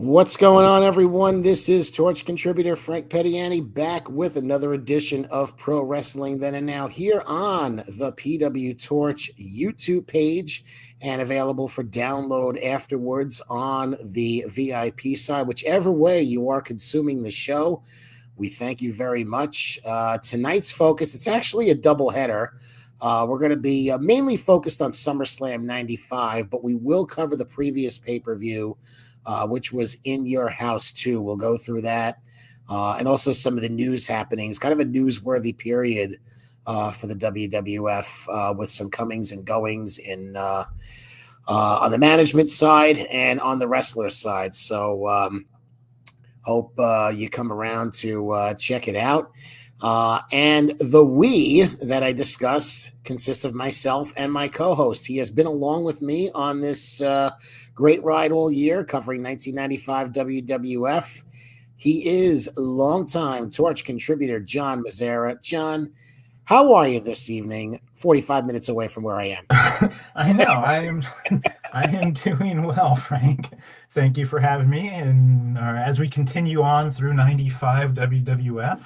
What's going on, everyone? This is Torch contributor Frank Peteani back with another edition of Pro Wrestling Then and Now here on the pwtorch YouTube page and available for download afterwards on the VIP side. Whichever way you are consuming the show, we thank you very much. Tonight's focus, it's actually a doubleheader. We're going to be mainly focused on SummerSlam 95, but we will cover the previous pay-per-view, which was In Your House too. We'll go through that, and also some of the news happenings. Kind of a newsworthy period for the WWF with some comings and goings in on the management side and on the wrestler side. So hope you come around to check it out. And the we that I discussed consists of myself and my co-host. He has been along with me on this great ride all year, covering 1995 WWF. He is longtime Torch contributor Jon Mezzera. John, how are you this evening? 45 minutes away from where I am. I know. I am doing well, Frank. Thank you for having me. And as we continue on through 95 WWF,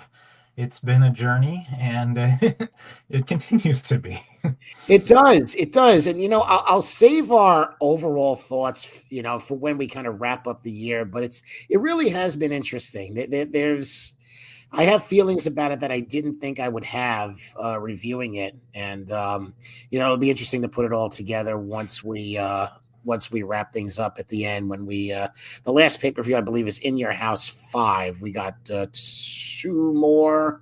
it's been a journey, and it continues to be. It does. And, I'll save our overall thoughts, for when we kind of wrap up the year. But it really has been interesting. I have feelings about it that I didn't think I would have reviewing it. And, it'll be interesting to put it all together once we wrap things up at the end. When the last pay-per-view, I believe, is In Your House 5. We got 2 more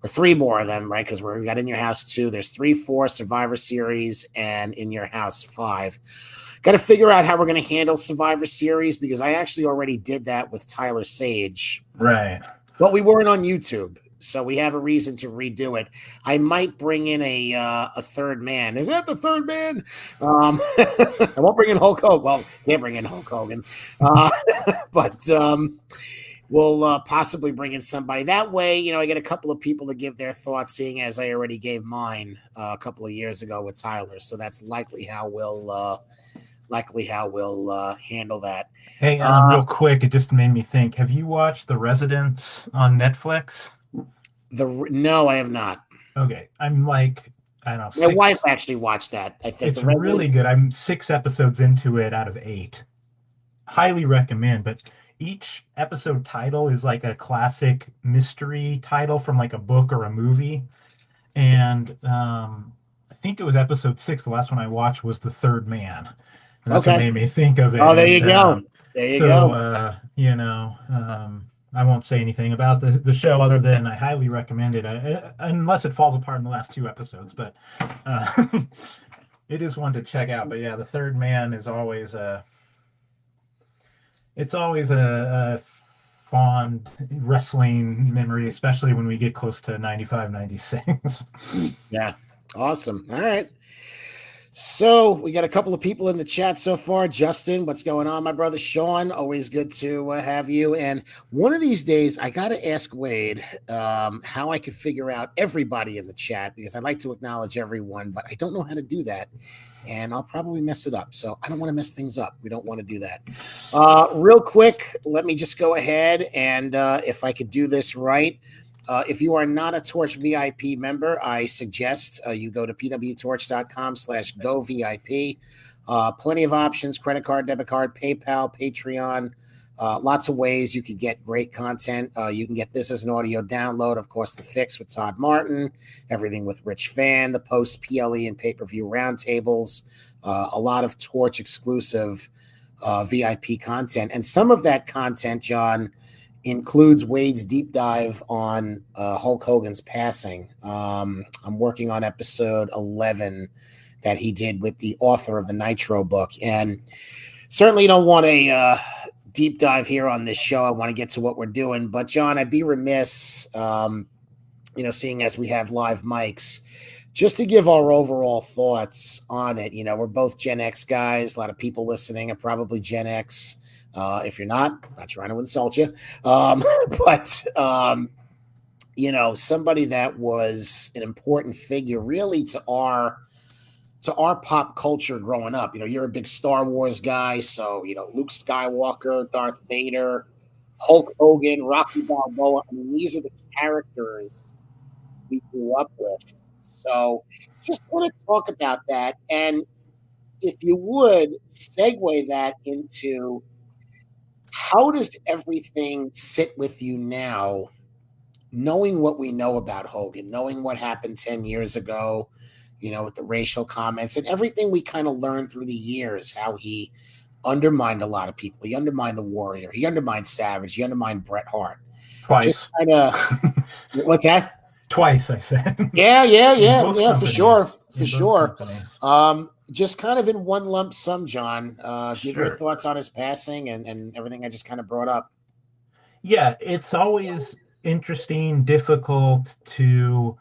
or 3 more of them, right? Because we got In Your House 2. There's 3, 4 Survivor Series and In Your House 5. Got to figure out how we're going to handle Survivor Series, because I actually already did that with Tyler Sage. Right. But we weren't on YouTube, so we have a reason to redo it. I might bring in a third man. Is that the third man? I won't bring in Hulk Hogan. Well, can't bring in Hulk Hogan. But we'll possibly bring in somebody. That way, I get a couple of people to give their thoughts, seeing as I already gave mine a couple of years ago with Tyler. So that's likely how we'll handle that. Hey, real quick, it just made me think. Have you watched The Residents on Netflix? No, I have not. Okay, I'm like, I don't know. My wife actually watched that. I think it's really good. I'm 6 episodes into it out of 8. Highly recommend. But each episode title is like a classic mystery title from like a book or a movie. And I think it was episode 6. The last one I watched was The Third Man. And that's what made me think of it. Oh, there you go. There you go. I won't say anything about the show other than I highly recommend it, unless it falls apart in the last 2 episodes. But it is one to check out. But yeah, The Third Man is always a fond wrestling memory, especially when we get close to 95, 96. Yeah. Awesome. All right. So we got a couple of people in the chat so far. Justin, what's going on, my brother? Sean, always good to have you. And one of these days, I got to ask Wade how I could figure out everybody in the chat, because I like to acknowledge everyone, but I don't know how to do that. And I'll probably mess it up. So I don't want to mess things up. We don't want to do that. Real quick, let me just go ahead and if I could do this right. If you are not a Torch VIP member, I suggest you go to pwtorch.com/govip. Plenty of options: credit card, debit card, PayPal, Patreon. Lots of ways you could get great content. You can get this as an audio download. Of course, The Fix with Todd Martin, everything with Rich Fan, the post PLE and pay-per-view roundtables, a lot of Torch exclusive VIP content. And some of that content, John, includes Wade's deep dive on Hulk Hogan's passing. I'm working on episode 11 that he did with the author of the Nitro book. And certainly don't want a deep dive here on this show. I want to get to what we're doing. But, John, I'd be remiss, seeing as we have live mics, just to give our overall thoughts on it. We're both Gen X guys. A lot of people listening are probably Gen X. If you're not, I'm not trying to insult you. But somebody that was an important figure really to our to our pop culture growing up. You're a big Star Wars guy, so Luke Skywalker, Darth Vader, Hulk Hogan, Rocky Balboa. I mean, these are the characters we grew up with. So just want to talk about that. And if you would segue that into how does everything sit with you now, knowing what we know about Hogan, knowing what happened 10 years ago, with the racial comments and everything we kind of learned through the years, how he undermined a lot of people. He undermined the Warrior. He undermined Savage. He undermined Bret Hart. Just Twice. kind of, what's that? Twice, I said. Yeah, for sure. Companies. Just kind of in one lump sum, John, give your Sure. thoughts on his passing and everything I just kind of brought up. Yeah, it's always interesting, difficult to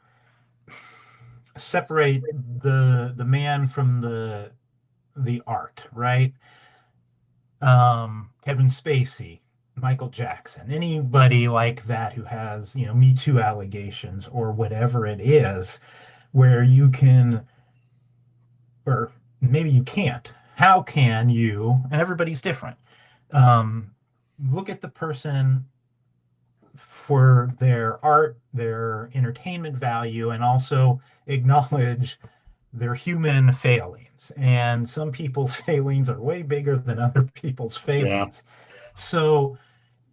separate the man from the art, right? Kevin Spacey, Michael Jackson, anybody like that who has, Me Too allegations or whatever it is, where you can, or maybe you can't. How can you, and everybody's different, look at the person for their art, their entertainment value, and also acknowledge their human failings. And some people's failings are way bigger than other people's failings. So,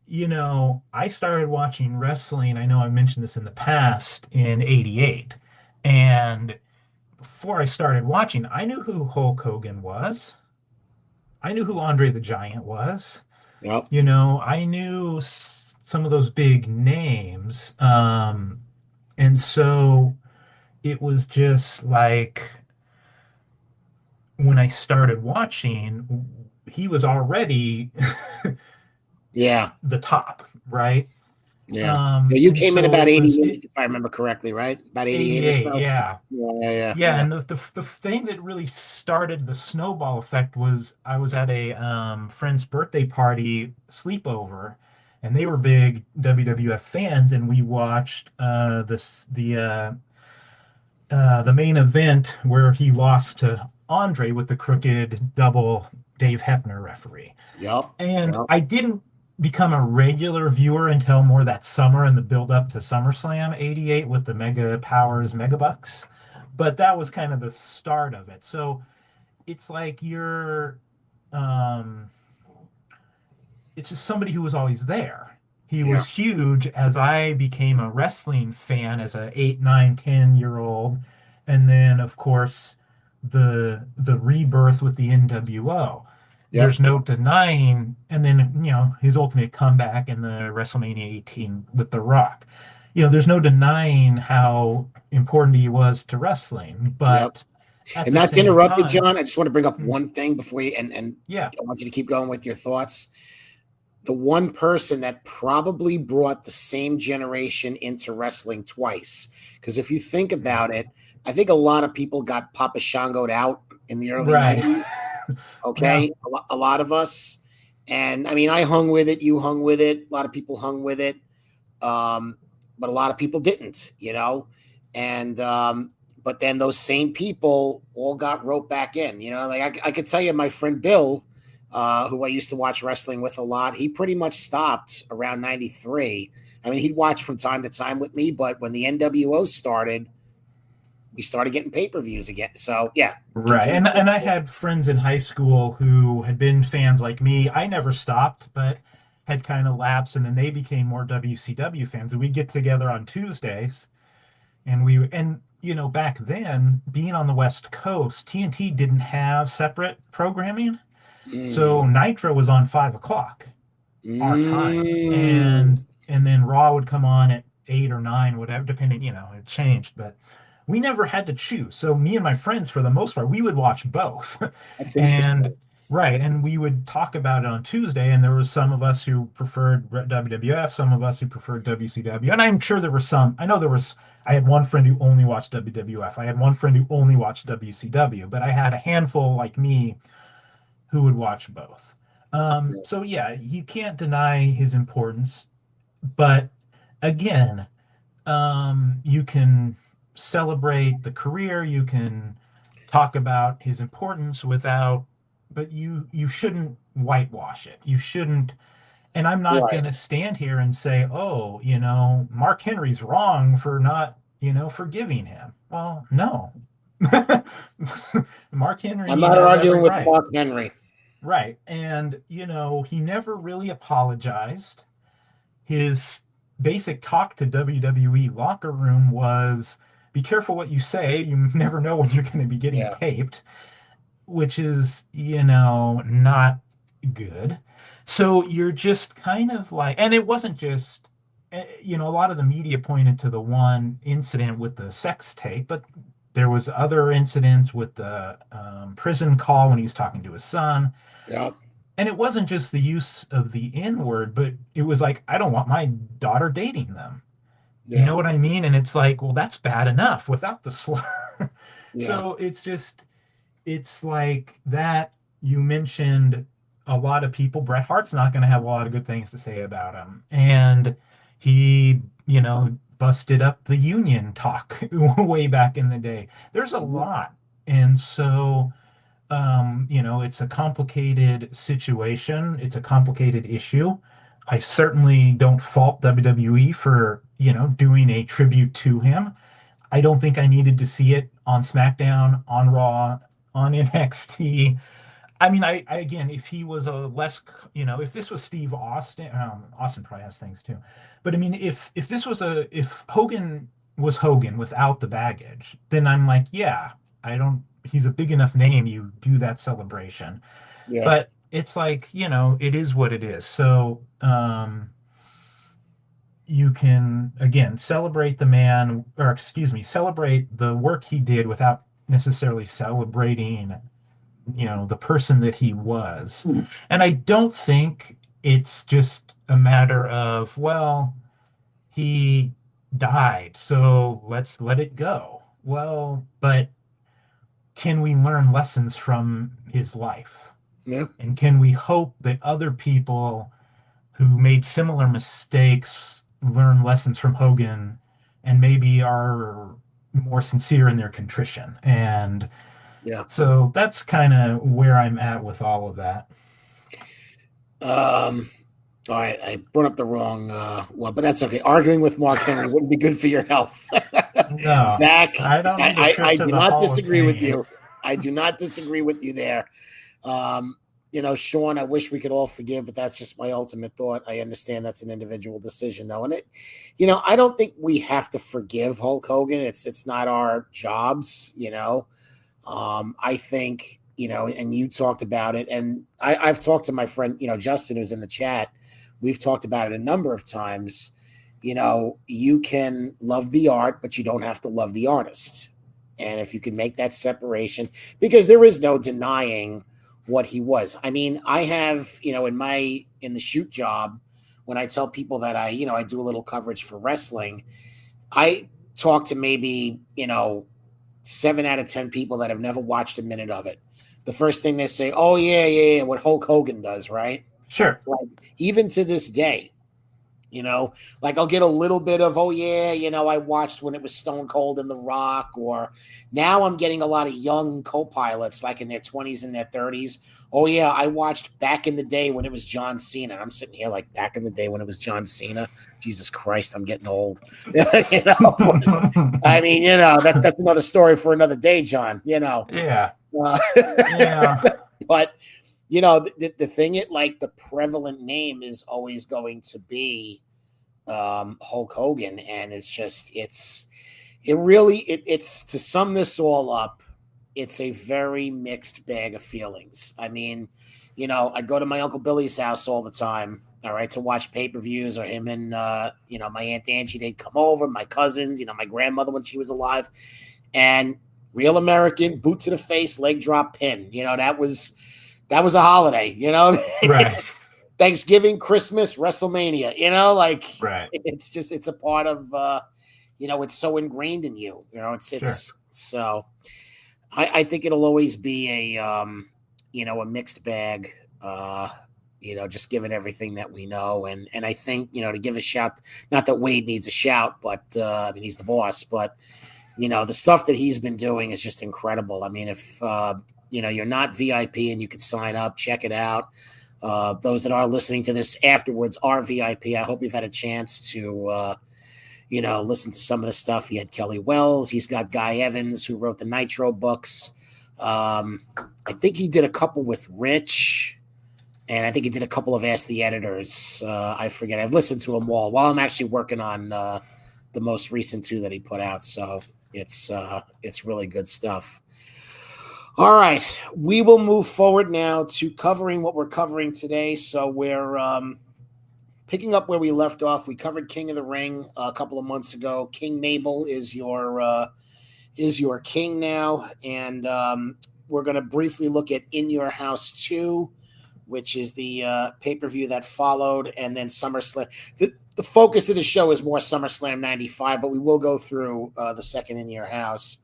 I started watching wrestling. I know I mentioned this in the past in '88. And before I started watching, I knew who Hulk Hogan was. I knew who Andre the Giant was. Yep. I knew some of those big names. And so it was just like when I started watching, he was already the top, right? Yeah. You came in about 88, if I remember correctly, right? About 88 or so. Yeah. Yeah. And the thing that really started the snowball effect was I was at a friend's birthday party sleepover, and they were big WWF fans, and we watched the main event where he lost to Andre with the crooked double Dave Hebner referee. Yep. And I didn't become a regular viewer until more that summer and the build up to SummerSlam '88 with the Mega Powers Megabucks. But that was kind of the start of it. So it's like it's just somebody who was always there. He was huge as I became a wrestling fan as a 8, 9, 10-year old. And then of course the rebirth with the NWO. There's no denying, and then his ultimate comeback in the WrestleMania 18 with The Rock. There's no denying how important he was to wrestling. But and not to interrupt you, John, I just want to bring up one thing before you, and I want you to keep going with your thoughts. The one person that probably brought the same generation into wrestling twice, because if you think about it, I think a lot of people got Papa Shango'd out in the early 90s. Okay. Yeah. A lot of us. And I mean, I hung with it. You hung with it. A lot of people hung with it. But a lot of people didn't, and, but then those same people all got roped back in, like I could tell you my friend Bill, who I used to watch wrestling with a lot, he pretty much stopped around 93. I mean, he'd watch from time to time with me, but when the NWO started, we started getting pay-per-views again. So yeah. Right. And I had friends in high school who had been fans like me. I never stopped, but had kind of lapsed, and then they became more WCW fans. And we get together on Tuesdays, and back then, being on the West Coast, TNT didn't have separate programming. So Nitro was on 5:00 our time. And then Raw would come on at 8 or 9, whatever, depending, it changed, but we never had to choose. So me and my friends, for the most part, we would watch both. That's interesting. And we would talk about it on Tuesday, and there was some of us who preferred WWF, some of us who preferred WCW, and I'm sure there were some. I had one friend who only watched WWF. I had one friend who only watched WCW, but I had a handful like me who would watch both. So yeah, you can't deny his importance, but again, you can celebrate the career, you can talk about his importance but you shouldn't whitewash it. You shouldn't. And I'm not Right. going to stand here and say, oh, Mark Henry's wrong for not, forgiving him. Well, no. Mark I'm Henry not has every arguing with right. Mark Henry. Right. And, he never really apologized. His basic talk to WWE locker room was be careful what you say. You never know when you're going to be getting Yeah. taped, which is, not good. So you're just kind of like, and it wasn't just, a lot of the media pointed to the one incident with the sex tape, but there was other incidents with the prison call when he was talking to his son. Yeah. And it wasn't just the use of the N word, but it was like, I don't want my daughter dating them. You Yeah. know what I mean? And it's like, well, that's bad enough without the slur. Yeah. So it's like that. You mentioned a lot of people. Bret Hart's not going to have a lot of good things to say about him. And he, busted up the union talk way back in the day. There's a Mhm. lot. And so, it's a complicated situation. It's a complicated issue. I certainly don't fault WWE for, doing a tribute to him. I don't think I needed to see it on SmackDown, on Raw, on NXT. I mean, I again, if he was a less, if this was Steve Austin, Austin probably has things too. But I mean, if Hogan was Hogan without the baggage, then I'm like, yeah, I don't. He's a big enough name. You do that celebration, Yeah. but it's like, it is what it is. So, you can again celebrate the man, or excuse me, celebrate the work he did without necessarily celebrating, the person that he was. And I don't think it's just a matter of, well, he died, so let's let it go. Well, but can we learn lessons from his life? Yeah. And can we hope that other people who made similar mistakes learn lessons from Hogan and maybe are more sincere in their contrition? And Yeah. so that's kind of where I'm at with all of that. All right, I brought up the wrong one, but that's okay. Arguing with Mark Henry wouldn't be good for your health. No, Zach, I don't need a trip I to do the not Hall of disagree with Fame. you. I do not disagree with you there. Sean, I wish we could all forgive, but that's just my ultimate thought. I understand that's an individual decision, though. And I don't think we have to forgive Hulk Hogan. It's not our jobs. I think, and you talked about it, and I've talked to my friend, Justin, who's in the chat. We've talked about it a number of times. You can love the art, but you don't have to love the artist. And if you can make that separation, because there is no denying what he was. I mean, I have, in the shoot job, when I tell people that I do a little coverage for wrestling, I talk to maybe, 7 out of 10 people that have never watched a minute of it. The first thing they say, oh, yeah, what Hulk Hogan does, right? Sure. Like, even to this day, like I'll get a little bit of, oh, yeah, I watched when it was Stone Cold and The Rock, or now I'm getting a lot of young co-pilots like in their 20s and their 30s. Oh, yeah, I watched back in the day when it was John Cena. And I'm sitting here like back in the day when it was John Cena. Jesus Christ, I'm getting old. I mean, that's another story for another day, John, Yeah. Uh, Yeah. but, the thing, like the prevalent name is always going to be Hulk Hogan. And it's to sum this all up, it's a very mixed bag of feelings. I mean, I go to my Uncle Billy's house all the time, all right, to watch pay-per-views, or him and, my Aunt Angie, they'd come over, my cousins, my grandmother when she was alive, and real American, boot to the face, leg drop pin. That was a holiday, Right. Thanksgiving, Christmas, WrestleMania, Right. it's a part of, it's so ingrained in you, Sure. so I think it'll always be a mixed bag, just given everything that we know. And I think, to give a shout, not that Wade needs a shout, but I mean, he's the boss, but The stuff that he's been doing is just incredible. I mean, if you're not VIP and you could sign up, check it out. Those that are listening to this afterwards are VIP. I hope you've had a chance to listen to some of the stuff. He had Kelly Wells. He's got Guy Evans, who wrote the Nitro books. I think he did a couple with Rich, and I think he did a couple of Ask the Editors. I forget. I've listened to them all while I'm actually working on the most recent two that he put out. So it's really good stuff. All right, we will move forward now to covering what we're covering today. So we're picking up where we left off. We covered King of the Ring a couple of months ago. King Mabel is your king now, and we're going to briefly look at In Your House 2, which is the pay-per-view that followed, and then SummerSlam. The focus of the show is more SummerSlam 95, but we will go through the second In Your House.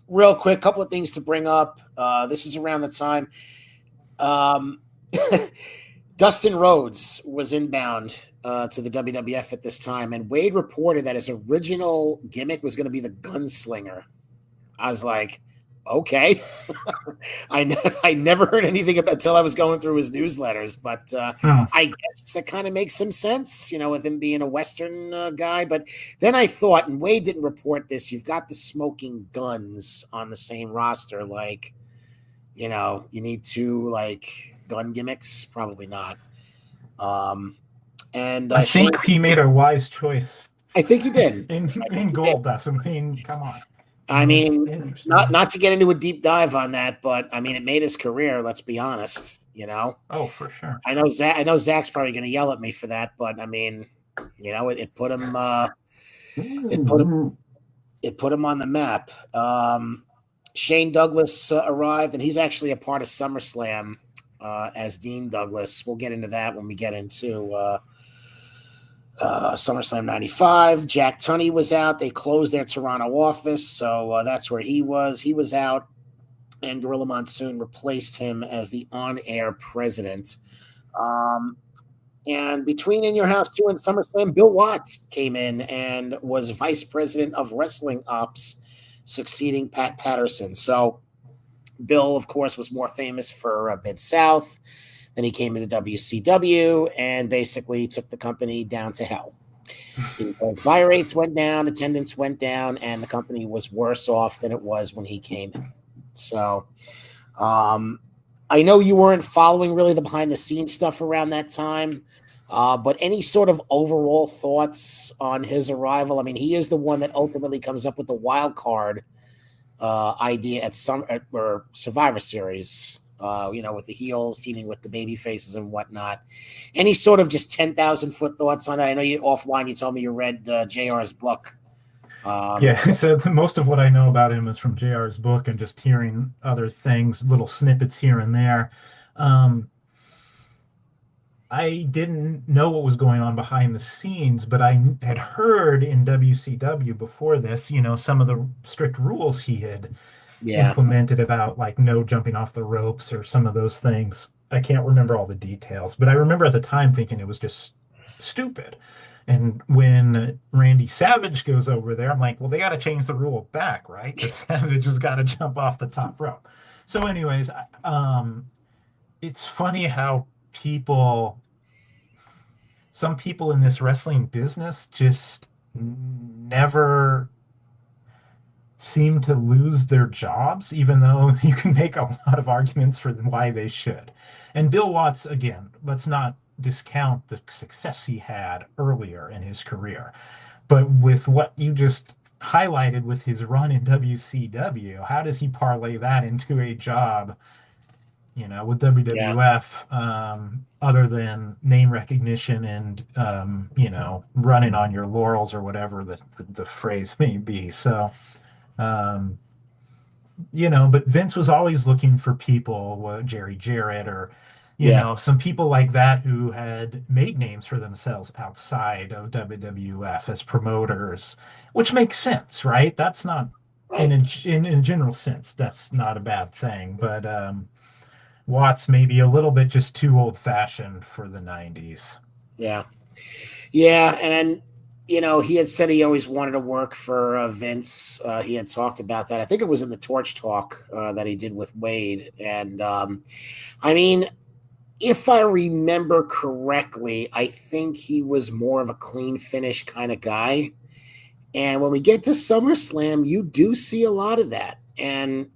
Real quick, couple of things to bring up. This is around the time Dustin Rhodes was inbound to the WWF at this time, and Wade reported that his original gimmick was going to be the gunslinger. I was like, okay. I never heard anything about until I was going through his newsletters, but I guess that kind of makes some sense, with him being a Western guy. But then I thought, and Wade didn't report this, you've got the Smoking Guns on the same roster. Like, you need two gun gimmicks, probably not. And I think he made a wise choice. I think he did in gold. That's, come on. I mean, not to get into a deep dive on that, but I mean, it made his career. Let's be honest. Oh, for sure. I know Zach's probably going to yell at me for that, but I mean, it put him. It put him on the map. Shane Douglas arrived, and he's actually a part of SummerSlam as Dean Douglas. We'll get into that when we get into SummerSlam 95. Jack Tunney was out. They closed their Toronto office, so that's where he was. He was out, and Gorilla Monsoon replaced him as the on-air president. And between In Your House 2 and SummerSlam, Bill Watts came in and was vice president of wrestling ops, succeeding Pat Patterson. So Bill, of course, was more famous for Mid-South. Then he came into WCW and basically took the company down to hell. Because buy rates went down, attendance went down, and the company was worse off than it was when he came in. So I know you weren't following really the behind-the-scenes stuff around that time, but any sort of overall thoughts on his arrival? I mean, he is the one that ultimately comes up with the wild card idea at Survivor Series. With the heels teaming with the baby faces and whatnot. Any sort of just 10,000-foot thoughts on that? I know you offline, you told me you read JR's book. So most of what I know about him is from JR's book and just hearing other things, little snippets here and there. I didn't know what was going on behind the scenes, but I had heard in WCW before this, some of the strict rules he had implemented about no jumping off the ropes or some of those things. I can't remember all the details, but I remember at the time thinking it was just stupid. And when Randy Savage goes over there, I'm like, well, they got to change the rule back, right? Because Savage has got to jump off the top rope. So anyways, it's funny how some people in this wrestling business just never seem to lose their jobs, even though you can make a lot of arguments for why they should. And Bill Watts, again, let's not discount the success he had earlier in his career. But with what you just highlighted with his run in WCW, how does he parlay that into a job, with WWF, other than name recognition and, running on your laurels or whatever the phrase may be. So, but Vince was always looking for people, Jerry Jarrett or, some people like that who had made names for themselves outside of WWF as promoters, which makes sense, right? That's not, in a general sense, that's not a bad thing. But Watts may be a little bit just too old-fashioned for the 90s. Yeah. And he had said he always wanted to work for Vince. He had talked about that. I think it was in the Torch talk that he did with Wade. And I mean, if I remember correctly, I think he was more of a clean finish kind of guy. And when we get to SummerSlam, you do see a lot of that. And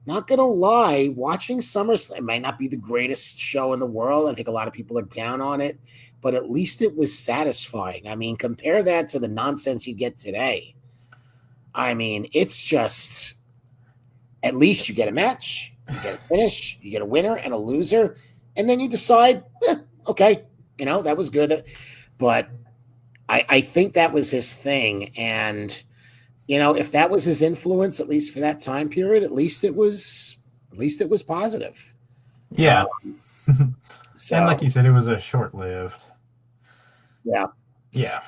not going to lie, watching SummerSlam might not be the greatest show in the world. I think a lot of people are down on it, but at least it was satisfying. I mean, compare that to the nonsense you get today. I mean, it's just, at least you get a match, you get a finish, you get a winner and a loser, and then you decide, okay, that was good. But I think that was his thing. And, if that was his influence, at least for that time period, at least it was positive. Yeah. So, and like you said, it was a short-lived. Yeah. Yeah.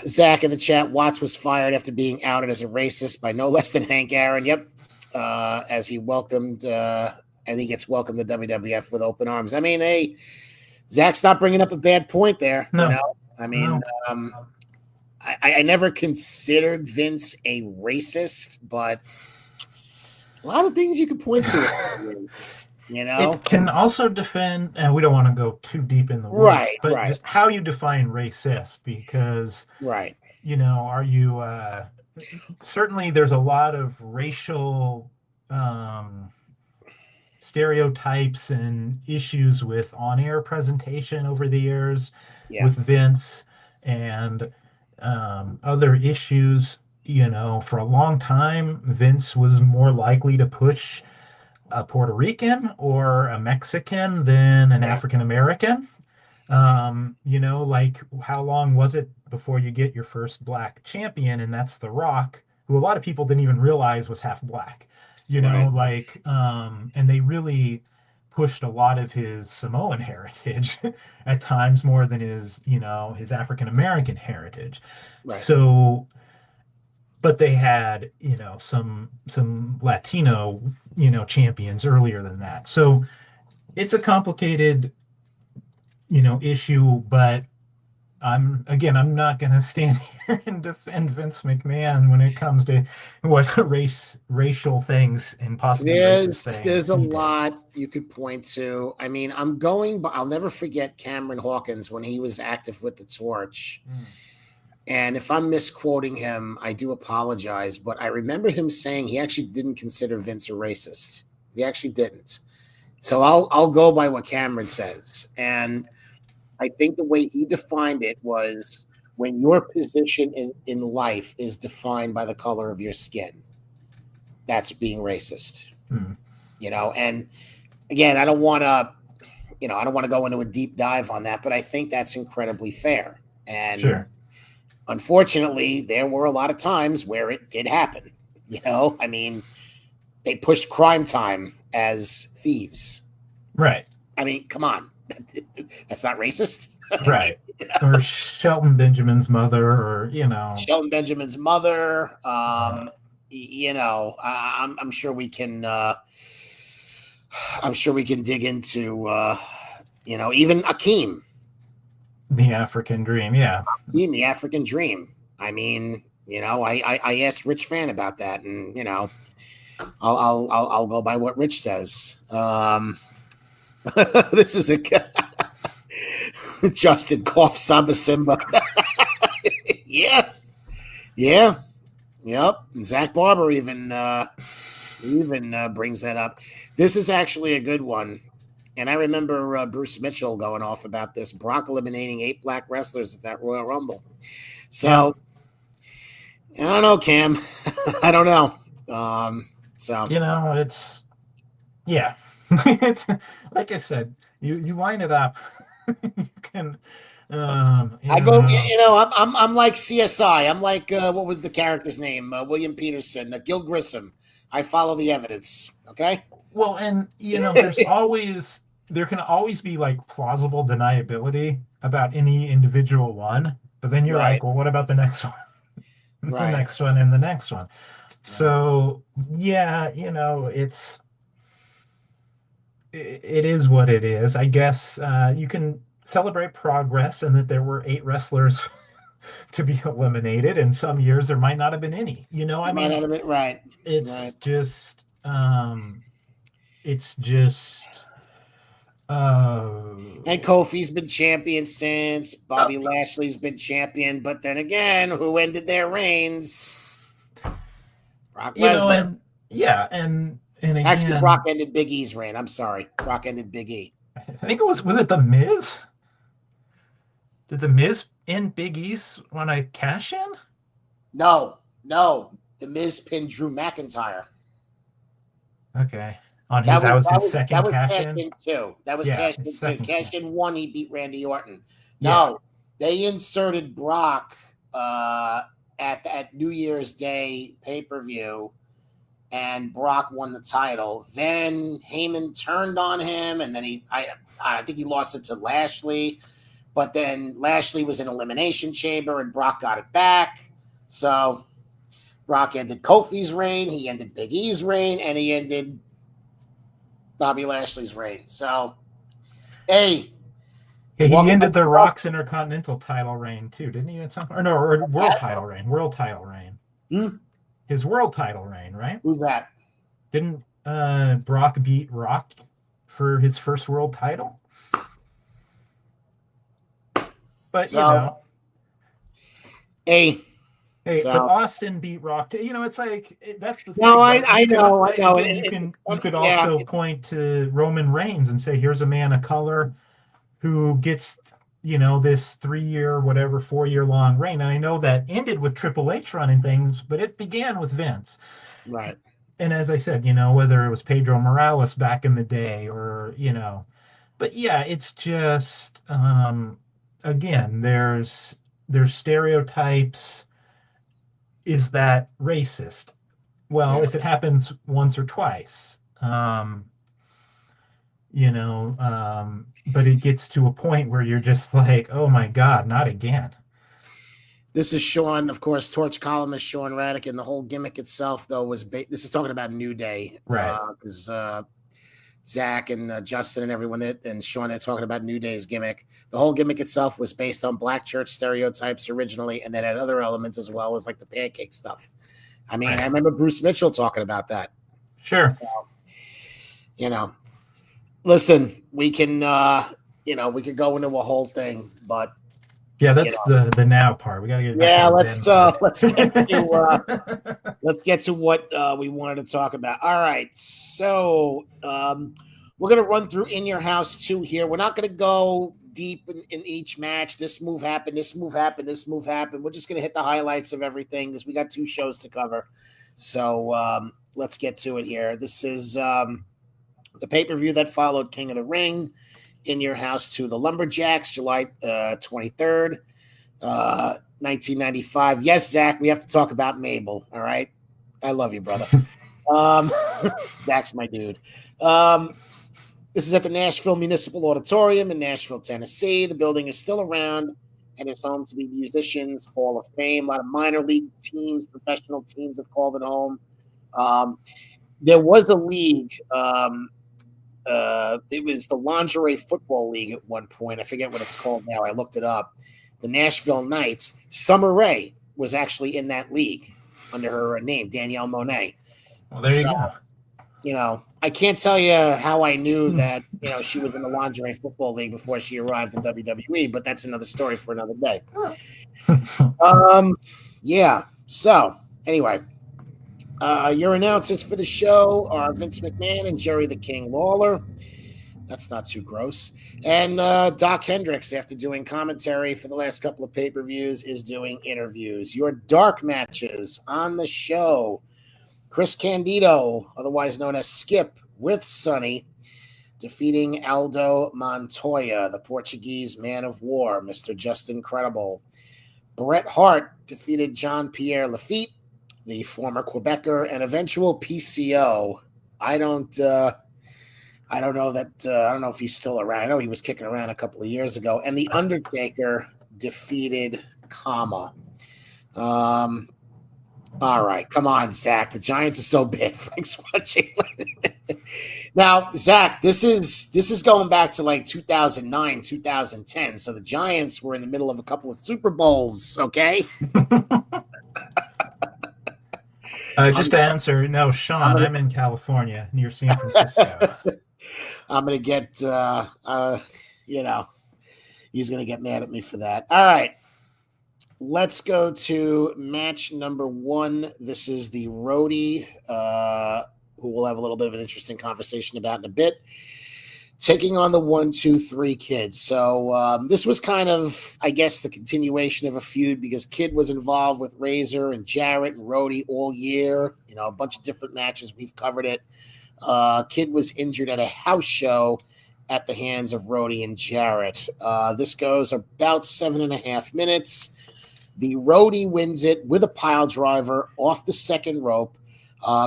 Zach in the chat, Watts was fired after being outed as a racist by no less than Hank Aaron. Yep. As he welcomed, and he gets welcomed to WWF with open arms. I mean, hey, Zach's not bringing up a bad point there. No. I mean, no. I never considered Vince a racist, but a lot of things you could point to. It can also defend, and we don't want to go too deep in the woods, but just how you define racist, because, are you, certainly there's a lot of racial stereotypes and issues with on-air presentation over the years with Vince and other issues. For a long time, Vince was more likely to push a Puerto Rican or a Mexican than an African American. Like how long was it before you get your first black champion? And that's The Rock, who a lot of people didn't even realize was half black, and they really pushed a lot of his Samoan heritage at times more than his African American heritage. So, but they had, some Latino, champions earlier than that. So it's a complicated, issue, but I'm not going to stand here and defend Vince McMahon when it comes to what racial things and possibly racist things. There's a lot you could point to. I mean, I'll never forget Cameron Hawkins when he was active with the Torch. And if I'm misquoting him, I do apologize, but I remember him saying he actually didn't consider Vince a racist. He actually didn't. So I'll go by what Cameron says. And I think the way he defined it was when your position in life is defined by the color of your skin, that's being racist. And again, I don't want to go into a deep dive on that, but I think that's incredibly fair. And unfortunately, there were a lot of times where it did happen. I mean, they pushed Crime Time as thieves. Right. I mean, come on. That's not racist. Right. Or Shelton Benjamin's mother, or, Shelton Benjamin's mother. I'm sure we can, dig into, even Akeem. The African Dream, yeah. Akeem, the African Dream. I mean, I asked Rich Fan about that, and I'll go by what Rich says. This is a Justin Cough Samba Simba. Yep. And Zach Barber even brings that up. This is actually a good one. And I remember Bruce Mitchell going off about this. Brock eliminating 8 black wrestlers at that Royal Rumble. So, I don't know, Cam. I don't know. It's, it's like I said, you line it up. You can. I go. I'm like CSI. I'm like what was the character's name? William Peterson, Gil Grissom. I follow the evidence. Okay. Well, and there can always be like plausible deniability about any individual one, but then you're like, well, what about the next one? The next one and the next one. So it is what it is. I guess you can celebrate progress and that there were 8 wrestlers to be eliminated, and some years there might not have been any. I Might mean, not have been right. it's Right. just it's just And Kofi's been champion since. Bobby Lashley's been champion, but then again, who ended their reigns? Brock Lesnar. and yeah, and Actually, Brock again, ended Big E's reign. I'm sorry. Brock ended Big E. I think was it the Miz? Did the Miz end Big E's when I cash in? No. The Miz pinned Drew McIntyre. Okay. That was his second cash in? Too. That was Yeah, cash in his too. second Cash cash. in 1, he beat Randy Orton. Yeah. No, they inserted Brock at New Year's Day pay-per-view, and Brock won the title. Then Heyman turned on him, and then I think he lost it to Lashley. But then Lashley was in Elimination Chamber, and Brock got it back. So Brock ended Kofi's reign, he ended Big E's reign, and he ended Bobby Lashley's reign. So, hey. Yeah, he ended the Rock's Intercontinental title reign too, didn't he? At some or no, or world title reign. World title reign. His world title reign, right? Who's that? Didn't Brock beat Rock for his first world title? But hey, but Austin beat Rock. It's like that's the thing. No, I know. Again, you could also point to Roman Reigns and say, here's a man of color who gets this 3-year, whatever, 4-year long reign. And I know that ended with Triple H running things, but it began with Vince. Right. And as I said, whether it was Pedro Morales back in the day or, but yeah, it's just, again, there's stereotypes. Is that racist? Well, if it happens once or twice, but it gets to a point where you're just like, oh my God, not again. This is Sean, of course, Torch columnist Sean Raddick, and the whole gimmick itself, though, was this is talking about New Day, right? Because Zach and Justin and everyone and Sean, they're talking about New Day's gimmick. The whole gimmick itself was based on black church stereotypes originally, and then had other elements as well as like the pancake stuff. I mean, right. I remember Bruce Mitchell talking about that. Sure. So, listen, we can, we could go into a whole thing, but. Yeah, that's the now part. We got to get back to let's get to what we wanted to talk about. All right, so we're gonna run through In Your House 2 here. We're not gonna go deep in each match. This move happened. This move happened. This move happened. We're just gonna hit the highlights of everything because we got 2 shows to cover. So let's get to it here. This is the pay-per-view that followed King of the Ring. In Your House to the Lumberjacks, July 23rd, 1995. Yes, Zach, we have to talk about Mabel, all right? I love you, brother. Zach's my dude. This is at the Nashville Municipal Auditorium in Nashville, Tennessee. The building is still around and is home to the Musicians Hall of Fame. A lot of minor league teams, professional teams have called it home. There was a league it was the Lingerie Football League at one point. I forget what it's called now. I looked it up. The Nashville Knights. Summer Rae was actually in that league under her name, Danielle Monet. Well, there you go. I can't tell you how I knew that, she was in the Lingerie Football League before she arrived in WWE, but that's another story for another day. Yeah. So, anyway. Your announcers for the show are Vince McMahon and Jerry the King Lawler. That's not too gross. And Doc Hendricks, after doing commentary for the last couple of pay-per-views, is doing interviews. Your dark matches on the show. Chris Candido, otherwise known as Skip, with Sonny, defeating Aldo Montoya, the Portuguese man of war, Mr. Just Incredible. Bret Hart defeated Jean-Pierre Lafitte, the former Quebecer and eventual PCO. I don't know if he's still around. I know he was kicking around a couple of years ago. And The Undertaker defeated Kama. All right, come on, Zach. The Giants are so bad. Frank's watching. Now, Zach, this is going back to like 2009, 2010. So the Giants were in the middle of a couple of Super Bowls. Okay. Just to answer, no, Sean, I'm in California near San Francisco. I'm gonna get he's gonna get mad at me for that. All right. Let's go to match number 1. This is the roadie, who we'll have a little bit of an interesting conversation about in a bit, taking on the 1, 2, 3 Kids. So this was kind of, I guess, the continuation of a feud because Kid was involved with Razor and Jarrett and Roadie all year. A bunch of different matches. We've covered it. Kid was injured at a house show at the hands of Roadie and Jarrett. This goes about 7.5 minutes. The Roadie wins it with a pile driver off the second rope.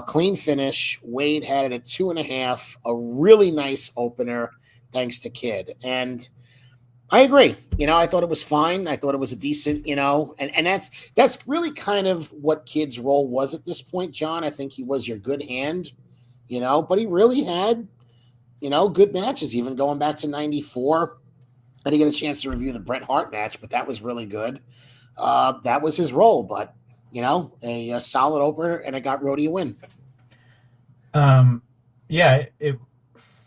Clean finish. Wade had it at 2.5. A really nice opener, thanks to Kid. And I agree. I thought it was fine. I thought it was a decent, and that's really kind of what Kid's role was at this point, John. I think he was your good hand, but he really had, good matches, even going back to 94. I didn't get a chance to review the Bret Hart match, but that was really good. That was his role, but a solid opener, and it got Roadie a win. Yeah.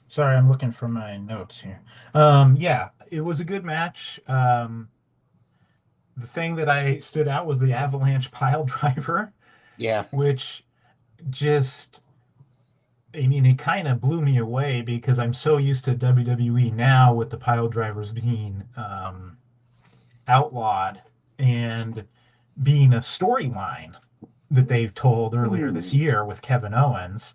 Sorry, I'm looking for my notes here. Yeah, it was a good match. The thing that I stood out was the avalanche pile driver. Yeah, which just, it kind of blew me away because I'm so used to WWE now with the pile drivers being outlawed and being a storyline that they've told earlier this year with Kevin Owens.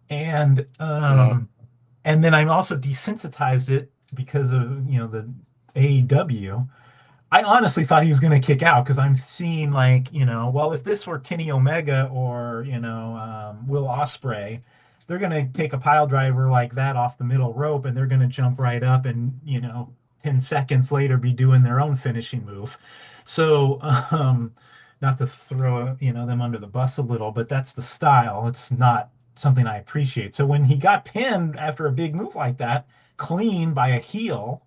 And and then I'm also desensitized it because of the AEW. I honestly thought he was going to kick out because I'm seeing well, if this were Kenny Omega or Will Ospreay, they're going to take a pile driver like that off the middle rope and they're going to jump right up and 10 seconds later be doing their own finishing move. So not to throw them under the bus a little, but that's the style. It's not something I appreciate. So when he got pinned after a big move like that, clean by a heel,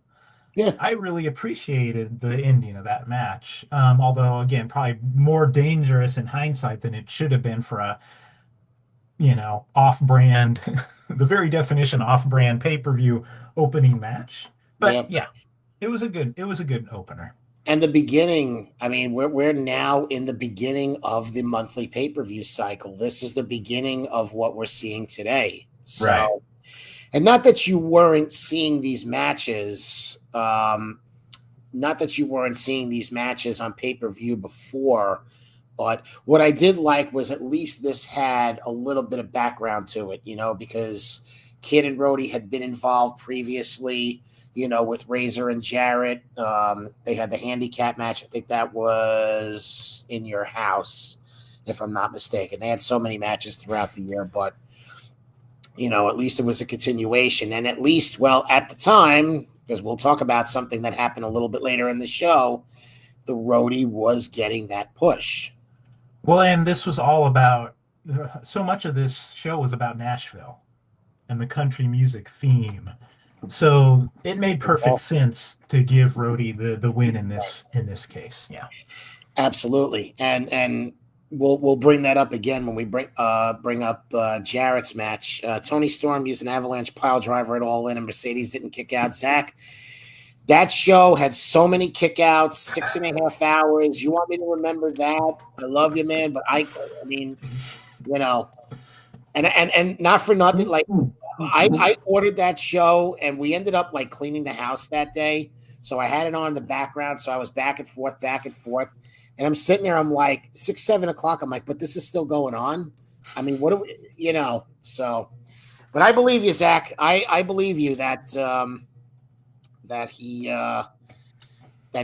yeah, I really appreciated the ending of that match. Although again, probably more dangerous in hindsight than it should have been for a off-brand, the very definition off-brand pay-per-view opening match. But yeah, it was a good opener. And the beginning, we're now in the beginning of the monthly pay-per-view cycle. This is the beginning of what we're seeing today. So, right. And not that you weren't seeing these matches, on pay-per-view before, but what I did like was at least this had a little bit of background to it, because Kid and Roadie had been involved previously, with Razor and Jarrett. They had the handicap match. I think that was in your house, if I'm not mistaken. They had so many matches throughout the year, but at least it was a continuation. And at least, at the time, because we'll talk about something that happened a little bit later in the show, the Roadie was getting that push. Well, and this was all about, so much of this show was about Nashville and the country music theme. So it made perfect sense to give Roadie the win in this case. Yeah, absolutely. And we'll bring that up again when we bring up Jarrett's match. Tony Storm used an avalanche pile driver at All In, and Mercedes didn't kick out. Zach, that show had so many kickouts, 6.5 hours. You want me to remember that? I love you, man, but and not for nothing, like I ordered that show and we ended up like cleaning the house that day. So I had it on in the background. So I was back and forth. And I'm sitting there, I'm like 6, 7 o'clock. I'm like, but this is still going on. What do we, so, but I believe you, Zach. I believe you that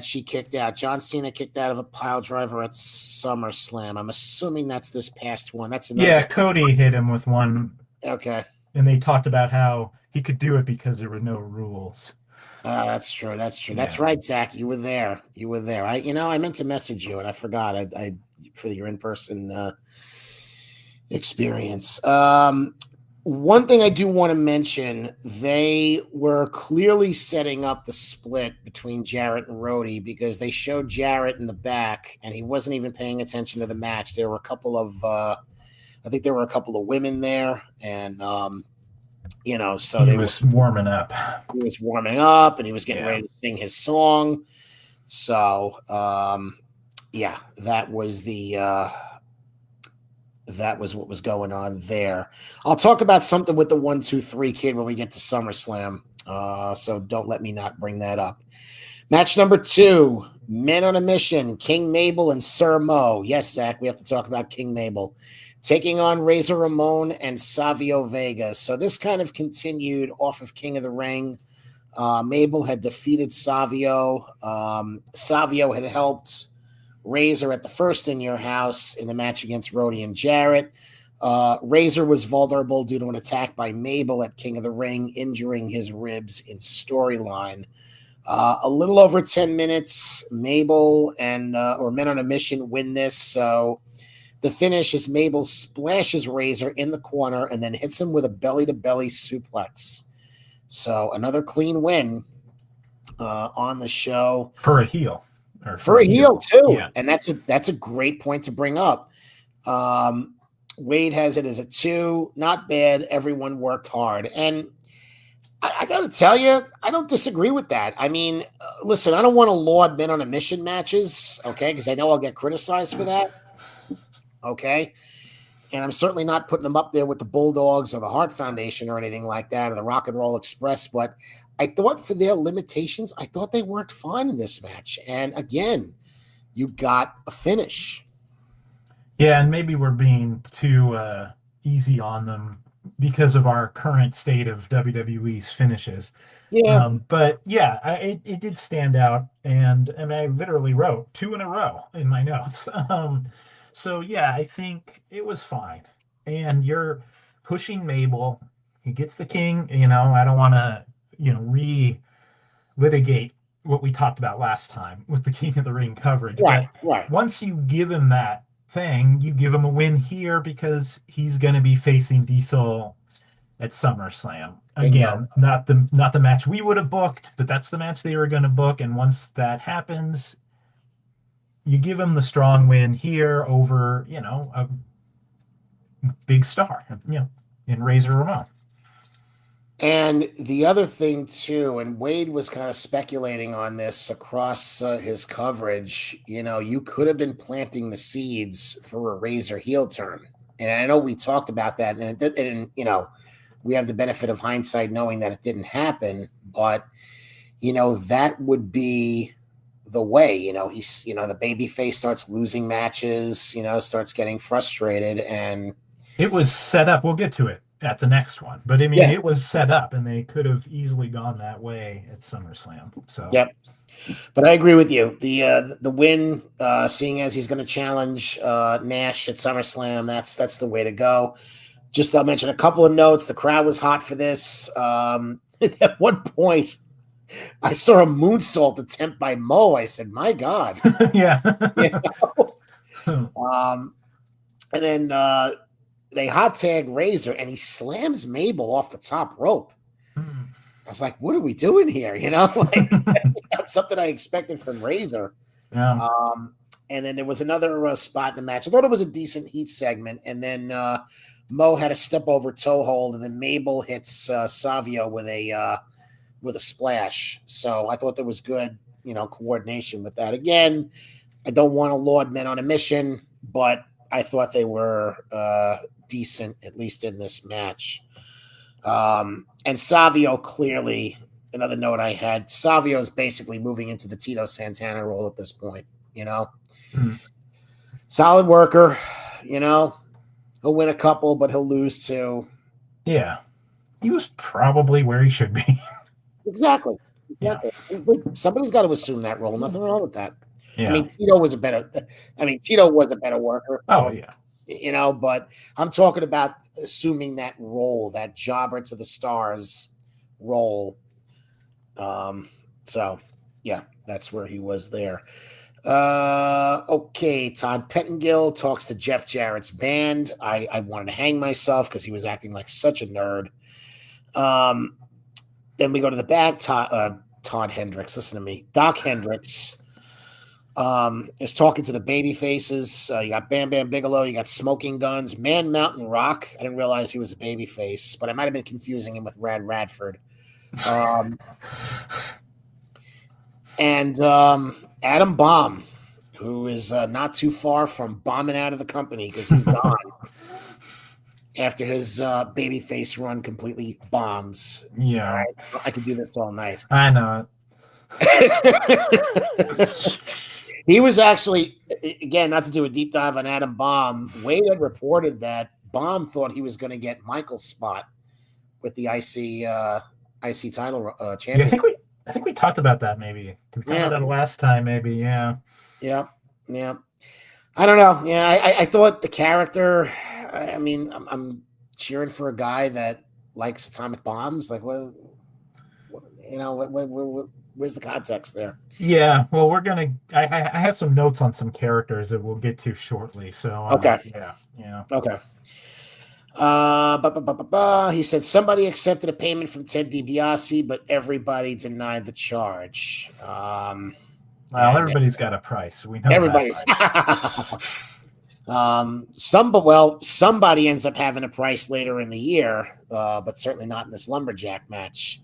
she kicked out. John Cena kicked out of a pile driver at SummerSlam. I'm assuming that's this past one. That's another. Yeah, Cody hit him with one. Okay. And they talked about how he could do it because there were no rules. That's true. Yeah. That's right, Zach. You were there. I meant to message you and I forgot. I for your in-person experience. One thing I do want to mention, they were clearly setting up the split between Jarrett and Rhodey because they showed Jarrett in the back and he wasn't even paying attention to the match. There were a couple of, I think there were a couple of women there, and so he was warming up. He was warming up and he was getting ready to sing his song. So, that was that was what was going on there. I'll talk about something with the 1, 2, 3 kid when we get to SummerSlam. So don't let me not bring that up. Match number 2, Men on a Mission, King Mabel and Sir Mo. Yes, Zach, we have to talk about King Mabel. Taking on Razor Ramon and Savio Vega. So this kind of continued off of King of the Ring. Mabel had defeated Savio. Savio had helped Razor at the first In Your House in the match against Rhodey and Jarrett. Razor was vulnerable due to an attack by Mabel at King of the Ring, injuring his ribs in storyline. A little over 10 minutes, Mabel and or Men on a Mission win this. So the finish is Mabel splashes Razor in the corner and then hits him with a belly-to-belly suplex. So another clean win on the show. For a heel. For a heel too. Yeah. And that's a great point to bring up. Wade has it as a 2. Not bad. Everyone worked hard. And I got to tell you, I don't disagree with that. I mean, listen, I don't want to laud Men on a Mission matches, okay, because I know I'll get criticized for that, okay? And I'm certainly not putting them up there with the Bulldogs or the Hart Foundation or anything like that or the Rock and Roll Express, but I thought for their limitations, I thought they worked fine in this match. And again, you got a finish. Yeah, and maybe we're being too easy on them because of our current state of WWE's finishes. Yeah. But yeah, it did stand out. And I literally wrote 2 in a row in my notes. So yeah, I think it was fine. And you're pushing Mabel. He gets the king. I don't want to, re-litigate what we talked about last time with the King of the Ring coverage. Right. Once you give him that thing, you give him a win here because he's going to be facing Diesel at SummerSlam. Again, not the match we would have booked, but that's the match they were going to book. And once that happens, you give him the strong win here over, a big star, in Razor Ramon. And the other thing, too, and Wade was kind of speculating on this across his coverage, you could have been planting the seeds for a Razor heel turn. And I know we talked about that, and we have the benefit of hindsight knowing that it didn't happen, but, that would be the way, he's, the babyface starts losing matches, starts getting frustrated, and it was set up. We'll get to it at the next one, but I mean, It was set up, and they could have easily gone that way at SummerSlam. So, yep. But I agree with you. The win, seeing as he's going to challenge Nash at SummerSlam, that's the way to go. Just I'll mention a couple of notes. The crowd was hot for this. At one point, I saw a moonsault attempt by Mo. I said, "My God!" Yeah. And then they hot tag Razor, and he slams Mabel off the top rope. I was like, "What are we doing here?" That's not something I expected from Razor. Yeah. And then there was another spot in the match. I thought it was a decent heat segment, and then Mo had a step over toe hold, and then Mabel hits Savio with a splash. So I thought there was good, coordination with that. Again, I don't want to laud Men on a Mission, but I thought they were decent, at least in this match. And Savio clearly, another note I had, Savio is basically moving into the Tito Santana role at this point, Solid worker, he'll win a couple, but he'll lose two. Yeah. He was probably where he should be. Exactly. Yeah. Somebody's got to assume that role. Nothing wrong with that. Yeah. I mean, Tito was a better worker. Oh, yeah. But I'm talking about assuming that role, that jobber to the stars role. So, yeah, that's where he was there. Okay, Todd Pettengill talks to Jeff Jarrett's band. I wanted to hang myself because he was acting like such a nerd. Then we go to the back. Todd Hendricks, listen to me. Doc Hendricks is talking to the baby faces. You got Bam Bam Bigelow. You got Smoking Guns. Man Mountain Rock. I didn't realize he was a baby face, but I might have been confusing him with Rad Radford. And Adam Bomb, who is not too far from bombing out of the company because he's gone after his babyface run completely bombs. Yeah. All right, I could do this all night. I know. He was actually, again, not to do a deep dive on Adam Bomb, Wade had reported that Bomb thought he was going to get Michael's spot with the IC title champion. Yeah, I think we talked about that maybe. Did we talk about that last time? Maybe, yeah. Yeah. I don't know. Yeah, I thought the character. I mean, I'm cheering for a guy that likes atomic bombs. Like, what where's the context there? Yeah. Well, we're gonna. I have some notes on some characters that we'll get to shortly. So okay. Yeah. Okay. He said somebody accepted a payment from Ted DiBiase, but everybody denied the charge. Well, everybody's got a price. We know everybody. Somebody ends up having a price later in the year, but certainly not in this lumberjack match.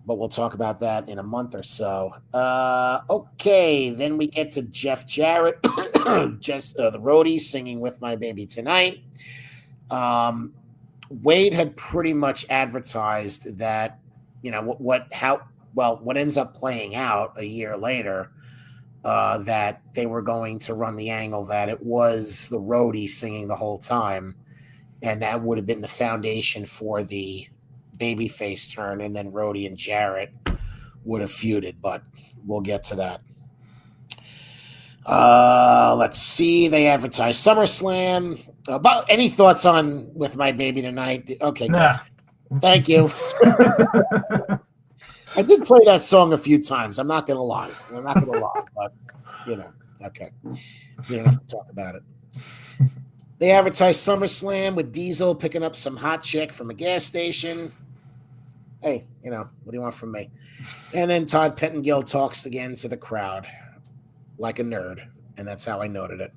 But we'll talk about that in a month or so. Okay, then we get to Jeff Jarrett, just the roadie singing "With My Baby Tonight." Wade had pretty much advertised that, what ends up playing out a year later, that they were going to run the angle that it was the roadie singing the whole time, and that would have been the foundation for the babyface turn, and then Rhodey and Jarrett would have feuded, but we'll get to that. Let's see. They advertised SummerSlam. About any thoughts on "With My Baby Tonight"? Okay, nah. Thank you. I did play that song a few times. I'm not gonna lie, but okay. We don't have to talk about it. They advertised SummerSlam with Diesel picking up some hot chick from a gas station. Hey, what do you want from me? And then Todd Pettengill talks again to the crowd like a nerd, and that's how I noted it.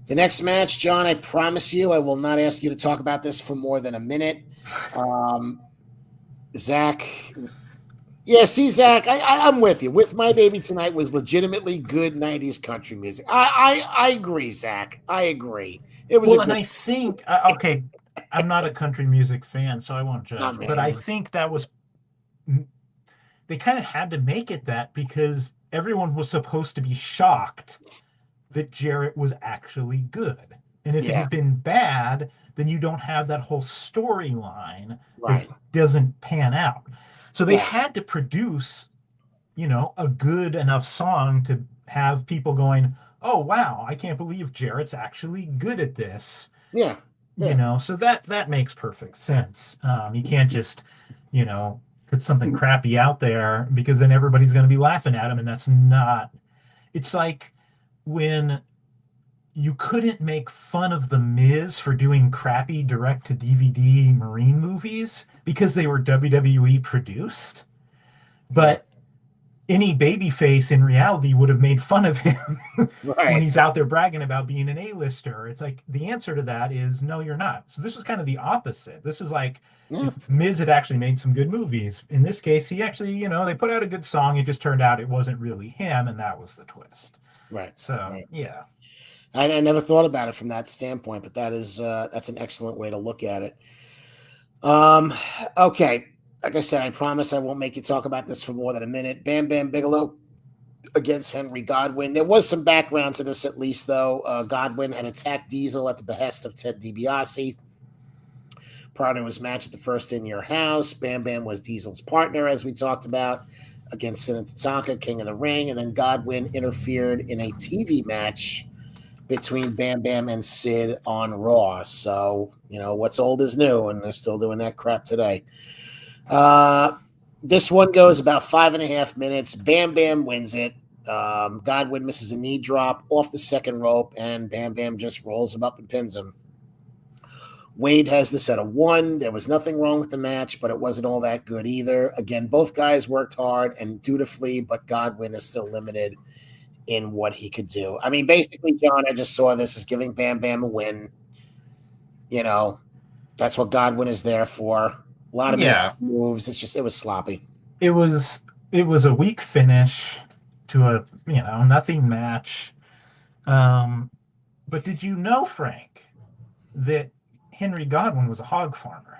The next match, John, I promise you, I will not ask you to talk about this for more than a minute. Zach. Yeah, see, Zach, I'm with you. "With My Baby Tonight" was legitimately good 90s country music. I agree, Zach. I agree. It was and I think, okay, I'm not a country music fan, so I won't judge. But I think that was, they kind of had to make it that because everyone was supposed to be shocked that Jarrett was actually good. And if it had been bad, then you don't have that whole storyline that doesn't pan out. So they had to produce, a good enough song to have people going, "Oh, wow, I can't believe Jarrett's actually good at this." Yeah. So that makes perfect sense. You can't just, put something crappy out there because then everybody's going to be laughing at him. And that's not, it's like when you couldn't make fun of The Miz for doing crappy direct-to-DVD Marine movies because they were WWE produced. But any babyface in reality would have made fun of him when he's out there bragging about being an A-lister. It's like the answer to that is no, you're not. So this was kind of the opposite. This is like if Miz had actually made some good movies. In this case, he actually, they put out a good song. It just turned out it wasn't really him, and that was the twist. Right. So, yeah. I never thought about it from that standpoint, but that's an excellent way to look at it. Okay. Like I said, I promise I won't make you talk about this for more than a minute. Bam Bam Bigelow against Henry Godwin. There was some background to this, at least, though. Godwin had attacked Diesel at the behest of Ted DiBiase prior to his match at the First In Your House. Bam Bam was Diesel's partner, as we talked about, against Sin and Tatanka, King of the Ring. And then Godwin interfered in a TV match between Bam Bam and Sid on Raw. So, what's old is new, and they're still doing that crap today. This one goes about 5.5 minutes. Bam Bam wins it. Godwin misses a knee drop off the second rope, and Bam Bam just rolls him up and pins him. Wade has this at a 1. There was nothing wrong with the match, but it wasn't all that good either. Again, both guys worked hard and dutifully, but Godwin is still limited in what he could do. I mean, basically, John, I just saw this as giving Bam Bam a win. You know, that's what Godwin is there for. A lot of moves. It was sloppy. It was a weak finish to a nothing match. But did you know, Frank, that Henry Godwin was a hog farmer?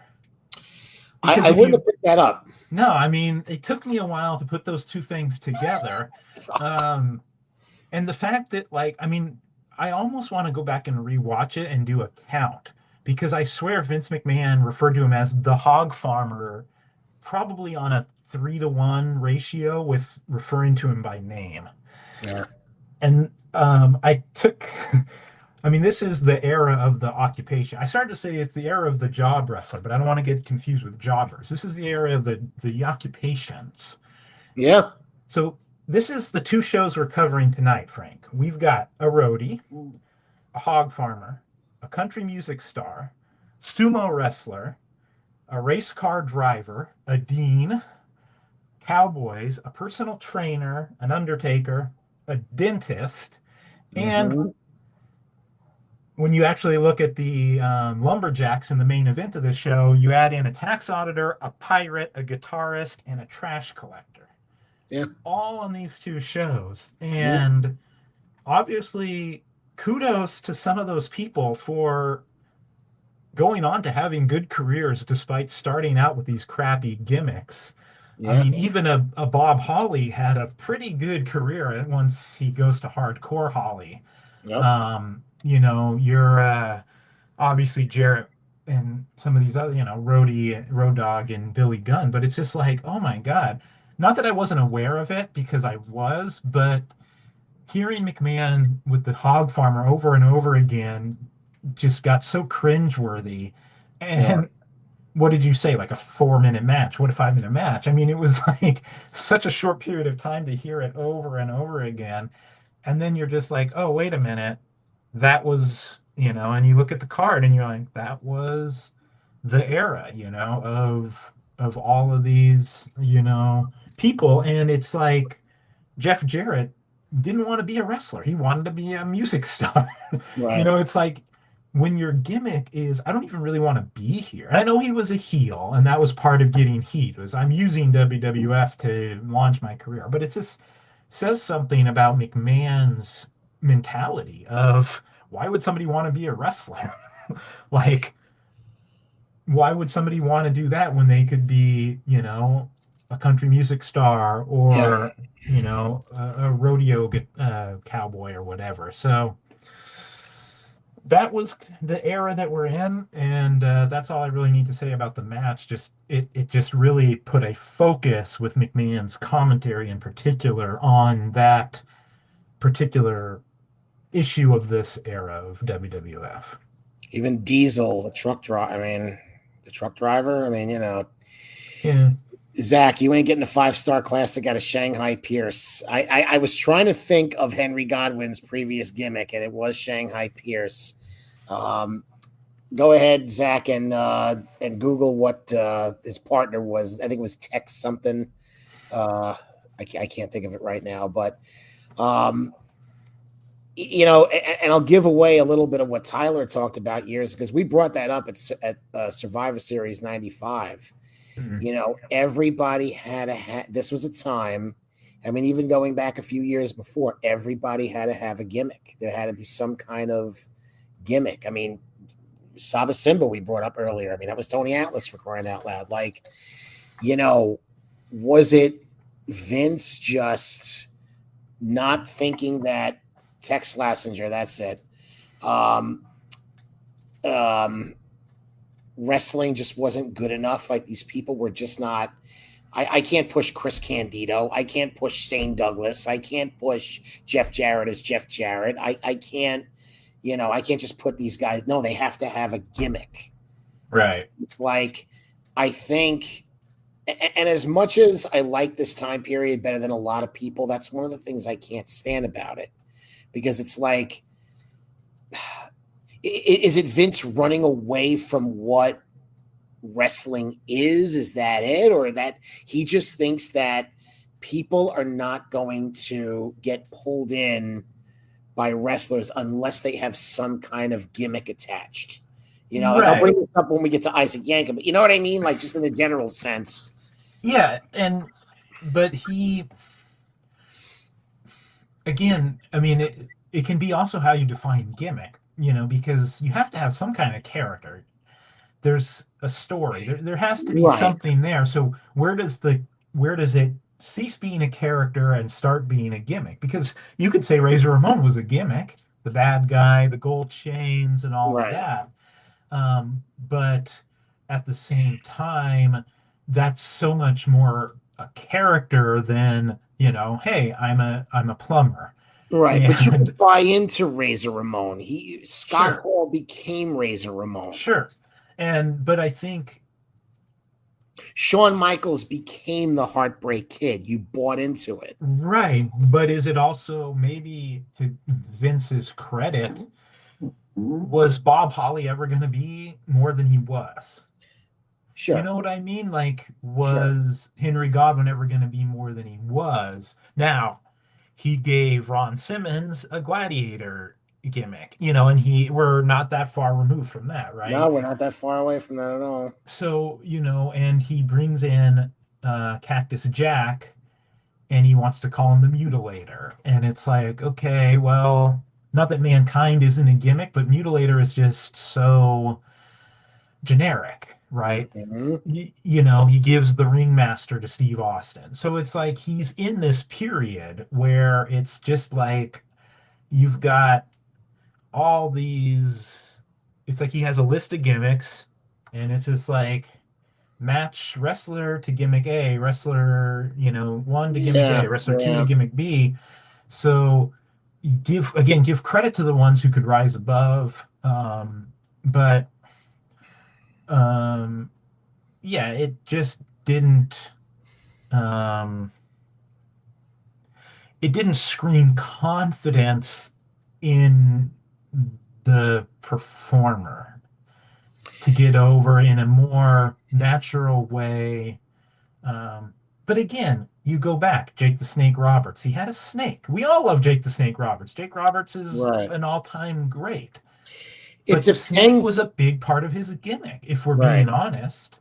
I wouldn't have picked that up. No, I mean, it took me a while to put those two things together. And the fact that, I almost want to go back and rewatch it and do a count, because I swear Vince McMahon referred to him as the hog farmer, probably on a 3-to-1 ratio with referring to him by name. Yeah. And this is the era of the occupation. I started to say it's the era of the job wrestler, but I don't want to get confused with jobbers. This is the era of the occupations. Yeah. So this is the 2 shows we're covering tonight, Frank. We've got a roadie, a hog farmer, a country music star, sumo wrestler, a race car driver, a dean, cowboys, a personal trainer, an undertaker, a dentist, and when you actually look at the lumberjacks in the main event of the show, you add in a tax auditor, a pirate, a guitarist, and a trash collector. Yeah. All on these 2 shows. And obviously, kudos to some of those people for going on to having good careers despite starting out with these crappy gimmicks. Yeah. I mean, even a Bob Holly had a pretty good career once he goes to Hardcore Holly. Yep. You're obviously Jarrett and some of these other, Road Dogg and Billy Gunn, but it's just like, oh my God. Not that I wasn't aware of it, because I was, but hearing McMahon with the hog farmer over and over again just got so cringeworthy. And what did you say? Like a 4-minute match? What a 5-minute match? I mean, it was like such a short period of time to hear it over and over again. And then you're just like, oh, wait a minute. That was, and you look at the card and you're like, that was the era, of all of these, people. And it's like Jeff Jarrett didn't want to be a wrestler. He wanted to be a music star. Right. It's like when your gimmick is, I don't even really want to be here. And I know he was a heel, and that was part of getting heat, was I'm using WWF to launch my career. But it just says something about McMahon's mentality of, why would somebody want to be a wrestler? Like, why would somebody want to do that when they could be, a country music star or, a rodeo cowboy or whatever. So that was the era that we're in. And that's all I really need to say about the match. Just it just really put a focus with McMahon's commentary in particular on that particular issue of this era of WWF. Even Diesel, the truck driver. Yeah. Zach, you ain't getting a 5-star classic out of Shanghai Pierce. I was trying to think of Henry Godwin's previous gimmick, and it was Shanghai Pierce. Go ahead, Zach, and Google what his partner was. I think it was Tex something. I can't think of it right now, but and I'll give away a little bit of what Tyler talked about years, because we brought that up at Survivor Series 95. Mm-hmm. Everybody had this was a time, I mean, even going back a few years before, everybody had to have a gimmick. There had to be some kind of gimmick. I mean, Saba Simba we brought up earlier. I mean, that was Tony Atlas, for crying out loud. Like, was it Vince just not thinking that Tex Slazenger, that's it. Wrestling just wasn't good enough. Like, these people were just not. I can't push Chris Candido. I can't push Shane Douglas. I can't push Jeff Jarrett as Jeff Jarrett. I can't, I can't just put these guys. No, they have to have a gimmick. Right. It's like, I think And as much as I like this time period better than a lot of people, that's one of the things I can't stand about it, because it's like, is it Vince running away from what wrestling is? Is that it? Or that he just thinks that people are not going to get pulled in by wrestlers unless they have some kind of gimmick attached? You know, like I'll bring this up when we get to Isaac Yankem, but you know what I mean? Like just in the general sense. Yeah, but he, again, I mean, it can be also how you define gimmick, because you have to have some kind of character. There's a story. There has to be something there. So where does it cease being a character and start being a gimmick? Because you could say Razor Ramon was a gimmick, the bad guy, the gold chains, and all of that. But at the same time, that's so much more a character than, hey, I'm a plumber. Right, but you can buy into Razor Ramon. Scott Hall became Razor Ramon. Sure. But I think Shawn Michaels became the Heartbreak Kid. You bought into it. Right. But is it also, maybe to Vince's credit, was Bob Holly ever going to be more than he was? Sure. You know what I mean? Like, was Henry Godwinn ever going to be more than he was? Now, he gave Ron Simmons a gladiator gimmick, and we're not that far removed from that, right? No, we're not that far away from that at all. So, and he brings in Cactus Jack, and he wants to call him the Mutilator. And it's like, okay, well, not that Mankind isn't a gimmick, but Mutilator is just so generic, right? Mm-hmm. He gives the Ringmaster to Steve Austin. So it's like he's in this period where it's just like you've got all these, it's like he has a list of gimmicks, and it's just like match wrestler to gimmick A, wrestler, 1 to gimmick A, wrestler 2 to gimmick B. So give credit to the ones who could rise above. But it just didn't it didn't scream confidence in the performer to get over in a more natural way. But again, you go back, Jake the Snake Roberts. He had a snake. We all love Jake the Snake Roberts. Jake Roberts is an all-time great. But the snake was a big part of his gimmick, if we're being honest.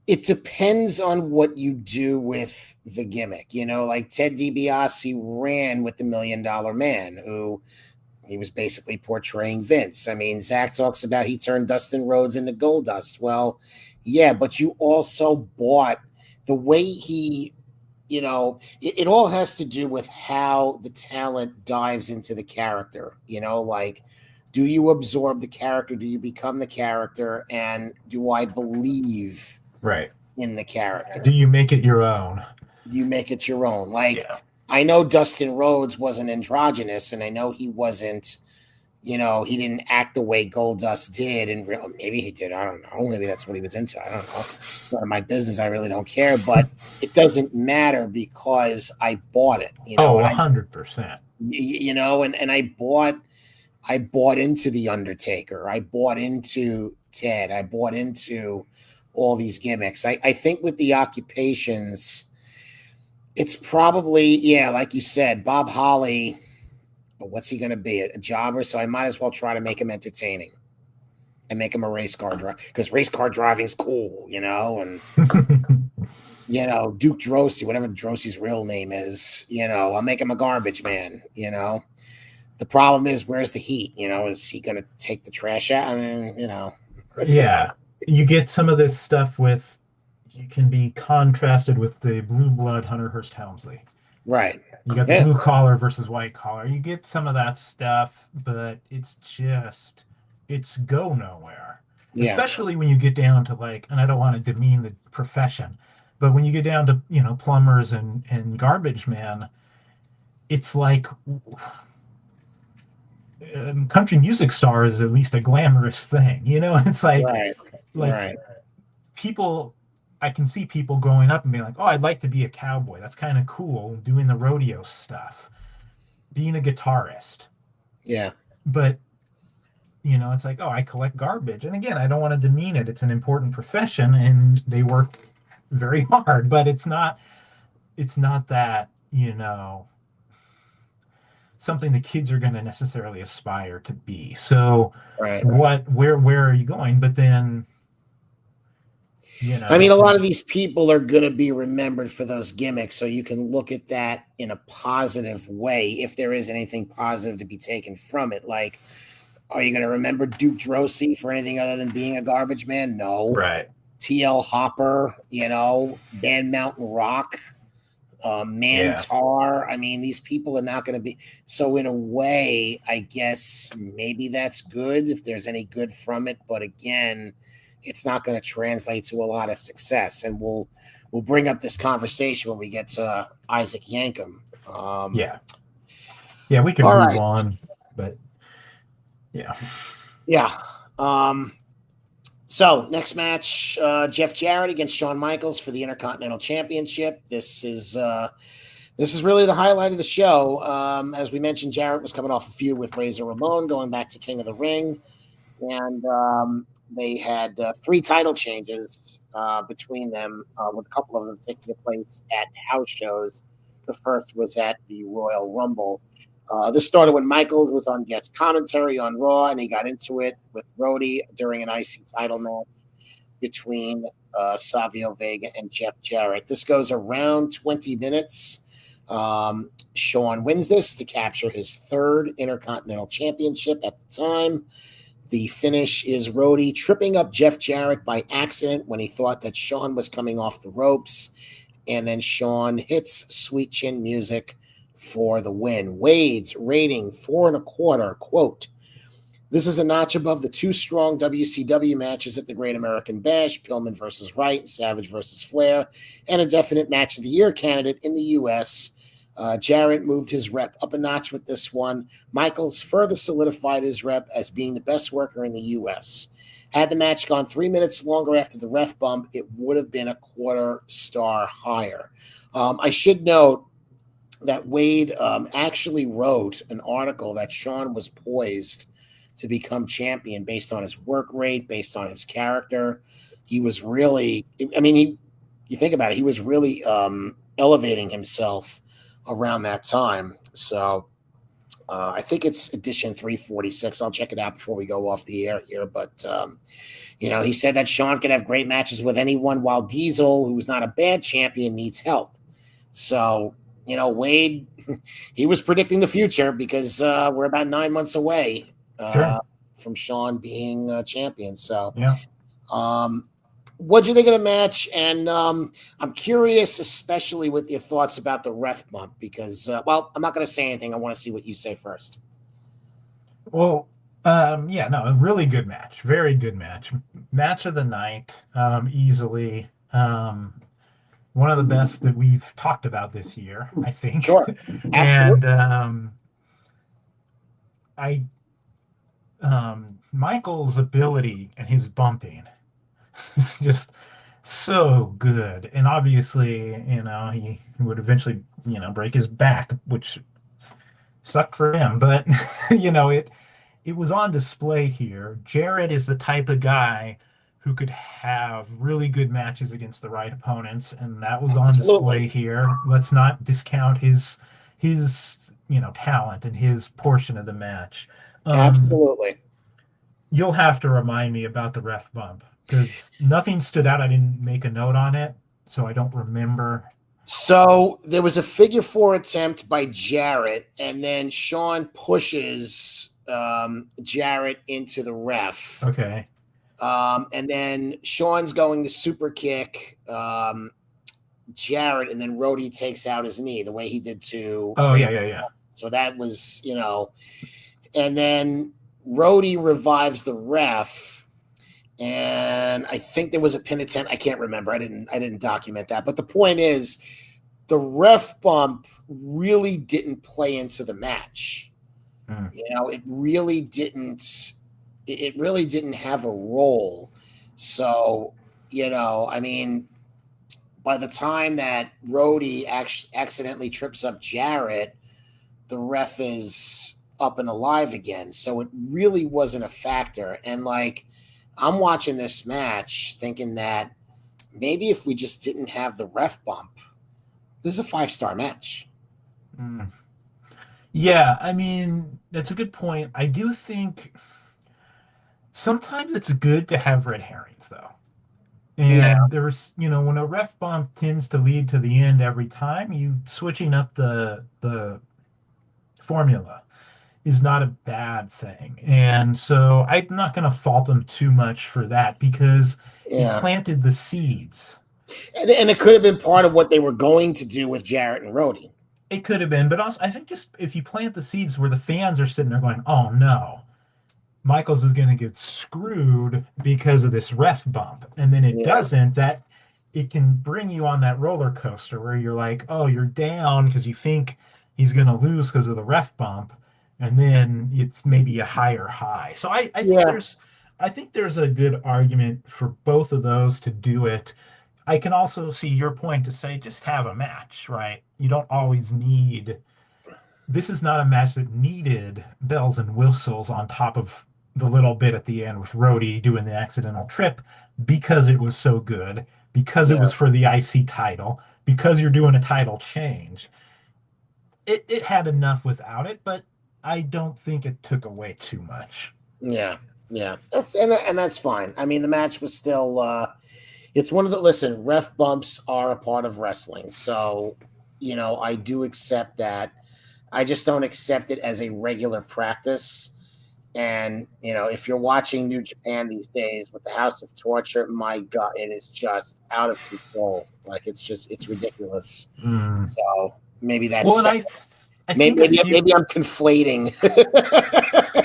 It depends on what you do with the gimmick. Like Ted DiBiase ran with the $1 Million Man, who he was basically portraying Vince. I mean, Zach talks about he turned Dustin Rhodes into Goldust. Well, yeah, but you also bought the way he, it all has to do with how the talent dives into the character. Like, do you absorb the character? Do you become the character? And do I believe in the character? Do you make it your own? Do you make it your own? Like, I know Dustin Rhodes wasn't androgynous, and I know he wasn't, he didn't act the way Goldust did. And maybe he did. I don't know. Maybe that's what he was into. I don't know. It's none of my business. I really don't care. But it doesn't matter because I bought it. 100%. And I bought into The Undertaker. I bought into Ted. I bought into all these gimmicks. I think with the occupations, it's probably, like you said, Bob Holly, what's he going to be? A jobber? So I might as well try to make him entertaining and make him a race car driver, because race car driving is cool, and, Duke Drosy, whatever Drosy's real name is, I'll make him a garbage man, The problem is, where's the heat? Is he going to take the trash out? I mean, Yeah. You get some of this stuff you can be contrasted with the blue blood Hunter Hearst Helmsley. Right. You got the blue collar versus white collar. You get some of that stuff, but it's go nowhere. Yeah. Especially when you get down to and I don't want to demean the profession, but when you get down to, plumbers and garbage man, it's like country music star is at least a glamorous thing. It's like, people I can see people growing up and being like, oh, I'd like to be a cowboy. That's kind of cool, doing the rodeo stuff, being a guitarist. Yeah. But, it's like, oh, I collect garbage. And again, I don't want to demean it. It's an important profession and they work very hard, but it's not that, something the kids are going to necessarily aspire to be. So Right. where are you going? But then, I mean, a lot of these people are going to be remembered for those gimmicks, so you can look at that in a positive way if there is anything positive to be taken from it. Like, are you going to remember Duke Drosy for anything other than being a garbage man? No. right. TL Hopper, Band Mountain Rock, Yeah. Mantar. I mean, these people are not going to be. So, in a way, I guess maybe that's good if there's any good from it. But again, it's not going to translate to a lot of success. And we'll bring up this conversation when we get to Isaac Yankem. Yeah. Yeah, we can All move right. on, but yeah. Yeah. So next match, Jeff Jarrett against Shawn Michaels for the Intercontinental Championship. This is really the highlight of the show. As we mentioned, Jarrett was coming off a feud with Razor Ramon, going back to King of the Ring, and they had 3 title changes between them, with a couple of them taking place at house shows. The first was at the Royal Rumble. This started when Michaels was on guest commentary on Raw, and he got into it with Brody during an IC title match between Savio Vega and Jeff Jarrett. This goes around 20 minutes. Shawn wins this to capture his 3rd Intercontinental Championship at the time. The finish is Rhodey tripping up Jeff Jarrett by accident when he thought that Shawn was coming off the ropes. And then Shawn hits Sweet Chin Music for the win. Wade's rating 4.25. Quote, this is a notch above the 2 strong WCW matches at the Great American Bash, Pillman versus Wright, Savage versus Flair, and a definite match of the year candidate in the U.S. Jarrett moved his rep up a notch with this one. Michaels further solidified his rep as being the best worker in the U.S. Had the match gone 3 minutes longer after the ref bump, it would have been a 1/4 star higher. I should note that Wade actually wrote an article that Shawn was poised to become champion based on his work rate, based on his character. He was really, you think about it, he was really elevating himself around that time. So I think it's edition 346. I'll check it out before we go off the air here. But, he said that Shawn can have great matches with anyone, while Diesel, who's not a bad champion, needs help. So, Wade, he was predicting the future because we're about 9 months away from Shawn being champion. So, Yeah. what do you think of the match? And I'm curious, especially with your thoughts about the ref bump, because, I'm not going to say anything. I want to see what you say first. Well, a really good match. Very good match. Match of the night, easily. One of the best that we've talked about this year, I think. Sure. Absolutely. And Michael's ability and his bumping is just so good. And obviously, he would eventually, break his back, which sucked for him. But, it was on display here. Jarrett is the type of guy who could have really good matches against the right opponents, and that was on display here. Let's not discount his talent and his portion of the match. Absolutely. You'll have to remind me about the ref bump because nothing stood out. I didn't make a note on it, so I don't remember. So there was a figure 4 attempt by Jarrett, and then Shawn pushes Jarrett into the ref. Okay. And then Shawn's going to super kick Jarrett, and then Rhodey takes out his knee the way he did to. Oh, yeah. So that was, and then Rhodey revives the ref, and I think there was a pin attempt. I can't remember. I didn't document that. But the point is, the ref bump really didn't play into the match. It really didn't. It really didn't have a role. So, by the time that Rhodey accidentally trips up Jarrett, the ref is up and alive again. So it really wasn't a factor. And like, I'm watching this match thinking that maybe if we just didn't have the ref bump, this is a 5-star match. Yeah, I mean, that's a good point. I do think sometimes it's good to have red herrings, though. Yeah, And there's, when a ref bump tends to lead to the end every time, you switching up the formula is not a bad thing. And so I'm not going to fault them too much for that because it yeah. planted the seeds. And it could have been part of what they were going to do with Jarrett and Rhodey. It could have been, but also I think just if you plant the seeds where the fans are sitting there going, "Oh no, Michaels is going to get screwed because of this ref bump," and then it doesn't, that it can bring you on that roller coaster where you're like, "Oh, you're down because you think he's going to lose because of the ref bump," and then it's maybe a higher high. So I think there's a good argument for both of those to do it. I can also see your point to say just have a match, right? You don't always need. This is not a match that needed bells and whistles on top of the little bit at the end with Rhodey doing the accidental trip because it was so good, because it was for the IC title, because you're doing a title change. It had enough without it, but I don't think it took away too much. Yeah. That's fine. I mean, the match was still it's one of the listen, ref bumps are a part of wrestling. So, I do accept that. I just don't accept it as a regular practice. And, if you're watching New Japan these days with the House of Torture, my God, it is just out of control. Like, it's ridiculous. So maybe that's well, and maybe I'm conflating.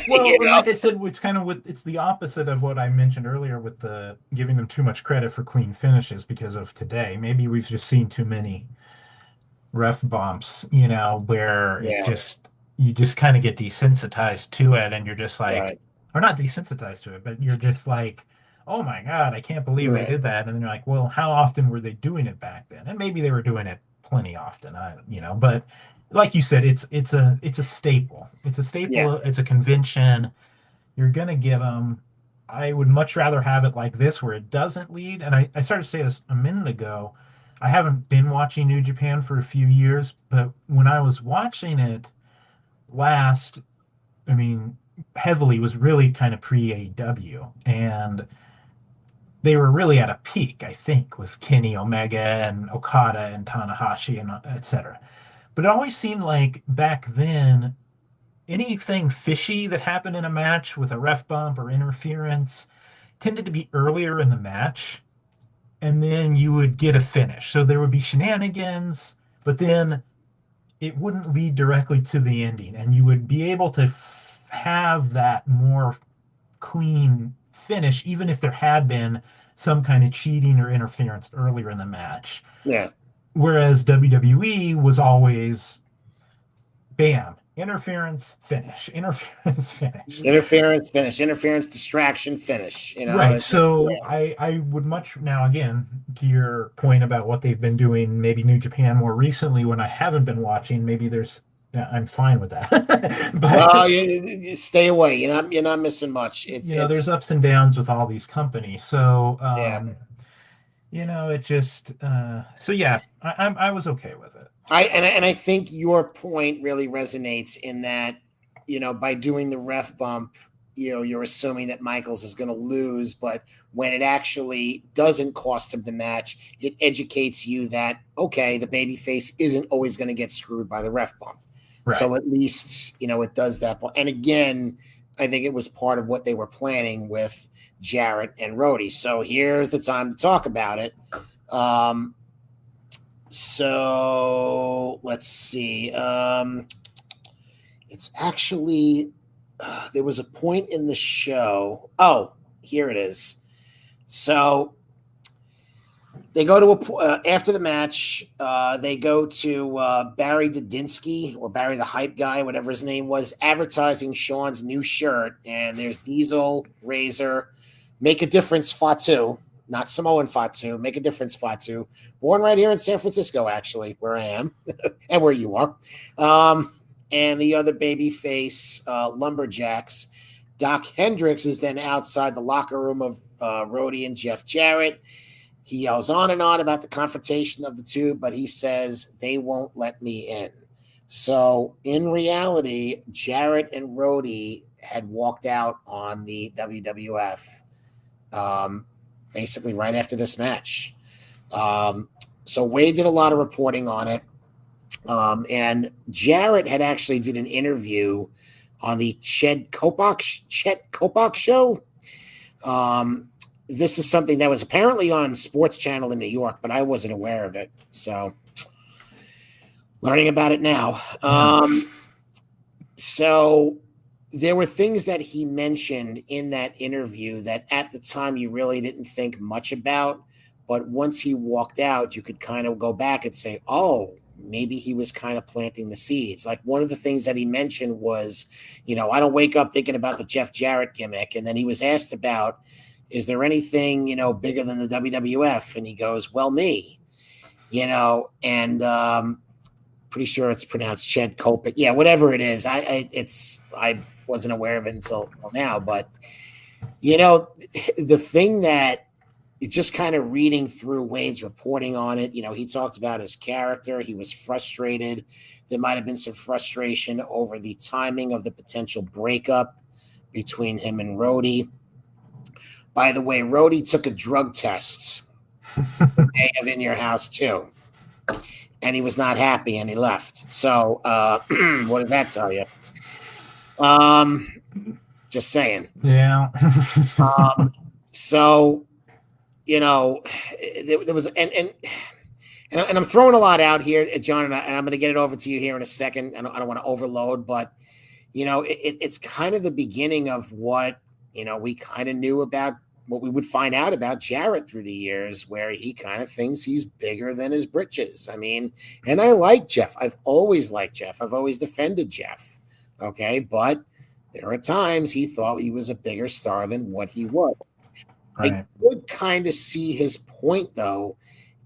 Well, like I said, it's kind of it's the opposite of what I mentioned earlier with the giving them too much credit for clean finishes because of today. Maybe we've just seen too many ref bumps, where you just kind of get desensitized to it, and you're just like, or not desensitized to it, but you're just like, oh my God, I can't believe they did that. And then you're like, well, how often were they doing it back then? And maybe they were doing it plenty often, but like you said, it's a staple. It's a staple. Yeah. It's a convention. You're gonna give them. I would much rather have it like this, where it doesn't lead. And I started to say this a minute ago. I haven't been watching New Japan for a few years, but when I was watching it last, I mean, heavily was really kind of pre-AEW, and they were really at a peak, I think, with Kenny Omega and Okada and Tanahashi and etc. But it always seemed like back then, anything fishy that happened in a match with a ref bump or interference tended to be earlier in the match, and then you would get a finish. So there would be shenanigans, but then it wouldn't lead directly to the ending, and you would be able to have that more clean finish, even if there had been some kind of cheating or interference earlier in the match. Yeah. Whereas WWE was always, bam, interference, finish, interference, finish. Interference, finish, interference, distraction, finish. Right. So I would much now, again, to your point about what they've been doing, maybe New Japan more recently when I haven't been watching, maybe I'm fine with that. But you stay away. You're not missing much. There's ups and downs with all these companies. So it just so yeah, I was okay with it. I think your point really resonates in that, by doing the ref bump, you're assuming that Michaels is going to lose, but when it actually doesn't cost him the match, it educates you that, okay, the babyface isn't always going to get screwed by the ref bump. Right. So at least, it does that. And again, I think it was part of what they were planning with Jarrett and Rhodey. So here's the time to talk about it. So let's see. It's actually, there was a point in the show. Oh, here it is. So they go to after the match, they go to Barry Dudinsky, or Barry the Hype Guy, whatever his name was, advertising Sean's new shirt. And there's Diesel, Razor, Make a Difference Fatu, not Samoan Fatu. Make a difference, Fatu. Born right here in San Francisco, actually, where I am and where you are. And the other baby face, Lumberjacks. Doc Hendricks is then outside the locker room of Rhodey and Jeff Jarrett. He yells on and on about the confrontation of the two, but he says they won't let me in. So in reality, Jarrett and Rhodey had walked out on the WWF basically right after this match. So Wade did a lot of reporting on it. And Jarrett had actually did an interview on the Chet Kopach show. This is something that was apparently on Sports Channel in New York, but I wasn't aware of it. So learning about it now. So there were things that he mentioned in that interview that at the time you really didn't think much about. But once he walked out, you could kind of go back and say, oh, maybe he was kind of planting the seeds. Like one of the things that he mentioned was, I don't wake up thinking about the Jeff Jarrett gimmick. And then he was asked about, is there anything, bigger than the WWF? And he goes, well, me, and pretty sure it's pronounced Chet Kopach. Yeah, whatever it is. I wasn't aware of it until now. But, the thing that just kind of reading through Wade's reporting on it, he talked about his character. He was frustrated. There might have been some frustration over the timing of the potential breakup between him and Rhodey. By the way, Rhodey took a drug test the day of In Your House too. And he was not happy and he left. So what does that tell you? Just saying. Yeah. So, there was, and I'm throwing a lot out here, John, and I'm going to get it over to you here in a second. I don't want to overload, but, it's kind of the beginning of what, we kind of knew about what we would find out about Jarrett through the years, where he kind of thinks he's bigger than his britches. I mean, and I like Jeff. I've always liked Jeff. I've always defended Jeff. Okay. But there are times he thought he was a bigger star than what he was. Right. I could kind of see his point, though,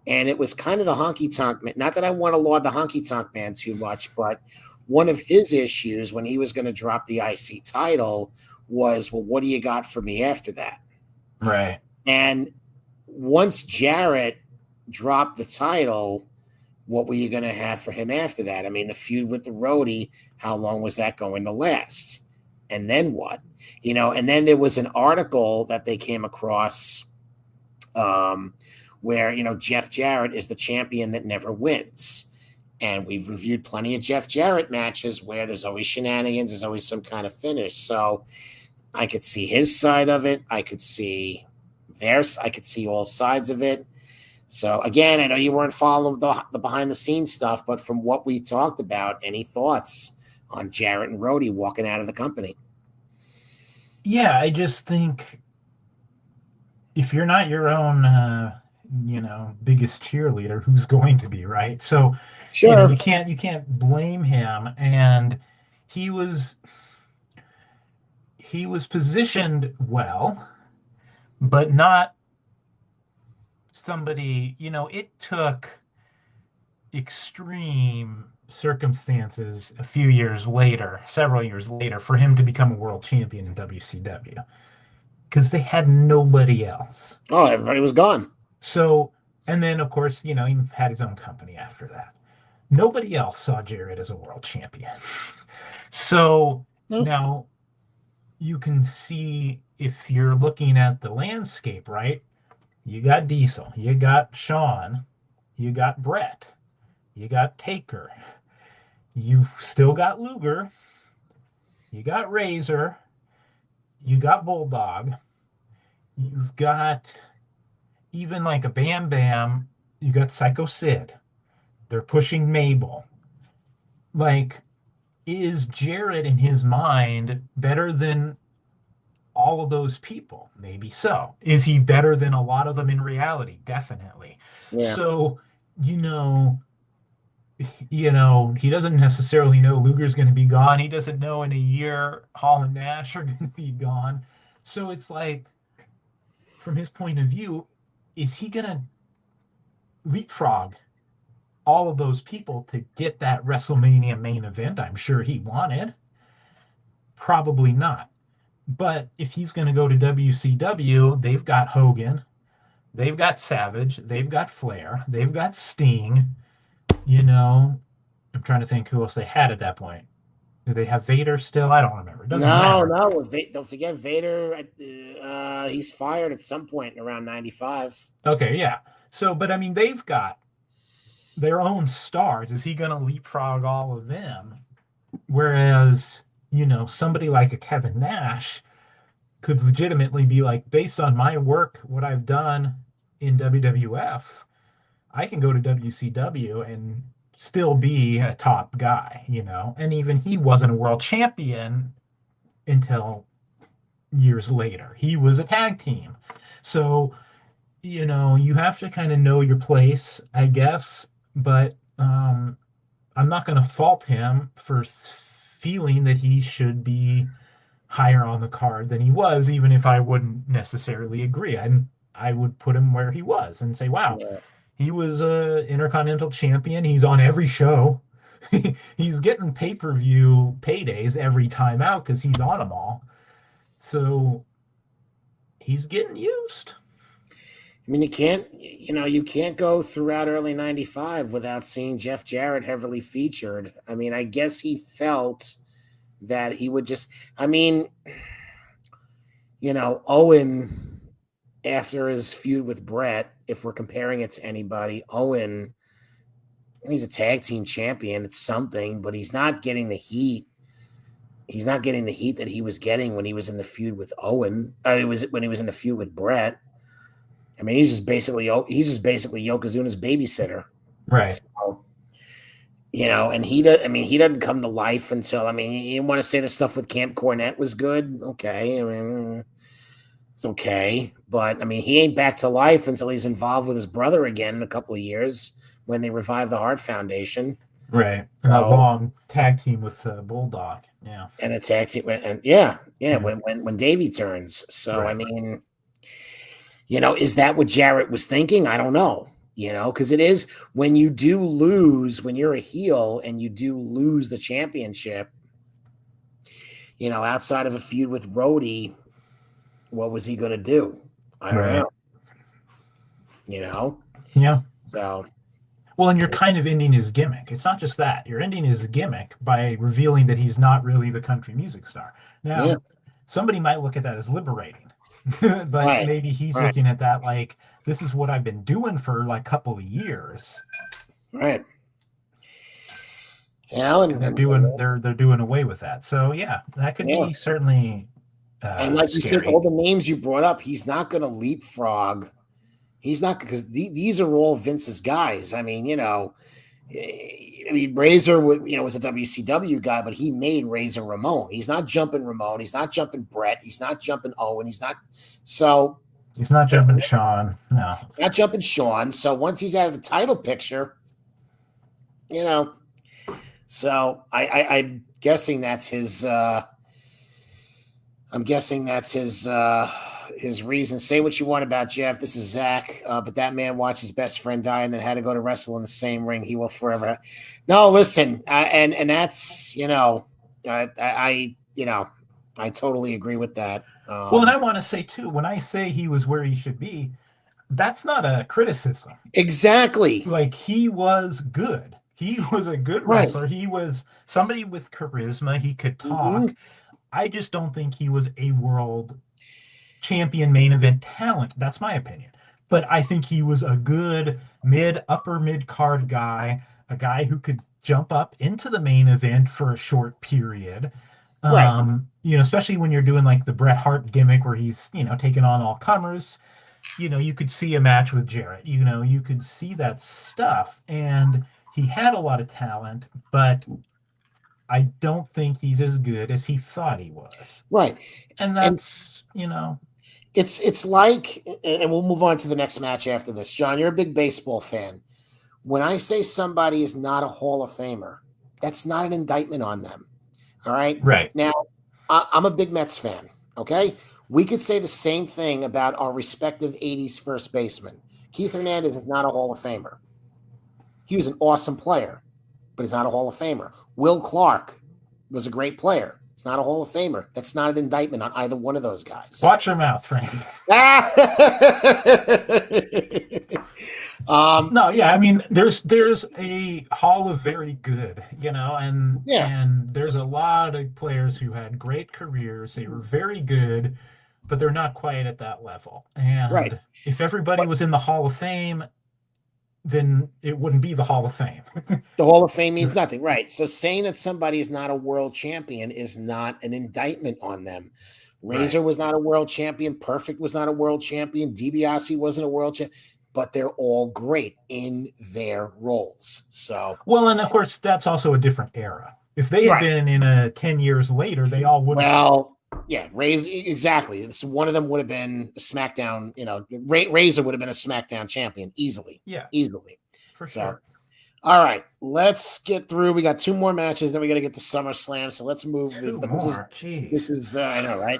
and it was kind of the honky-tonk man. Not that I want to laud the honky-tonk man too much, but one of his issues when he was going to drop the IC title was, well, what do you got for me after that? Right. And once Jarrett dropped the title, what were you going to have for him after that? I mean, the feud with the Rhodey, how long was that going to last? And then what? And then there was an article that they came across where, Jeff Jarrett is the champion that never wins. And we've reviewed plenty of Jeff Jarrett matches where there's always shenanigans, there's always some kind of finish. So I could see his side of it. I could see theirs. I could see all sides of it. So again, I know you weren't following the behind the scenes stuff, but from what we talked about, any thoughts on Jarrett and Rhodey walking out of the company? Yeah, I just think if you're not your own, biggest cheerleader, who's going to be, right? So, sure, you can't blame him. And he was positioned well, but not somebody. It took extreme circumstances several years later, for him to become a world champion in WCW, because they had nobody else. Oh, everybody was gone. So, and then of course, he had his own company after that. Nobody else saw Jarrett as a world champion. So Now you can see, if you're looking at the landscape, right? You got Diesel, you got Shawn, you got Brett, you got Taker, you've still got Luger, you got Razor, you got Bulldog, you've got even like a Bam Bam, you got Psycho Sid. They're pushing Mabel. Like, is Jarrett in his mind better than all of those people? Maybe so. Is he better than a lot of them in reality? Definitely. Yeah. So, he doesn't necessarily know Luger's going to be gone. He doesn't know in a year Hall and Nash are going to be gone. So it's like, from his point of view, is he going to leapfrog all of those people to get that WrestleMania main event I'm sure he wanted? Probably not. But if he's going to go to WCW, they've got Hogan, they've got Savage, they've got Flair, they've got Sting. I'm trying to think who else they had at that point. Do they have Vader still? I don't remember. It doesn't matter. No. Don't forget Vader. He's fired at some point in around 95. Okay, yeah. So, but I mean, they've got their own stars. Is he going to leapfrog all of them? Whereas, somebody like a Kevin Nash could legitimately be like, based on my work, what I've done in WWF, I can go to WCW and still be a top guy, and even he wasn't a world champion until years later. He was a tag team. So, you have to kind of know your place, I guess, but I'm not going to fault him for feeling that he should be higher on the card than he was, even if I wouldn't necessarily agree. I would put him where he was and say, wow, Yeah. he was a Intercontinental Champion. He's on every show. He's getting pay-per-view paydays every time out because he's on them all. So he's getting used. I mean, you can't go throughout early 95 without seeing Jeff Jarrett heavily featured. I mean, I guess he felt that he would just, Owen, after his feud with Brett, if we're comparing it to anybody, Owen, he's a tag team champion. It's something, but he's not getting the heat. He's not getting the heat that he was getting when he was in the feud with Owen. When he was in the feud with Brett. I mean, he's just basically Yokozuna's babysitter. Right. So, and he doesn't come to life until, you want to say the stuff with Camp Cornette was good. Okay. It's okay. But he ain't back to life until he's involved with his brother again in a couple of years when they revive the Hart Foundation. Right. And a long tag team with Bulldog. Yeah. And a tag team. And yeah. When Davey turns. So, right. Is that what Jarrett was thinking? I don't know. Because it is when you do lose, when you're a heel and you do lose the championship, outside of a feud with Rhodey, what was he going to do? I don't know. Yeah. So. Well, and you're kind of ending his gimmick. It's not just that. You're ending his gimmick by revealing that he's not really the country music star. Now, somebody might look at that as liberating. But maybe he's looking at that like, this is what I've been doing for like a couple of years. Right. And they're doing away with that. So yeah, that could be certainly and like you said, all the names you brought up, he's not going to leapfrog. He's not, because these are all Vince's guys. Razor, was a WCW guy, but he made Razor Ramon. He's not jumping Ramon. He's not jumping Brett. He's not jumping Owen. He's not jumping Shawn. No. He's not jumping Shawn. So once he's out of the title picture, so I'm guessing that's his. His reason. Say what you want about Jeff. This is Zach, but that man watched his best friend die and then had to go to wrestle in the same ring. He will forever. No, listen, and that's I totally agree with that. Well, and I want to say too, when I say he was where he should be, that's not a criticism. Exactly. Like, he was good. He was a good wrestler. He was somebody with charisma. He could talk. Mm-hmm. I just don't think he was a world champion main event talent. That's my opinion. But I think he was a good upper mid card guy, a guy who could jump up into the main event for a short period. Especially when you're doing like the Bret Hart gimmick where he's, taking on all comers. You could see a match with Jarrett. You could see that stuff. And he had a lot of talent, but I don't think he's as good as he thought he was. Right. And that's, It's like, and we'll move on to the next match after this. John, you're a big baseball fan. When I say somebody is not a Hall of Famer, that's not an indictment on them. All right? Right. Now, I'm a big Mets fan, okay? We could say the same thing about our respective 80s first baseman. Keith Hernandez is not a Hall of Famer. He was an awesome player, but he's not a Hall of Famer. Will Clark was a great player. He's not a Hall of Famer. That's not an indictment on either one of those guys. Watch your mouth, Frank. No, yeah, I mean, there's a Hall of Very Good, and there's a lot of players who had great careers. They were very good, but they're not quite at that level. And if everybody was in the Hall of Fame, then it wouldn't be the Hall of Fame. The Hall of Fame means nothing, right? So saying that somebody is not a world champion is not an indictment on them. Razor was not a world champion. Perfect was not a world champion. DiBiase wasn't a world champion. But they're all great in their roles. So well, and of course, that's also a different era. If they had been in 10 years later, they all would have. Well, yeah, Razor, exactly. One of them would have been a SmackDown, Razor would have been a SmackDown champion easily. Yeah. Easily. For sure. All right, let's get through. We got 2 more matches, then we got to get to SummerSlam. So let's move. This is I know, right?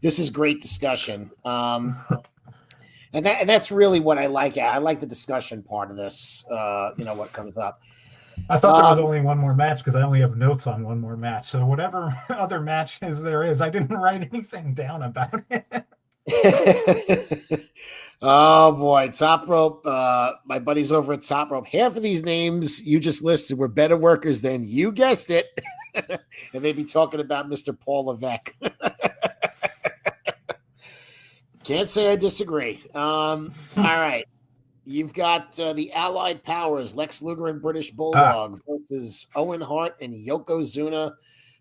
This is great discussion. And that's really what I like. I like the discussion part of this, what comes up. I thought there was only one more match because I only have notes on one more match. So whatever other matches there is, I didn't write anything down about it. Oh, boy. Top Rope. My buddies over at Top Rope. Half of these names you just listed were better workers than you guessed it. And they'd be talking about Mr. Paul Levesque. Can't say I disagree. All right. You've got the Allied Powers, Lex Luger and British Bulldog versus Owen Hart and Yokozuna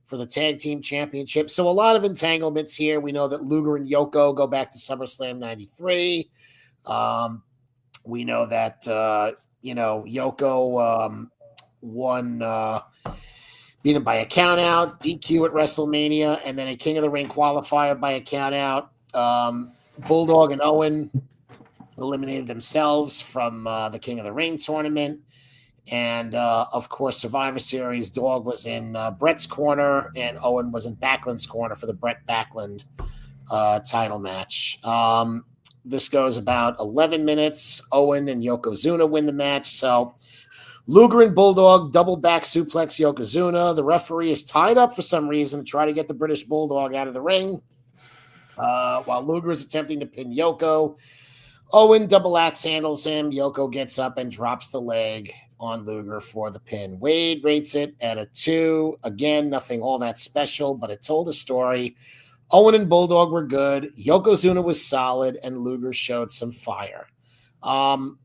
for the Tag Team Championship. So a lot of entanglements here. We know that Luger and Yoko go back to SummerSlam 93. We know that, Yoko won, beat him by a count out, DQ at WrestleMania, and then a King of the Ring qualifier by a count out. Bulldog and Owen eliminated themselves from the King of the Ring tournament. And, of course, Survivor Series, Dog was in Brett's corner, and Owen was in Backlund's corner for the Brett Backlund title match. This goes about 11 minutes. Owen and Yokozuna win the match. So Luger and Bulldog double back suplex Yokozuna. The referee is tied up for some reason to try to get the British Bulldog out of the ring. While Luger is attempting to pin Yoko, Owen double axe handles him. Yoko gets up and drops the leg on Luger for the pin. Wade rates it at a 2. Again, nothing all that special, but it told a story. Owen and Bulldog were good. Yokozuna was solid, and Luger showed some fire. For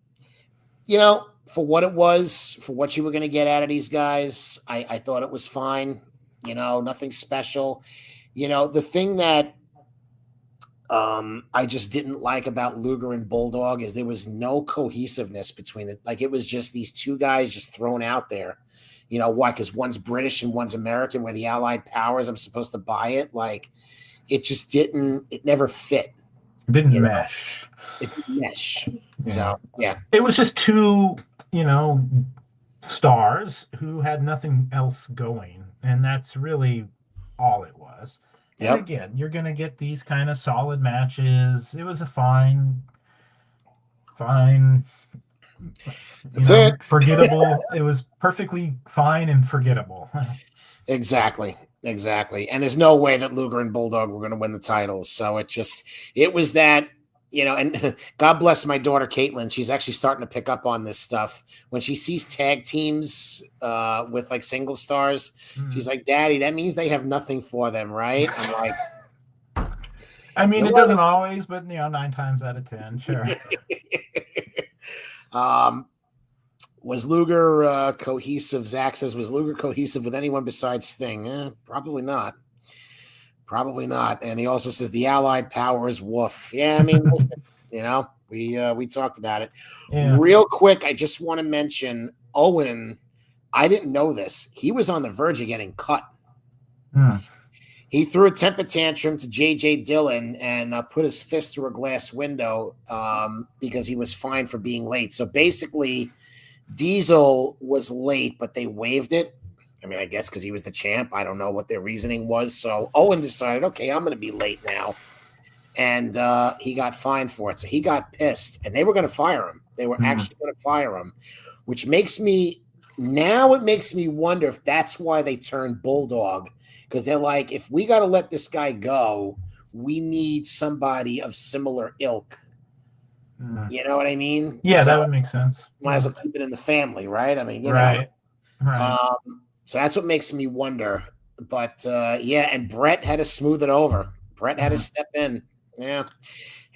what it was, for what you were going to get out of these guys, I thought it was fine. Nothing special. The thing that I just didn't like about Luger and Bulldog is there was no cohesiveness between it. Like, it was just these two guys just thrown out there. Why? Because one's British and one's American. We're the Allied Powers. I'm supposed to buy it. Like, it just didn't. It never fit. It didn't mesh. It didn't mesh. Yeah. So yeah, it was just two, stars who had nothing else going, and that's really all it was. And again, you're going to get these kind of solid matches. It was a fine, forgettable. It was perfectly fine and forgettable. Exactly. And there's no way that Luger and Bulldog were going to win the titles. So it was that, and God bless my daughter, Caitlin. She's actually starting to pick up on this stuff. When she sees tag teams with like single stars, she's like, Daddy, that means they have nothing for them, right? I'm like, I mean, it doesn't always, but 9 times out of 10, sure. Was Luger cohesive? Zach says, was Luger cohesive with anyone besides Sting? Probably not. And he also says the Allied Powers, woof. Yeah, I mean, listen, we talked about it. Yeah. Real quick, I just want to mention Owen. I didn't know this. He was on the verge of getting cut. He threw a temper tantrum to J.J. Dillon and put his fist through a glass window because he was fined for being late. So basically, Diesel was late, but they waived it. I mean, I guess because he was the champ. I don't know what their reasoning was. So Owen decided, okay, I'm going to be late now. And he got fined for it. So he got pissed, and they were going to fire him. They were actually going to fire him, which makes me wonder if that's why they turned Bulldog, because they're like, if we got to let this guy go, we need somebody of similar ilk. You know what I mean? Yeah, so, that would make sense. Might as well keep it in the family, right? I mean, you know. Right. So that's what makes me wonder. But and Brett had to smooth it over. Brett had to step in. Yeah.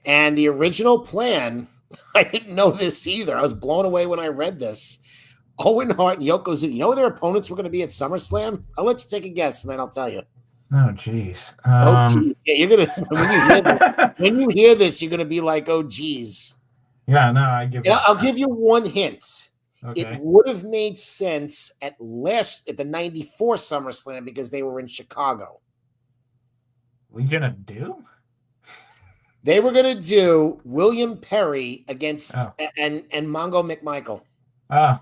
And the original plan, I didn't know this either. I was blown away when I read this. Owen Hart and Yokozuna, you know who their opponents were going to be at SummerSlam? I'll let you take a guess, and then I'll tell you. Oh, geez. Yeah, you're going to, when you hear this, you're going to be like, oh, geez. Yeah, no, I'll give you one hint. Okay. It would have made sense at the 94 SummerSlam because they were in Chicago. Legion of Doom? They were going to do William Perry against and Mongo McMichael. Oh.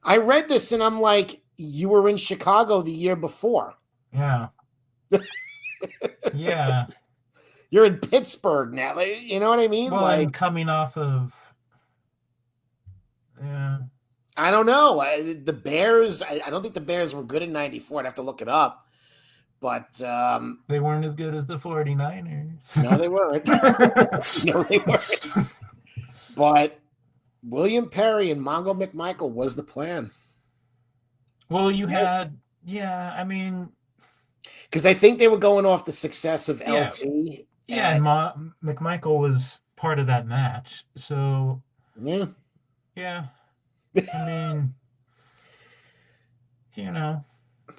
I read this and I'm like, you were in Chicago the year before. Yeah. Yeah. You're in Pittsburgh now. Like, you know what I mean? Well, like I'm coming off of. Yeah. I don't know. The Bears, I don't think the Bears were good in 94. I'd have to look it up. But they weren't as good as the 49ers. No, they weren't. No, they weren't. But William Perry and Mongo McMichael was the plan. Well, you had, I mean, because I think they were going off the success of LT. Yeah, and McMichael was part of that match. So, yeah. I mean, you know.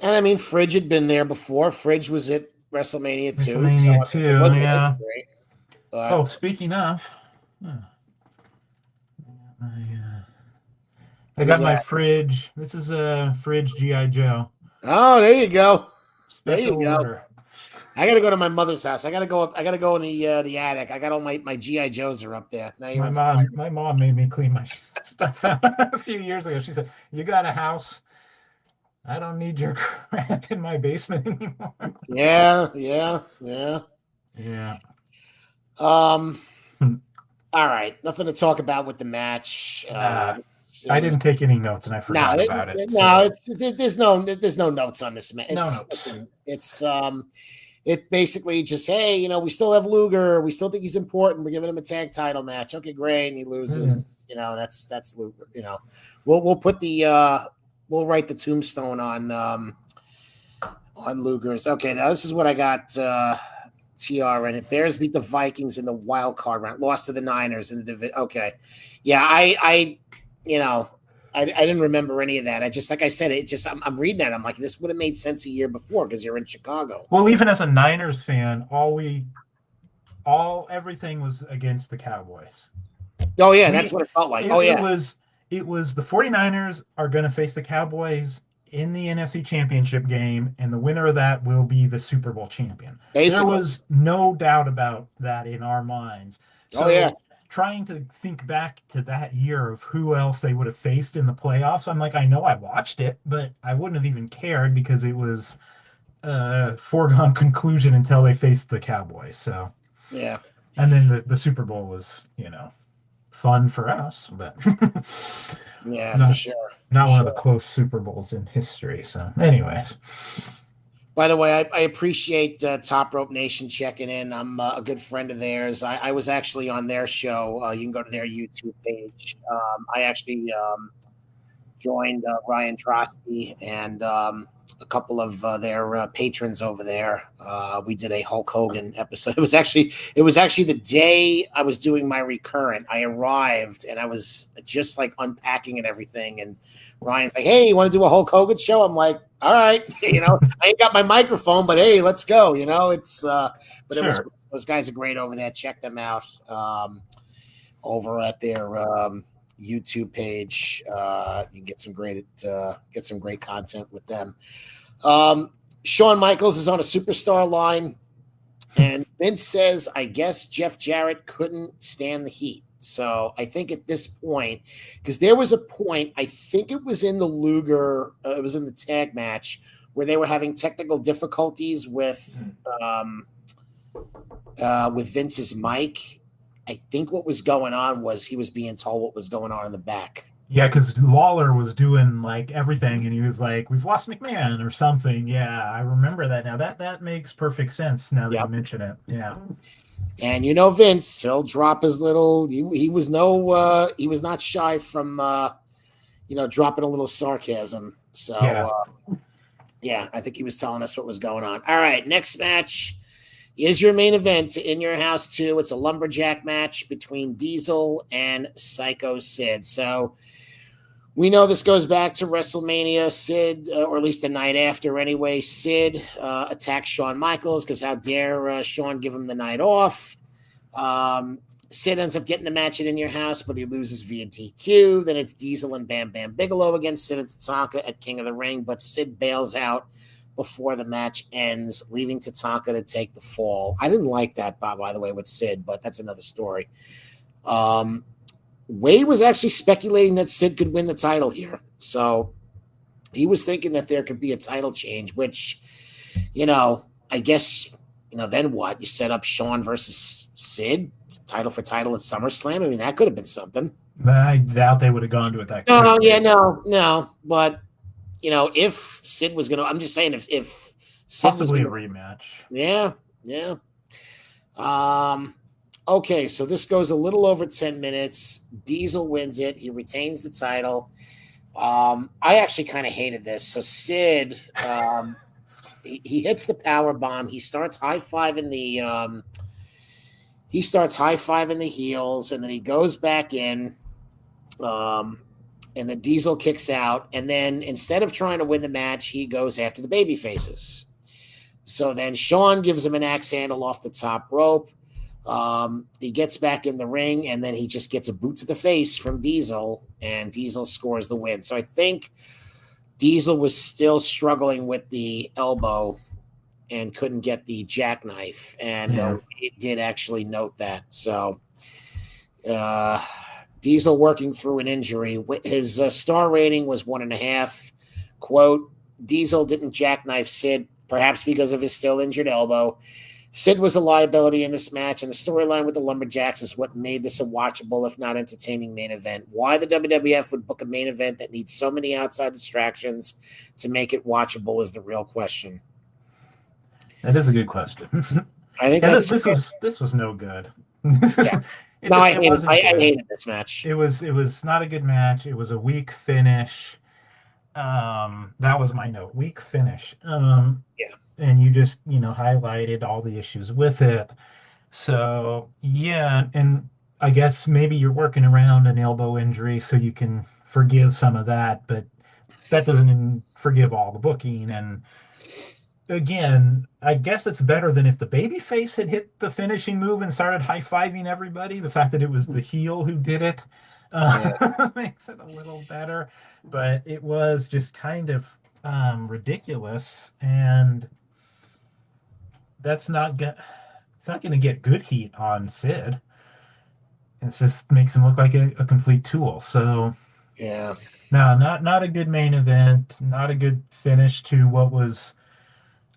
And I mean, Fridge had been there before. Fridge was at WrestleMania 2. WrestleMania 2, yeah. But, speaking of, I got my Fridge. This is a Fridge G.I. Joe. Oh, there you go. Special order. I gotta go to my mother's house. I gotta go in the attic. I got all my G.I. Joes are up there. Now my mom made me clean my stuff out a few years ago. She said, "You got a house? I don't need your crap in my basement anymore." Yeah. All right, nothing to talk about with the match. I didn't take any notes, and I forgot about it. No, there's no notes on this match. No notes. It basically just, hey, we still have Luger. We still think he's important. We're giving him a tag title match. Okay, great, and he loses. That's Luger. We'll put we'll write the tombstone on Luger's. Okay, now this is what I got. TR in it. Bears beat the Vikings in the wild card round. Lost to the Niners in the division. Okay, yeah, I didn't remember any of that. I just, like I said, I'm reading that. I'm like, this would have made sense a year before because you're in Chicago. Well, even as a Niners fan, everything was against the Cowboys. Oh yeah, that's what it felt like. It was the 49ers are going to face the Cowboys in the NFC Championship game, and the winner of that will be the Super Bowl champion. Basically. There was no doubt about that in our minds. So, trying to think back to that year of who else they would have faced in the playoffs, I'm like, I know I watched it, but I wouldn't have even cared because it was a foregone conclusion until they faced the Cowboys. So yeah, and then the Super Bowl was, fun for us, but for sure. Not one of the close Super Bowls in history. So, anyways. By the way, I appreciate Top Rope Nation checking in. I'm a good friend of theirs. I was actually on their show. You can go to their YouTube page. I actually joined Ryan Trosky and a couple of their patrons over there. We did a Hulk Hogan episode. It was actually the day I was doing my recurrent. I arrived and I was just like unpacking and everything. And Ryan's like, "Hey, you want to do a Hulk Hogan show?" I'm like, "All right." I ain't got my microphone, but hey, let's go. It's those guys are great over there. Check them out over at their YouTube page. You can get some great content with them. Shawn Michaels is on a superstar line, and Vince says, I guess Jeff Jarrett couldn't stand the heat. So I think at this point, because there was a point, I think it was in the Luger, it was in the tag match where they were having technical difficulties with Vince's mic. I think what was going on was he was being told what was going on in the back. Yeah, because Lawler was doing like everything, and he was like, "We've lost McMahon" or something. Yeah, I remember that now. That makes perfect sense now that you mention it. Yeah. And Vince, he'll drop his little. He was he was not shy from dropping a little sarcasm. So yeah, I think he was telling us what was going on. All right, next match is your main event in your house too. It's a lumberjack match between Diesel and Psycho Sid. So we know this goes back to WrestleMania. Sid, or at least the night after anyway, Sid attacks Shawn Michaels because how dare Shawn give him the night off. Sid ends up getting the match in your house, but he loses via DQ. Then it's Diesel and Bam Bam Bigelow against Sid and Tatanka at King of the Ring, but Sid bails out before the match ends, leaving Tatanka to take the fall. I didn't like that, by the way, with Sid, but that's another story. Wade was actually speculating that Sid could win the title here. So he was thinking that there could be a title change, which, I guess, then what? You set up Shawn versus Sid, title for title at SummerSlam. I mean, that could have been something. I doubt they would have gone to it that quickly. No. But, if Sid was going to, I'm just saying if Sid possibly a rematch. Yeah. Okay, so this goes a little over 10 minutes. Diesel wins it. He retains the title. I actually kind of hated this. So Sid, he hits the power bomb. He starts high-fiving the heels, and then he goes back in. And the Diesel kicks out. And then instead of trying to win the match, he goes after the baby faces. So then Shawn gives him an axe handle off the top rope. He gets back in the ring, and then he just gets a boot to the face from Diesel, and Diesel scores the win. So I think Diesel was still struggling with the elbow and couldn't get the jackknife, and it did actually note that. So Diesel working through an injury. His star rating was 1.5. Quote, Diesel didn't jackknife Sid, perhaps because of his still injured elbow. Sid was a liability in this match, and the storyline with the Lumberjacks is what made this a watchable, if not entertaining, main event. Why the WWF would book a main event that needs so many outside distractions to make it watchable is the real question. That is a good question. I think this was no good. I hated this match. It was not a good match. It was a weak finish. That was my note. Weak finish. And you just, highlighted all the issues with it. So, yeah, and I guess maybe you're working around an elbow injury so you can forgive some of that, but that doesn't forgive all the booking. And again, I guess it's better than if the babyface had hit the finishing move and started high-fiving everybody. The fact that it was the heel who did it makes it a little better, but it was just kind of ridiculous, and it's not going to get good heat on Sid. It just makes him look like a complete tool. So yeah, no, not a good main event, not a good finish to what was.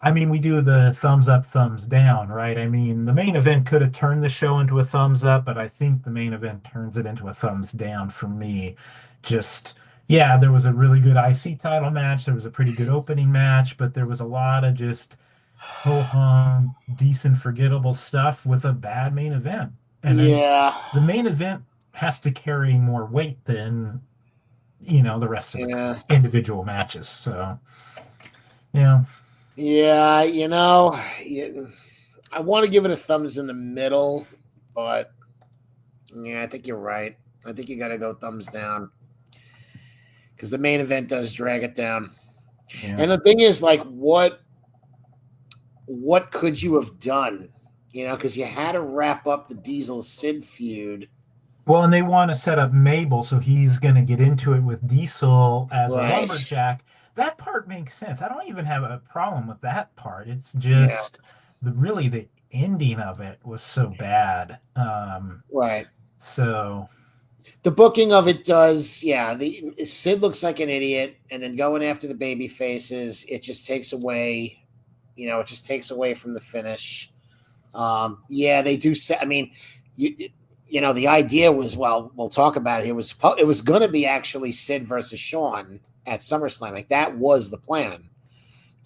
I mean, we do the thumbs up, thumbs down, right? I mean, the main event could have turned the show into a thumbs up, but I think the main event turns it into a thumbs down for me. Just, yeah, there was a really good IC title match. There was a pretty good opening match, but there was a lot of just ho-hum, decent, forgettable stuff with a bad main event. And the main event has to carry more weight than, the rest of the individual matches. So, yeah. Yeah, I want to give it a thumbs in the middle, but yeah, I think you're right. I think you got to go thumbs down because the main event does drag it down. Yeah. And the thing is, like, what could you have done? Because you had to wrap up the Diesel Sid feud. Well, and they want to set up Mabel, so he's going to get into it with Diesel as a lumberjack. That part makes sense. I don't even have a problem with that part. It's just the ending of it was so bad. Right. So the booking of it does, the Sid looks like an idiot, and then going after the baby faces, it just takes away, it just takes away from the finish. They do say, I mean, the idea was, well, we'll talk about it. It was going to be actually Sid versus Shawn at SummerSlam. Like that was the plan,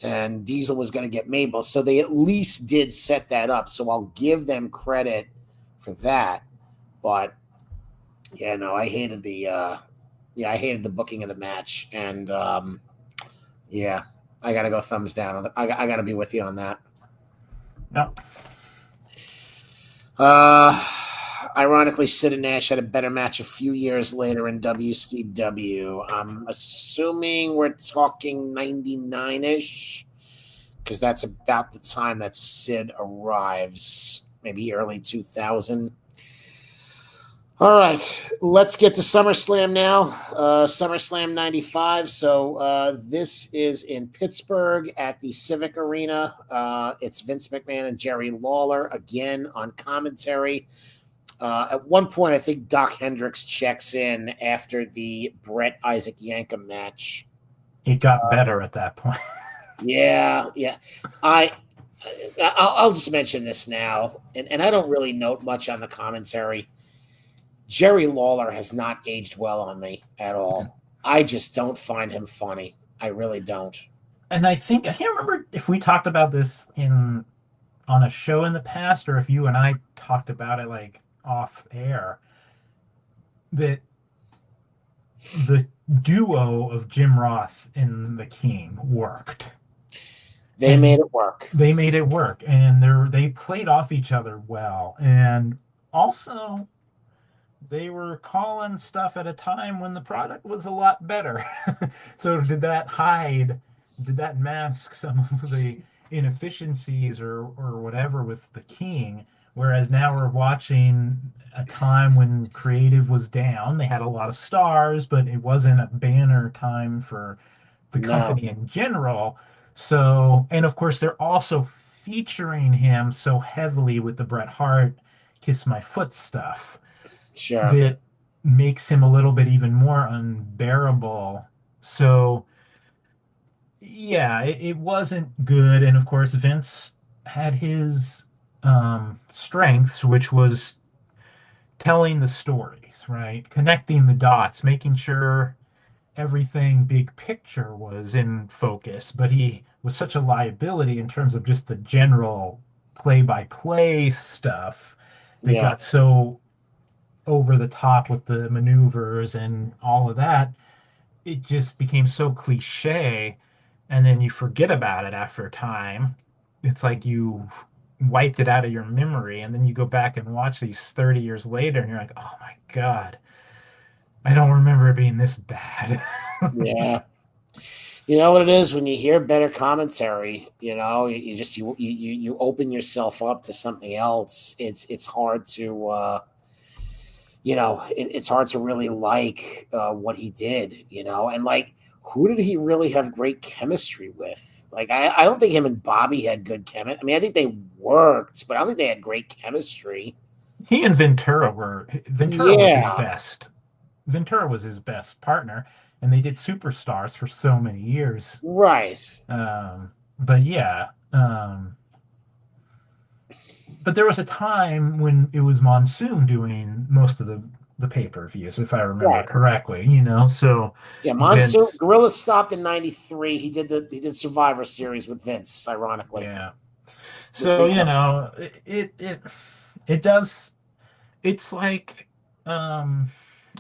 and Diesel was going to get Mabel. So they at least did set that up. So I'll give them credit for that. But yeah, no, I hated the booking of the match, and yeah, I got to go thumbs down. I got to be with you on that. No. Ironically, Sid and Nash had a better match a few years later in WCW. I'm assuming we're talking 99-ish, because that's about the time that Sid arrives, maybe early 2000. All right, let's get to SummerSlam now. SummerSlam 95. So this is in Pittsburgh at the Civic Arena. It's Vince McMahon and Jerry Lawler again on commentary. At one point, I think Doc Hendricks checks in after the Bret Isaac Yankem match. It got better at that point. Yeah. I'll just mention this now, and I don't really note much on the commentary. Jerry Lawler has not aged well on me at all. I just don't find him funny. I really don't. And I can't remember if we talked about this on a show in the past, or if you and I talked about it like off air, that the duo of Jim Ross and the King worked. They made it work. They made it work, and they played off each other well. And also, they were calling stuff at a time when the product was a lot better. So did that mask some of the inefficiencies or whatever with the King? Whereas now we're watching a time when creative was down. They had a lot of stars, but it wasn't a banner time for the company in general. So, and of course, they're also featuring him so heavily with the Bret Hart Kiss My Foot stuff. Sure. That makes him a little bit even more unbearable. So, yeah, it wasn't good. And of course, Vince had his strengths, which was telling the stories, right? Connecting the dots, making sure everything big picture was in focus. But he was such a liability in terms of just the general play-by-play stuff that got so over the top with the maneuvers and all of that. It just became so cliche, and then you forget about it after a time. It's like you wiped it out of your memory, and then you go back and watch these 30 years later, and you're like, oh my God, I don't remember it being this bad. Yeah. You know what it is when you hear better commentary, you open yourself up to something else. It's hard to it's hard to really like what he did, and like, who did he really have great chemistry with? Like, I don't think him and Bobby had good chemistry. I mean, I think they worked, but I don't think they had great chemistry. He and Ventura was his best. Ventura was his best partner, and they did Superstars for so many years. Right. But yeah. But there was a time when it was Monsoon doing most of the pay-per-views, if I remember correctly, so yeah, Monsoon Gorilla stopped in 93. He did Survivor Series with Vince, ironically. Yeah. So, it does, it's like, I'm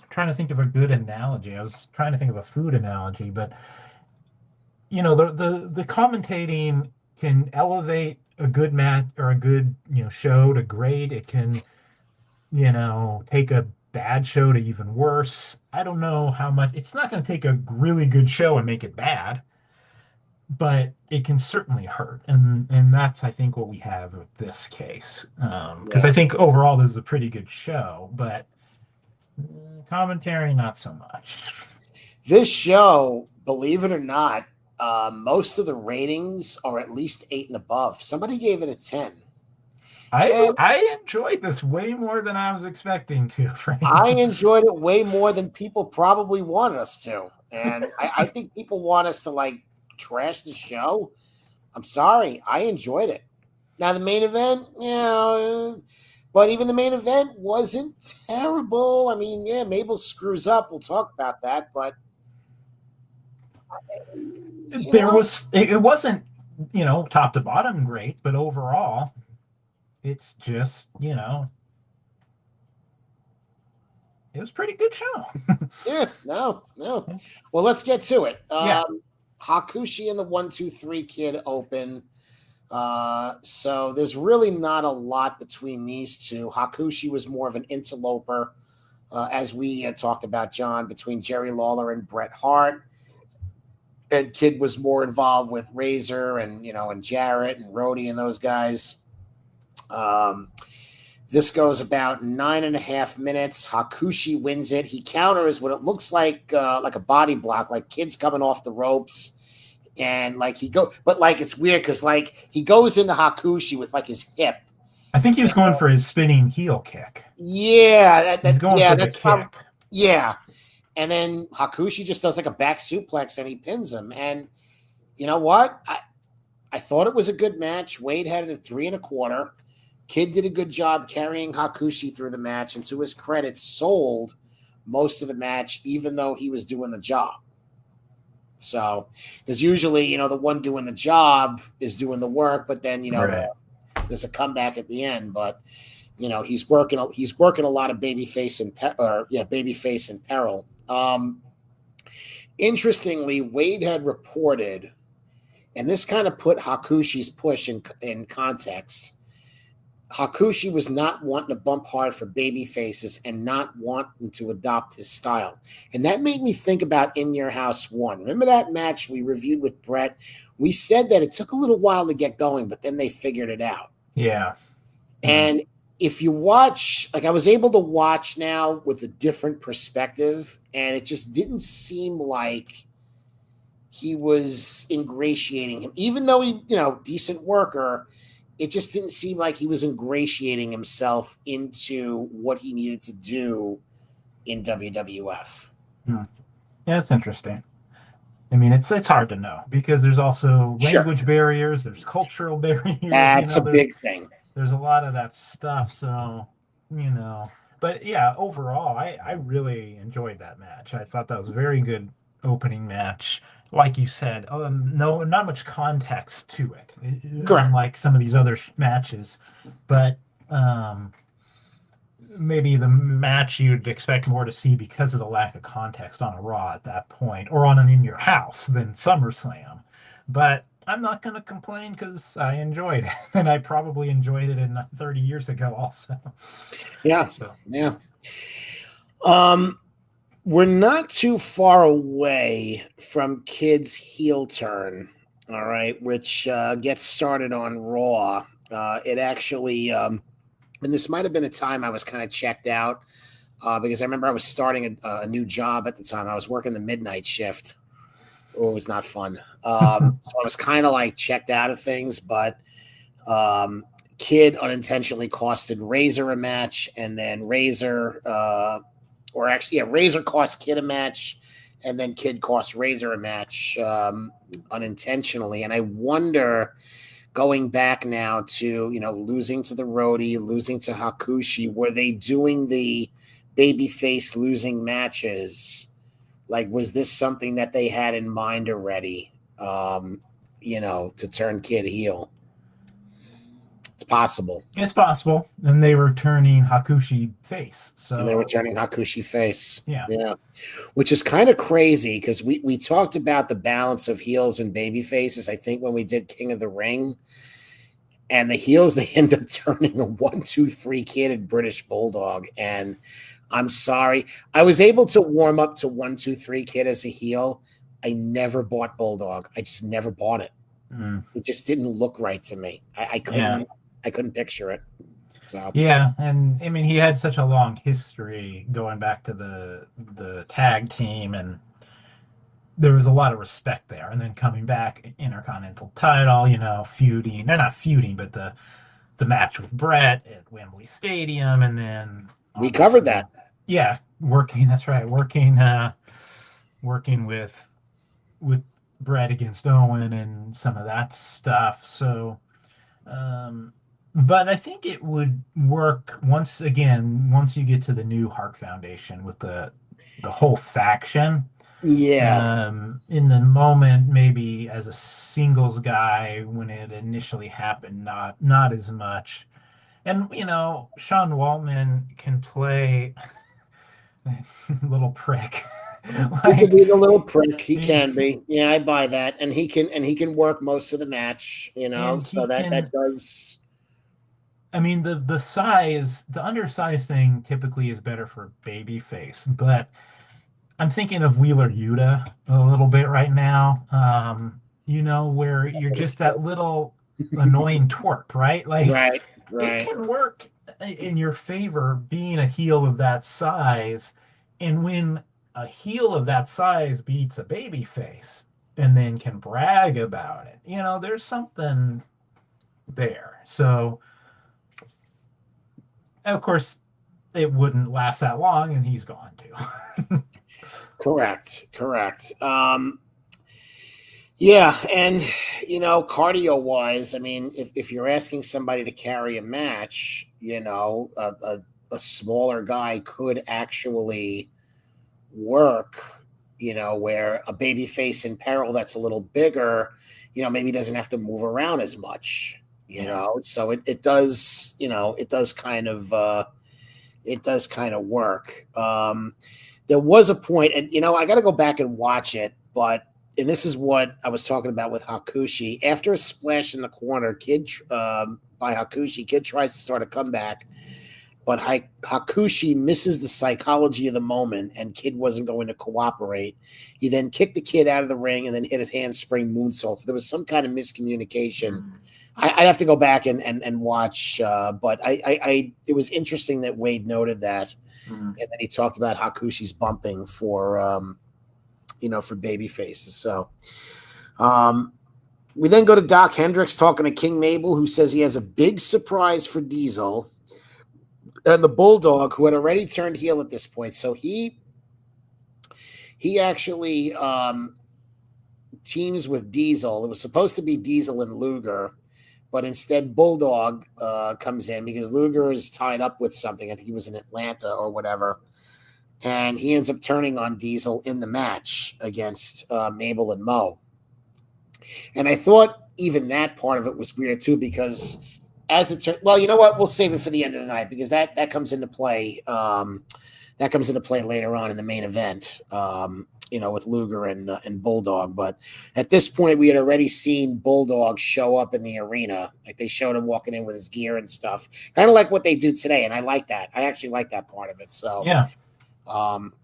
trying to think of a good analogy. I was trying to think of a food analogy, but the commentating can elevate a good match or a good show to great. It can take a bad show to even worse. I don't know how much. It's not going to take a really good show and make it bad, but it can certainly hurt, and that's, I think, what we have with this case, because I think overall this is a pretty good show, but commentary not so much. This show, believe it or not, most of the ratings are at least 8 and above. Somebody gave it a 10. I enjoyed this way more than I was expecting to, frankly. I enjoyed it way more than people probably wanted us to. And I think people want us to, like, trash the show. I'm sorry. I enjoyed it. Now, the main event, But even the main event wasn't terrible. I mean, yeah, Mabel screws up. We'll talk about that, but It wasn't, top to bottom great, but overall, it's just, it was a pretty good show. yeah, no. Well, let's get to it. Yeah. Hakushi and the 1-2-3 Kid open. So there's really not a lot between these two. Hakushi was more of an interloper, as we talked about, John, between Jerry Lawler and Bret Hart. And Kid was more involved with Razor and and Jarrett and Rhodey and those guys. This goes about 9.5 minutes. Hakushi wins it. He counters what it looks like a body block, like Kid's coming off the ropes. And it's weird because he goes into Hakushi with his hip. I think he was going for his spinning heel kick. Yeah, He's going for the kick. Yeah, and then Hakushi just does a back suplex and he pins him. And you know what? I thought it was a good match. Wade had it at 3.25. Kid did a good job carrying Hakushi through the match, and to his credit, sold most of the match, even though he was doing the job. So, because usually, the one doing the job is doing the work, but then right. There's a comeback at the end. But he's working a lot of babyface in peril. Interestingly, Wade had reported, and this kind of put Hakushi's push in context. Hakushi was not wanting to bump hard for baby faces and not wanting to adopt his style. And that made me think about In Your House 1. Remember that match we reviewed with Brett? We said that it took a little while to get going, but then they figured it out. Yeah. And if you watch, I was able to watch now with a different perspective, and it just didn't seem like he was ingratiating him. Even though he, decent worker, it just didn't seem like he was ingratiating himself into what he needed to do in WWF. Yeah, that's interesting. I mean, it's hard to know because there's also language barriers, there's cultural barriers. That's a big thing. There's a lot of that stuff. So, but yeah, overall, I really enjoyed that match. I thought that was a very good opening match. Like you said, no, not much context to it. Correct. Unlike some of these other matches, but maybe the match you'd expect more to see because of the lack of context on a Raw at that point, or on an In Your House than SummerSlam. But I'm not going to complain because I enjoyed it, and I probably enjoyed it 30 years ago also. Yeah. Yeah. We're not too far away from Kid's heel turn, all right, which gets started on Raw. It actually, and this might have been a time I was kind of checked out because I remember I was starting a new job at the time. I was working the midnight shift. Oh, it was not fun. So I was kind of checked out of things, but Kid unintentionally costed Razor a match, and then Razor cost Kid a match, and then Kid cost Razor a match unintentionally. And I wonder, going back now to, losing to the Rhodey, losing to Hakushi, were they doing the babyface losing matches? Was this something that they had in mind already, to turn Kid heel? It's possible. It's possible. And they were turning Hakushi face. Yeah. Which is kind of crazy because we talked about the balance of heels and baby faces, I think, when we did King of the Ring. And the heels, they end up turning a 1-2-3 Kid and British Bulldog. And I'm sorry. I was able to warm up to 1-2-3 Kid as a heel. I never bought Bulldog. I just never bought it. It just didn't look right to me. I couldn't picture it. So yeah, and I mean he had such a long history going back to the tag team, and there was a lot of respect there. And then coming back, Intercontinental title, feuding. They're not feuding, but the match with Brett at Wembley Stadium, and then we covered that. Yeah, working with Brett against Owen and some of that stuff. So But I think it would work once again once you get to the new Heart Foundation with the whole faction. Yeah, In the moment, maybe as a singles guy when it initially happened, not as much. And Sean Waltman can play little prick. he could Like be the little prick. He he, can be. Yeah, I buy that, and he can work most of the match. and So he that can. does. I mean, the undersized thing typically is better for baby face, but I'm thinking of Wheeler Yuta a little bit right now. Where you're just that little annoying twerp, right? Like Right, it right. can work in your favor being a heel of that size. And when a heel of that size beats a baby face and then can brag about it, there's something there. So, of course, it wouldn't last that long and he's gone too. Correct, correct. Yeah, and cardio wise, I mean, if you're asking somebody to carry a match, a smaller guy could actually work. Where a baby face in peril that's a little bigger, maybe doesn't have to move around as much. Yeah. So it does, it does kind of work. There was a point, and I got to go back and watch it, but and this is what I was talking about with Hakushi. After a splash in the corner, by Hakushi, kid tries to start a comeback, but Hakushi misses the psychology of the moment, and kid wasn't going to cooperate. He then kicked the kid out of the ring, and then hit his handspring moonsault. So there was some kind of miscommunication. Mm. I'd have to go back and watch, but it was interesting that Wade noted that, Mm. and then he talked about Hakushi's bumping for baby faces. So we then go to Doc Hendricks talking to King Mabel, who says he has a big surprise for Diesel and the Bulldog, who had already turned heel at this point. So he actually teams with Diesel. It was supposed to be Diesel and Luger, but instead Bulldog comes in because Luger is tied up with something. I think he was in Atlanta or whatever. And he ends up turning on Diesel in the match against Mabel and Mo. And I thought even that part of it was weird too, because as it turned, well, you know what? We'll save it for the end of the night because that comes into play. That comes into play later on in the main event. With Luger and Bulldog. But at this point, we had already seen Bulldog show up in the arena. Like they showed him walking in with his gear and stuff, kind of like what they do today. And I like that. I actually like that part of it. So, Yeah.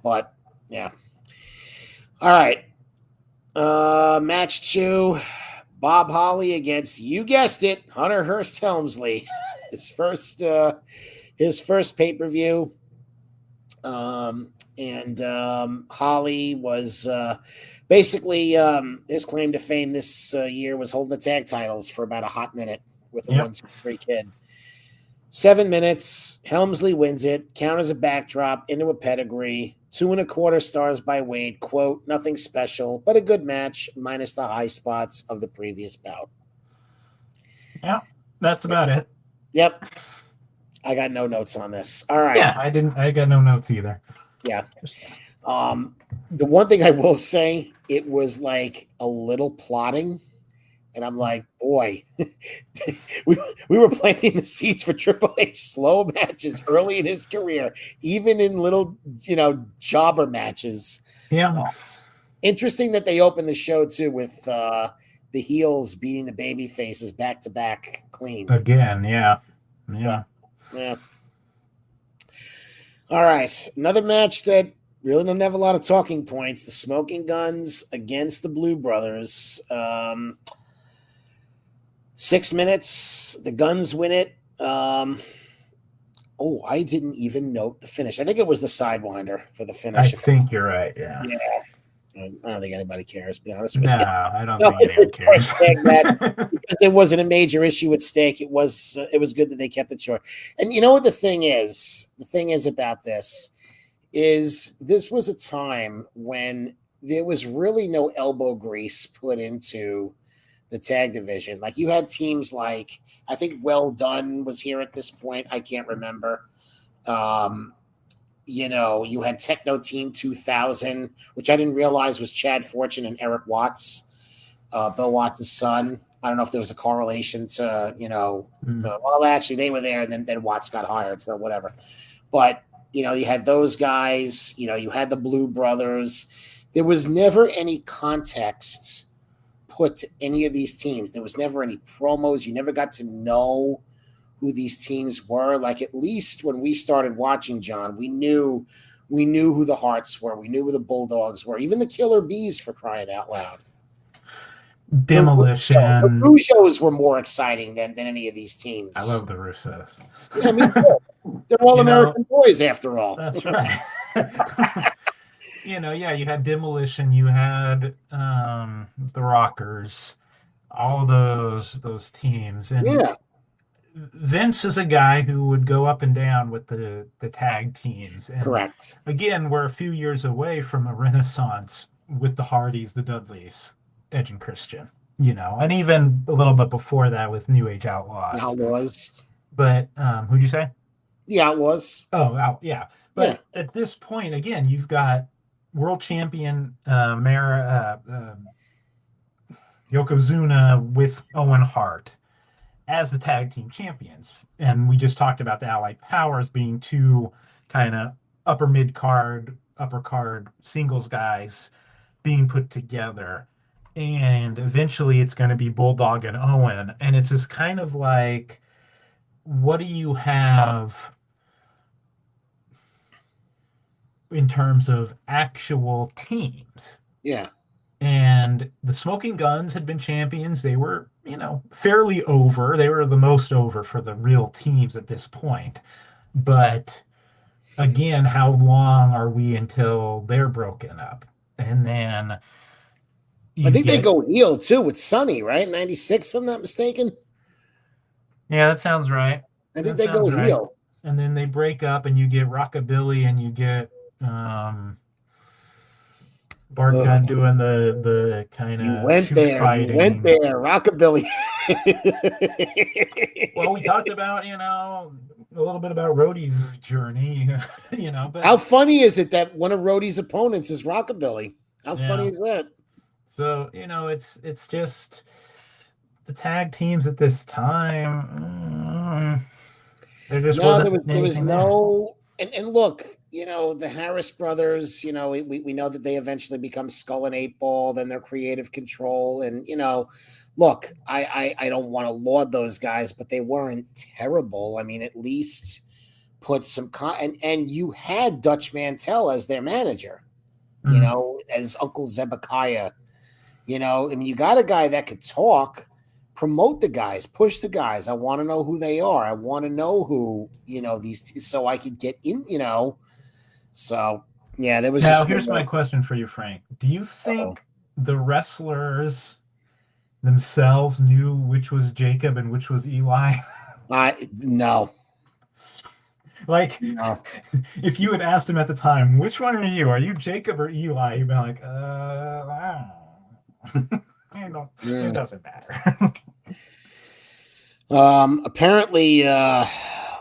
but yeah. All right. Match 2. Bob Holly against, you guessed it, Hunter Hearst Helmsley. his first pay-per-view. And Holly was basically his claim to fame this year was holding the tag titles for about a hot minute with the Yep. 1-2-3 kid. 7 minutes. Helmsley wins it. Counters a backdrop into a pedigree. 2.25 stars by Wade. Quote, nothing special, but a good match, minus the high spots of the previous bout. Yeah. That's about it. Yep. I got no notes on this. All right. Yeah, I got no notes either. Yeah. The one thing I will say, it was like a little plotting. And I'm like, boy, we were planting the seeds for Triple H slow matches early in his career, even in little, jobber matches. Yeah. Interesting that they opened the show too with the heels beating the baby faces back to back clean. Again, yeah. So, Yeah. yeah. All right. Another match that really don't have a lot of talking points. The Smoking Guns against the Blue Brothers. 6 minutes. The Guns win it. I didn't even note the finish. I think it was the Sidewinder for the finish. I think you're right. Yeah. Yeah. I don't think anybody cares, to be honest with No, you. I don't think anyone cares. Because there wasn't a major issue at stake. It was good that they kept it short. And you know what the thing is? The thing is about this was a time when there was really no elbow grease put into the tag division. Like you had teams like I think Well Done was here at this point. I can't remember. You had Techno Team 2000, which I didn't realize was Chad Fortune and Eric Watts, Bill Watts' son. I don't know if there was a correlation to, well, actually they were there and then Watts got hired, so whatever. But, you had those guys, you had the Blue Brothers. There was never any context put to any of these teams. There was never any promos. You never got to know who these teams were. Like at least when we started watching, John, we knew who the Hearts were. We knew who the Bulldogs were. Even the Killer Bees, for crying out loud. Demolition. The Russos were more exciting than any of these teams. I love the Russos. Yeah, me too. They're all American boys after all. That's right. Yeah, you had Demolition, you had the Rockers, all those teams. And yeah. Vince is a guy who would go up and down with the tag teams. And correct. Again, we're a few years away from a renaissance with the Hardys, the Dudleys, Edge and Christian, and even a little bit before that with New Age Outlaws. Outlaws. But who'd you say? The Outlaws. Oh, yeah. But at this point, again, you've got world champion Yokozuna with Owen Hart as the tag team champions. And we just talked about the Allied Powers being two kind of upper mid-card, upper card singles guys being put together. And eventually it's going to be Bulldog and Owen. And it's just kind of like, what do you have in terms of actual teams? Yeah. And the Smoking Guns had been champions. They were, fairly over. They were the most over for the real teams at this point. But again, how long are we until they're broken up? And then I think they go heel too with Sonny, right? 96, if I'm not mistaken. Yeah, that sounds right. I think they go heel. And then they break up and you get Rockabilly and you get Bart Gunn doing the kind of You went there, Rockabilly. Well, we talked about, a little bit about Rhodey's journey, but how funny is it that one of Rhodey's opponents is Rockabilly? How funny is that? So, it's just the tag teams at this time. There just wasn't there was no and look, the Harris brothers, we know that they eventually become Skull and 8-Ball, then they're Creative Control. And, look, I don't want to laud those guys, but they weren't terrible. I mean, at least put some and you had Dutch Mantel as their manager, as Uncle Zebekiah. I mean, you got a guy that could talk, promote the guys, push the guys. I want to know who they are. I want to know who, these, so I could get in, So, yeah, there was now, here's my question for you, Frank. Do you think the wrestlers themselves knew which was Jacob and which was Eli? No. Like, no. If you had asked him at the time, which one are you? Are you Jacob or Eli? You'd be like, I don't know. It doesn't matter. Apparently,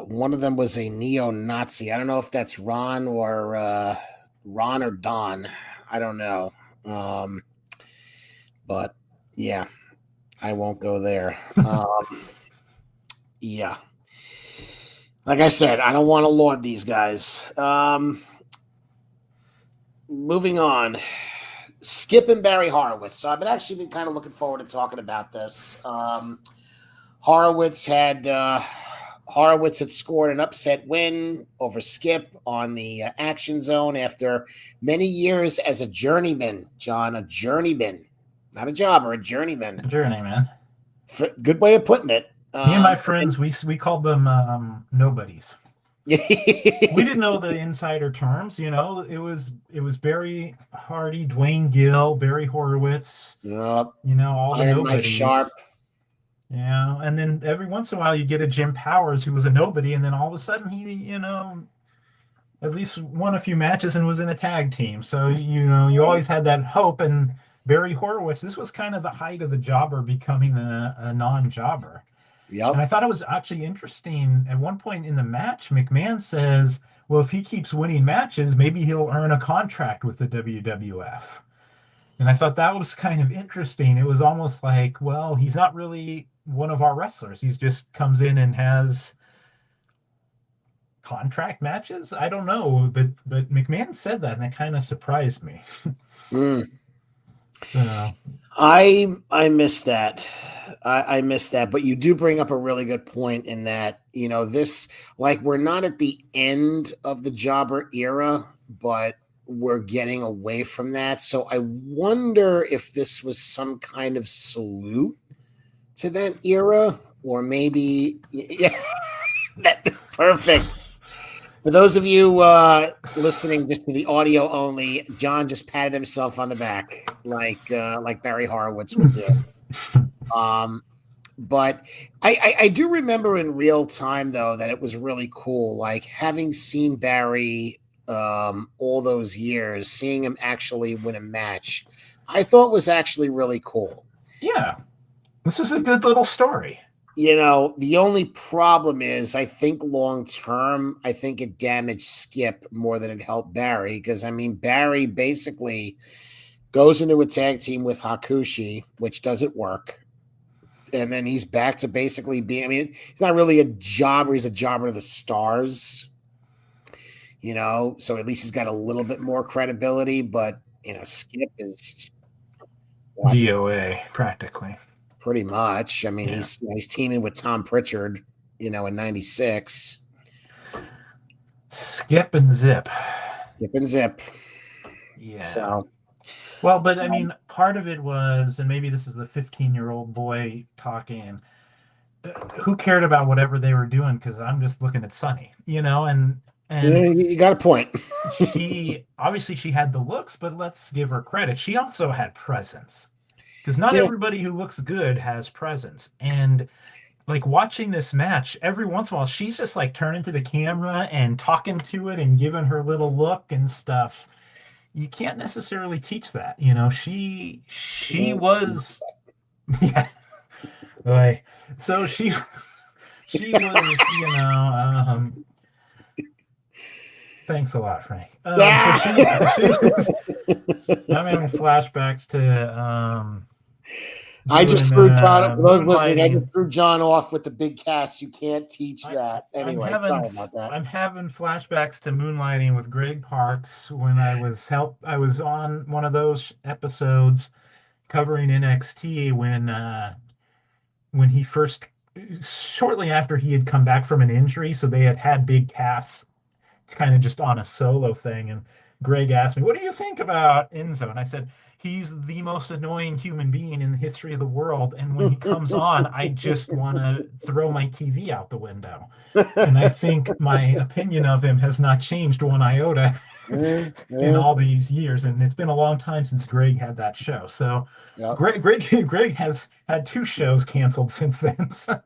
one of them was a neo-Nazi. I don't know if that's Ron or Don. I don't know. But yeah, I won't go there. Yeah. Like I said, I don't want to laud these guys. Moving on. Skip and Barry Horowitz. So I've been kind of looking forward to talking about this. Horowitz had scored an upset win over Skip on the Action Zone after many years as a journeyman, John, a journeyman. Not a jobber, a journeyman. A journeyman. Good way of putting it. Me and my friends, we called them nobodies. We didn't know the insider terms, It was Barry Hardy, Dwayne Gill, Barry Horowitz. Yep. All the nobodies. Mike Sharp. Yeah, and then every once in a while you get a Jim Powers who was a nobody, and then all of a sudden he, at least won a few matches and was in a tag team. So you always had that hope, and Barry Horowitz, this was kind of the height of the jobber becoming a non-jobber. And Yep. I thought it was actually interesting. At one point in the match, McMahon says, well, if he keeps winning matches, maybe he'll earn a contract with the WWF. And I thought that was kind of interesting. It was almost like, well, he's not really one of our wrestlers. He's just comes in and has contract matches. I don't know, but McMahon said that, and it kind of surprised me. Mm. So, I missed that. I missed that, but you do bring up a really good point in that, this, like, we're not at the end of the jobber era, but we're getting away from that. So I wonder if this was some kind of salute to that era, or maybe, yeah, perfect. For those of you listening just to the audio only, John just patted himself on the back like Barry Horowitz would do. But I do remember in real time, though, that it was really cool. Like, having seen Barry all those years, seeing him actually win a match, I thought was actually really cool. yeah, this is a good little story. The only problem is, I think long term, I think it damaged Skip more than it helped Barry. Because, I mean, Barry basically goes into a tag team with Hakushi, which doesn't work. And then he's back to basically being, I mean, he's not really a jobber. He's a jobber to the stars, so at least he's got a little bit more credibility. But, Skip is what, DOA, practically. pretty much. I mean, he's teaming with Tom Pritchard, in 96. Skip and Zip. Skip and Zip. Yeah. So, well, but I mean, part of it was, and maybe this is the 15-year-old boy talking, who cared about whatever they were doing? Because I'm just looking at Sunny, and you got a point. she had the looks, but let's give her credit. She also had presence, because not everybody who looks good has presence. And like, watching this match, every once in a while, she's just like turning to the camera and talking to it and giving her little look and stuff. You can't necessarily teach that, she was, yeah. Right. So she was, thanks a lot, Frank. So I'm having flashbacks to, I just threw John. For those listening, I just threw John off with the big cast. You can't teach that. Anyway, sorry about that. I'm having flashbacks to moonlighting with Greg Parks when I was on one of those episodes covering NXT when he first, shortly after he had come back from an injury, so they had big casts kind of just on a solo thing, and Greg asked me, what do you think about Enzo? And I said, he's the most annoying human being in the history of the world, and when he comes on, I just want to throw my TV out the window. And I think my opinion of him has not changed one iota in all these years, and it's been a long time since Greg had that show. So Greg has had 2 shows canceled since then. So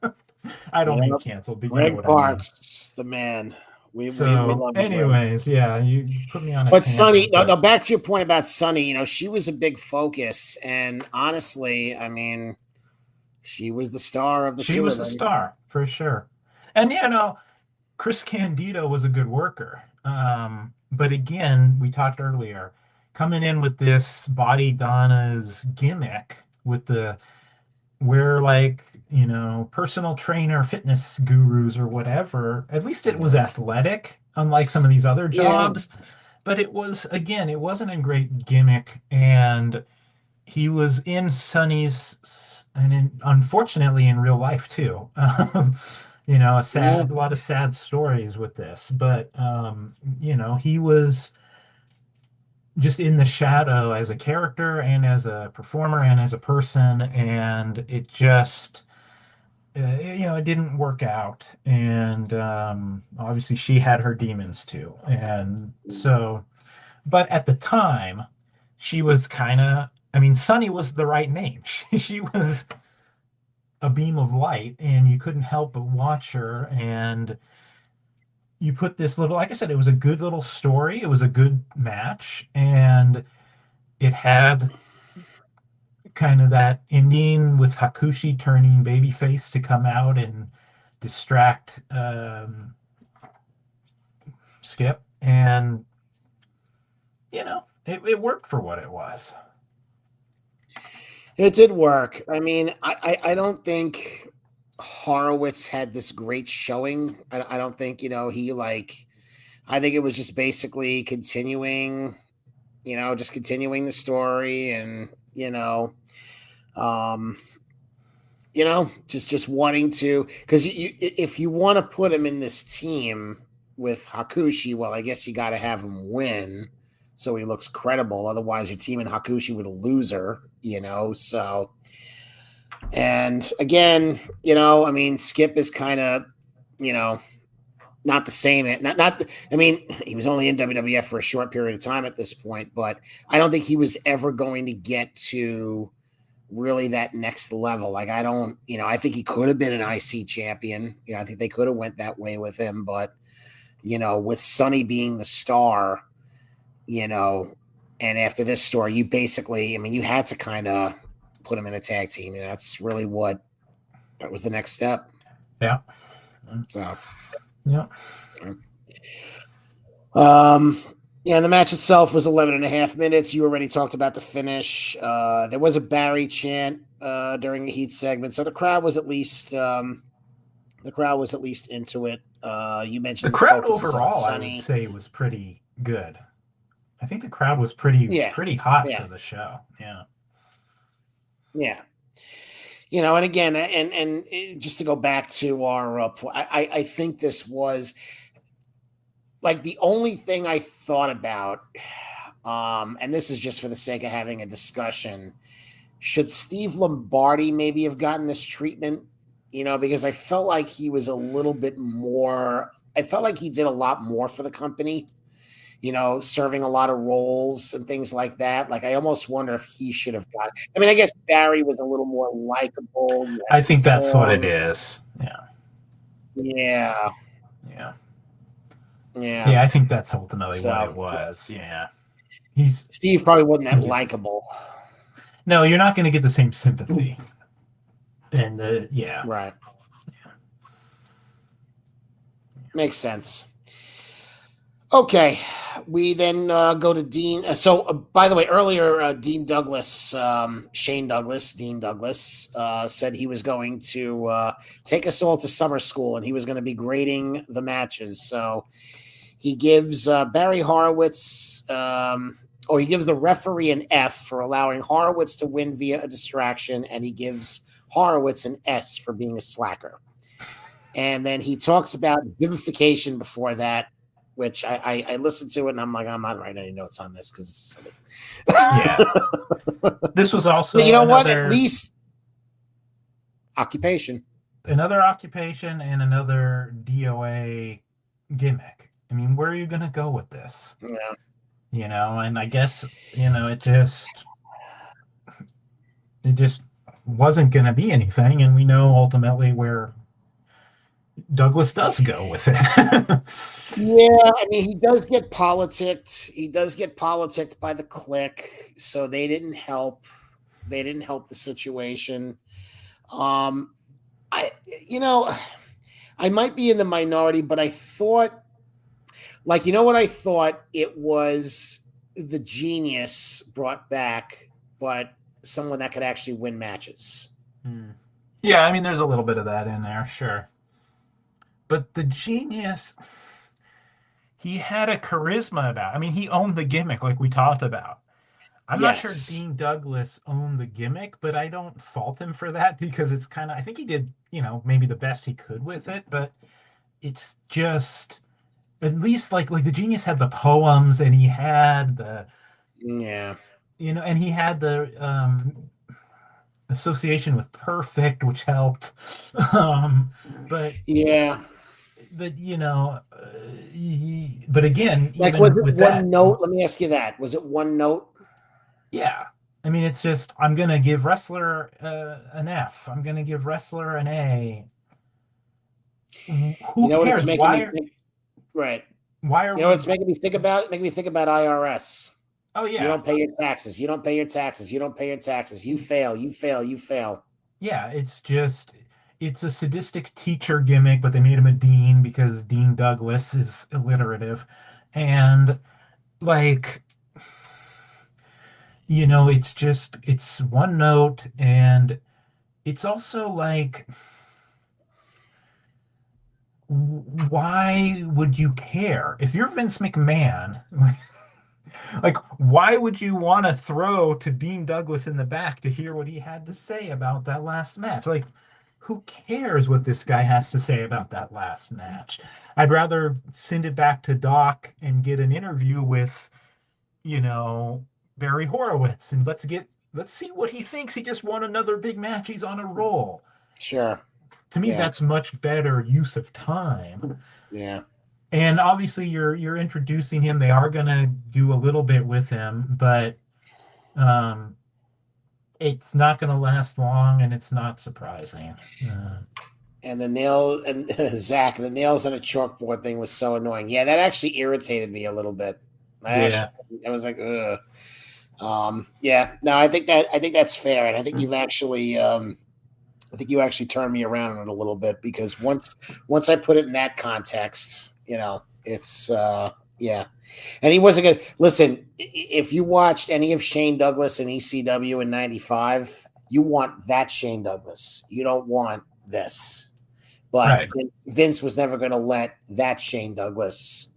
I don't mean canceled, but Greg Parks, the man. We love anyways, you put me on a but Sunny, no, back to your point about Sunny, she was a big focus, and honestly, I mean, she was the star of the two. She was the star, for sure. And Chris Candido was a good worker. But again, we talked earlier, coming in with this Body Donna's gimmick with we're like, personal trainer, fitness gurus or whatever. At least it was athletic, unlike some of these other jobs. Yeah. But it wasn't a great gimmick. And he was in Sunny's, and unfortunately in real life too. A lot of sad stories with this. But, he was just in the shadow as a character and as a performer and as a person, and it just it didn't work out. And obviously she had her demons too, and so, but at the time she was Sunny was the right name. She was a beam of light, and you couldn't help but watch her. And you put this little, like I said, it was a good little story. It was a good match, and it had kind of that ending with Hakushi turning babyface to come out and distract Skip, and it worked for what it was. It did work. I mean, I don't think Horowitz had this great showing. I don't think, he like, I think it was just basically continuing, just continuing the story and, um, just wanting to, because if you want to put him in this team with Hakushi, well, I guess you got to have him win so he looks credible. Otherwise, you're teaming Hakushi with a loser, So, and again, I mean, Skip is kind of, not the same. Not. I mean, he was only in WWF for a short period of time at this point, but I don't think he was ever going to get to really that next level. Like, I don't, I think he could have been an IC champion. I think they could have went that way with him, but with Sonny being the star, and after this story, you basically, I mean, you had to kind of put him in a tag team, and that's really that was the next step. Yeah. So, yeah. The match itself was 11 and a half minutes. You already talked about the finish. There was a Barry chant during the Heat segment, so the crowd was at least into it. You mentioned the crowd overall, I would say, was pretty good. I think the crowd was pretty hot for the show. Yeah. Yeah. And again, and just to go back to our, I think this was like the only thing I thought about, and this is just for the sake of having a discussion. Should Steve Lombardi maybe have gotten this treatment? Because I felt like he was a little bit more. I felt like he did a lot more for the company. Serving a lot of roles and things like that. Like, I almost wonder if he should have got it. I mean, I guess Barry was a little more likable. I think that's what it is. Yeah. Yeah. Yeah. Yeah. Yeah, I think that's ultimately what it was. Yeah. Steve probably wasn't that likable. No, you're not going to get the same sympathy. And Right. Yeah. Makes sense. Okay, we then go to Dean. So, by the way, earlier, Dean Douglas, Dean Douglas, said he was going to take us all to summer school, and he was going to be grading the matches. So he gives Barry Horowitz, or he gives the referee an F for allowing Horowitz to win via a distraction, and he gives Horowitz an S for being a slacker. And then he talks about vivification before that, which I listened to it, and I'm like, I'm not writing any notes on this because this was also what? At least occupation, another occupation, and another DOA gimmick. I mean, where are you going to go with this? Yeah. And I guess it just wasn't going to be anything, and we know ultimately where Douglas does go with it. Yeah, I mean, he does get politicked. He does get politicked by the Clique, so they didn't help. They didn't help the situation. I might be in the minority, but I thought, like, what I thought it was the Genius brought back, but someone that could actually win matches. Yeah, I mean, there's a little bit of that in there, sure. But the Genius, he had a charisma about. I mean, he owned the gimmick, like we talked about. I'm not sure Dean Douglas owned the gimmick, but I don't fault him for that because it's kind of. I think he did, maybe the best he could with it, but it's just at least like the Genius had the poems, and he had the and he had the association with Perfect, which helped. But but again, like, was it one note? Let me ask you that. Was it one note? Yeah. I mean, it's just, I'm going to give wrestler an F. I'm going to give wrestler an A. Who cares? It's making me think, right. Why are it's making me think about? Making me think about IRS. Oh You yeah. don't pay your taxes. You don't pay your taxes. You don't pay your taxes. You fail. You fail. You fail. Yeah, it's a sadistic teacher gimmick, but they made him a dean because Dean Douglas is alliterative. And like, it's one note, and it's also like, why would you care? If you're Vince McMahon, like, why would you want to throw to Dean Douglas in the back to hear what he had to say about that last match? Like, who cares what this guy has to say about that last match? I'd rather send it back to Doc and get an interview with, you know, Barry Horowitz, and let's see what he thinks. He just won another big match. He's on a roll. Sure. To me, Yeah. that's much better use of time. Yeah. And obviously, you're introducing him. They are gonna do a little bit with him, but um, it's not gonna last long, and it's not surprising. And the nail and Zach, the nails on a chalkboard thing was so annoying. Yeah, that actually irritated me a little bit. Yeah, I was like, ugh. Yeah, no, I think that's fair, and I think I think you actually turned me around on it a little bit because once I put it in that context, it's yeah. And he wasn't gonna listen. If you watched any of Shane Douglas in ECW in '95, you want that Shane Douglas. You don't want this. But right. Vince was never going to let that Shane Douglas,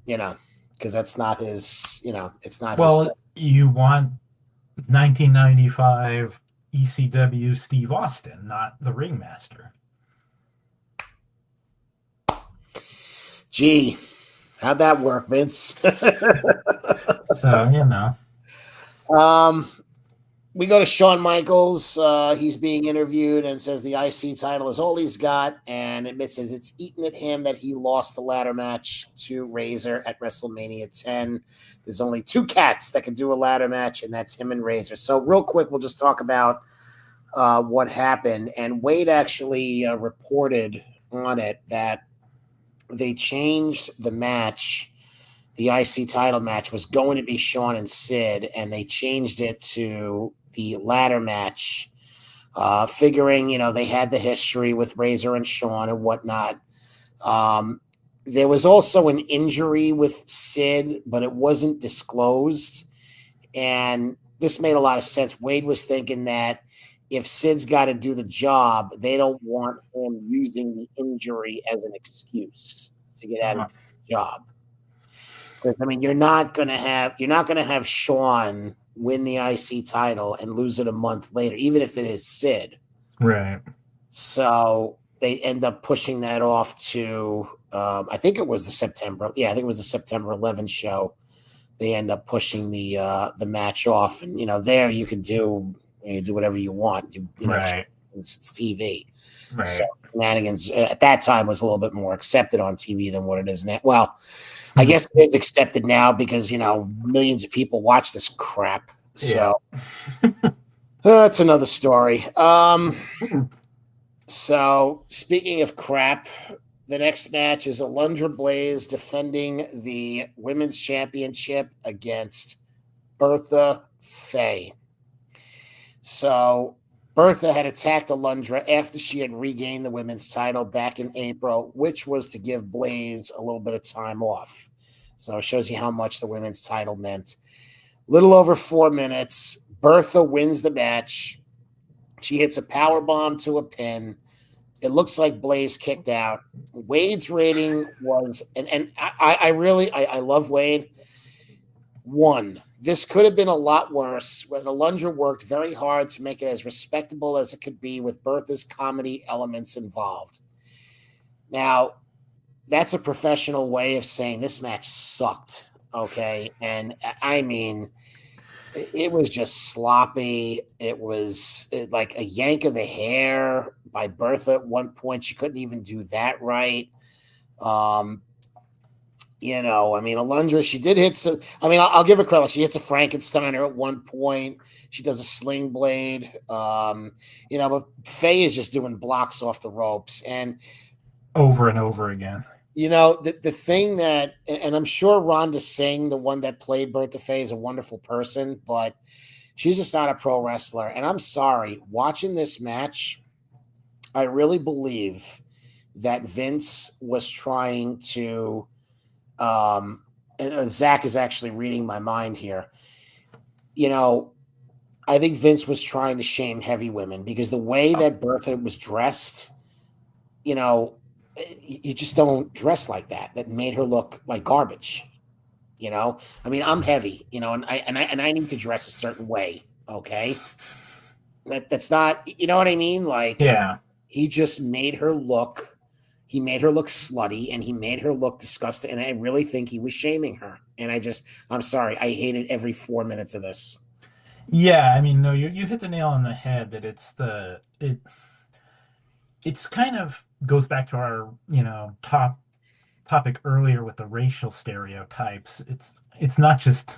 because that's not his. It's not his thing. Well, you want 1995 ECW Steve Austin, not the Ringmaster. Gee, how'd that work, Vince? So um, we go to Shawn Michaels. He's being interviewed and says the IC title is all he's got, and admits that it's eaten at him that he lost the ladder match to Razor at WrestleMania 10. There's only two cats that can do a ladder match, and that's him and Razor. So real quick, we'll just talk about what happened. And Wade actually reported on it that they changed the match. The IC title match was going to be Shawn and Sid, and they changed it to the ladder match, figuring, they had the history with Razor and Shawn and whatnot. There was also an injury with Sid, but it wasn't disclosed. And this made a lot of sense. Wade was thinking that if Sid's got to do the job, they don't want him using the injury as an excuse to get out of the job. Because you're not gonna have Shawn win the IC title and lose it a month later, even if it is Sid. right. So they end up pushing that off to I think it was the September. Yeah, I think it was the September 11th show. They end up pushing the match off, and there you can do whatever you want. Right. It's TV. Right. So shenanigans at that time was a little bit more accepted on TV than what it is now. Well, I guess it is accepted now because millions of people watch this crap. So that's another story. So speaking of crap, the next match is Alundra Blaze defending the women's championship against Bertha Faye. So Bertha had attacked Alundra after she had regained the women's title back in April, which was to give Blaze a little bit of time off. So it shows you how much the women's title meant. Little over 4 minutes, Bertha wins the match. She hits a power bomb to a pin. It looks like Blaze kicked out. Wade's rating was, and I love Wade. 1. This could have been a lot worse when Alundra worked very hard to make it as respectable as it could be with Bertha's comedy elements involved. Now, that's a professional way of saying this match sucked, okay? And it was just sloppy. It was like a yank of the hair by Bertha at one point. She couldn't even do that right. Alundra, she did hit some. I'll give her credit. She hits a Frankensteiner at one point. She does a sling blade. But Faye is just doing blocks off the ropes and over and over again. the thing that, and I'm sure Rhonda Singh, the one that played Bertha Faye, is a wonderful person, but she's just not a pro wrestler. And I'm sorry, watching this match, I really believe that Vince was trying to, and Zach is actually reading my mind here. I think Vince was trying to shame heavy women because the way that Bertha was dressed, you just don't dress like that. That made her look like garbage. I mean, I'm heavy, and I need to dress a certain way. Okay. That's not, you know what I mean? Like, Yeah. he just made her look, slutty, and he made her look disgusting. And I really think he was shaming her. And I'm sorry. I hated every 4 minutes of this. Yeah, I mean, no, you hit the nail on the head that it's kind of goes back to our, topic earlier with the racial stereotypes. It's not just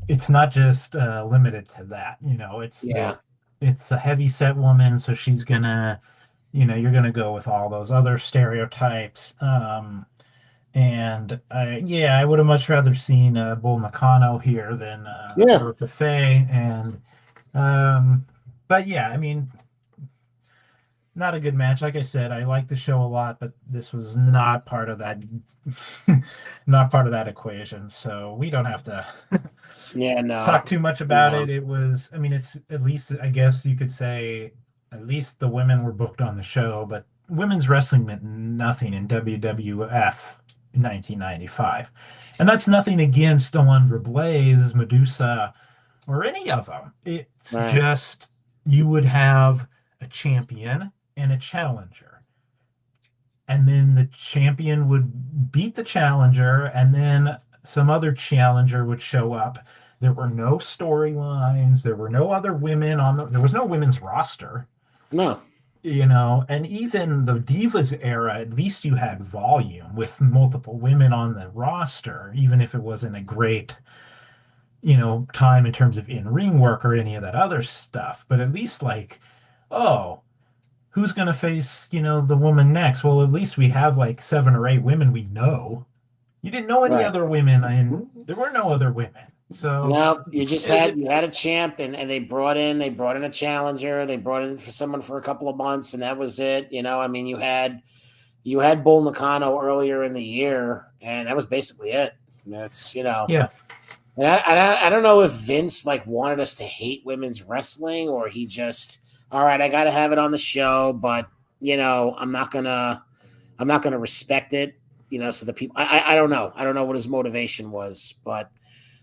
limited to that. It's a heavy set woman, so she's gonna, you're gonna go with all those other stereotypes. And I would have much rather seen Bull Nakano here than Bertha Faye. And but yeah, I mean, not a good match. Like I said, I like the show a lot, but this was not part of that, not part of that equation. So we don't have to talk too much about it. It was, I mean, it's at least, I guess you could say, at least the women were booked on the show, but women's wrestling meant nothing in WWF in 1995. And that's nothing against Alundra Blaze, Medusa, or any of them. It's just, you would have a champion and a challenger. And then the champion would beat the challenger, and then some other challenger would show up. There were no storylines. There were no other women there was no women's roster. No. And even the Divas era, at least you had volume with multiple women on the roster, even if it wasn't a great, time in terms of in-ring work or any of that other stuff. But at least like, who's going to face, the woman next? Well, at least we have like 7 or 8 women we know. You didn't know any other women, and there were no other women. So no, you just had a champ, and they brought in a challenger. They brought in for someone for a couple of months, and that was it. I mean, you had Bull Nakano earlier in the year, and that was basically it. That's yeah. And I don't know if Vince like wanted us to hate women's wrestling, or he just, all right, I got to have it on the show, but I'm not gonna respect it. So the people, I don't know what his motivation was, but.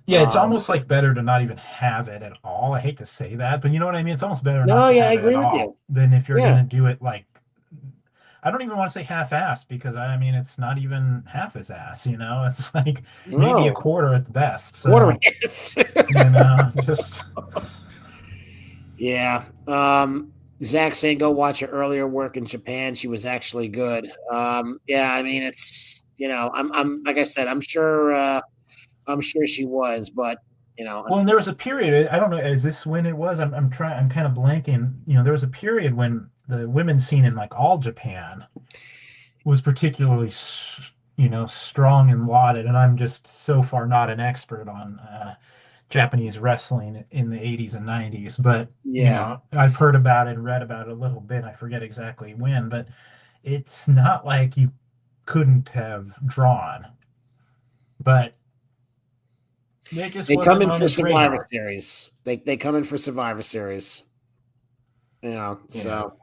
Yeah, it's almost like better to not even have it at all. I hate to say that, but you know what I mean? It's almost better not to have it at all than if you're going to do it like, I don't even want to say half-assed, because I mean, it's not even half as ass, It's like maybe a quarter at the best. So, quarter is. Just. Yeah. Zach saying go watch her earlier work in Japan. She was actually good. Yeah, I mean, it's, I'm like I said, I'm sure she was, but Well, and there was a period, I don't know, is this when it was? I'm kind of blanking. There was a period when the women's scene in like all Japan was particularly, strong and lauded. And I'm just so far not an expert on Japanese wrestling in the 80s and 90s, but I've heard about it and read about it a little bit. I forget exactly when, but it's not like you couldn't have drawn, but they come in for Survivor Series. They come in for Survivor Series. So,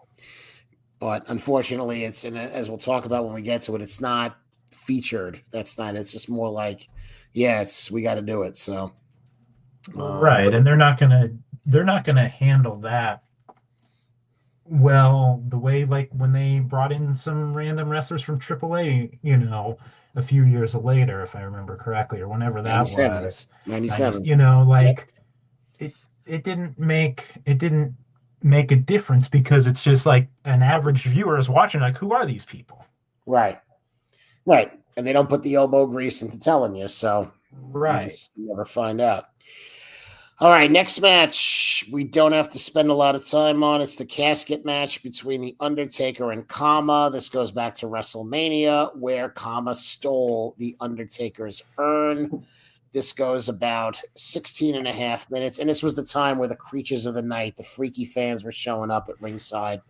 but unfortunately, it's, and as we'll talk about when we get to it, it's not featured. That's not. It's just more like, we got to do it. So, right, and they're not gonna handle that well the way like when they brought in some random wrestlers from AAA, a few years later, if I remember correctly, or whenever that 97. was 97. It didn't make a difference, because it's just like an average viewer is watching like, who are these people? Right. And they don't put the elbow grease into telling you, so you never find out. All right, next match. We don't have to spend a lot of time on. It's the casket match between The Undertaker and Kama. This goes back to WrestleMania, where Kama stole The Undertaker's urn. This goes about 16 and a half minutes. And this was the time where the creatures of the night, the freaky fans, were showing up at ringside.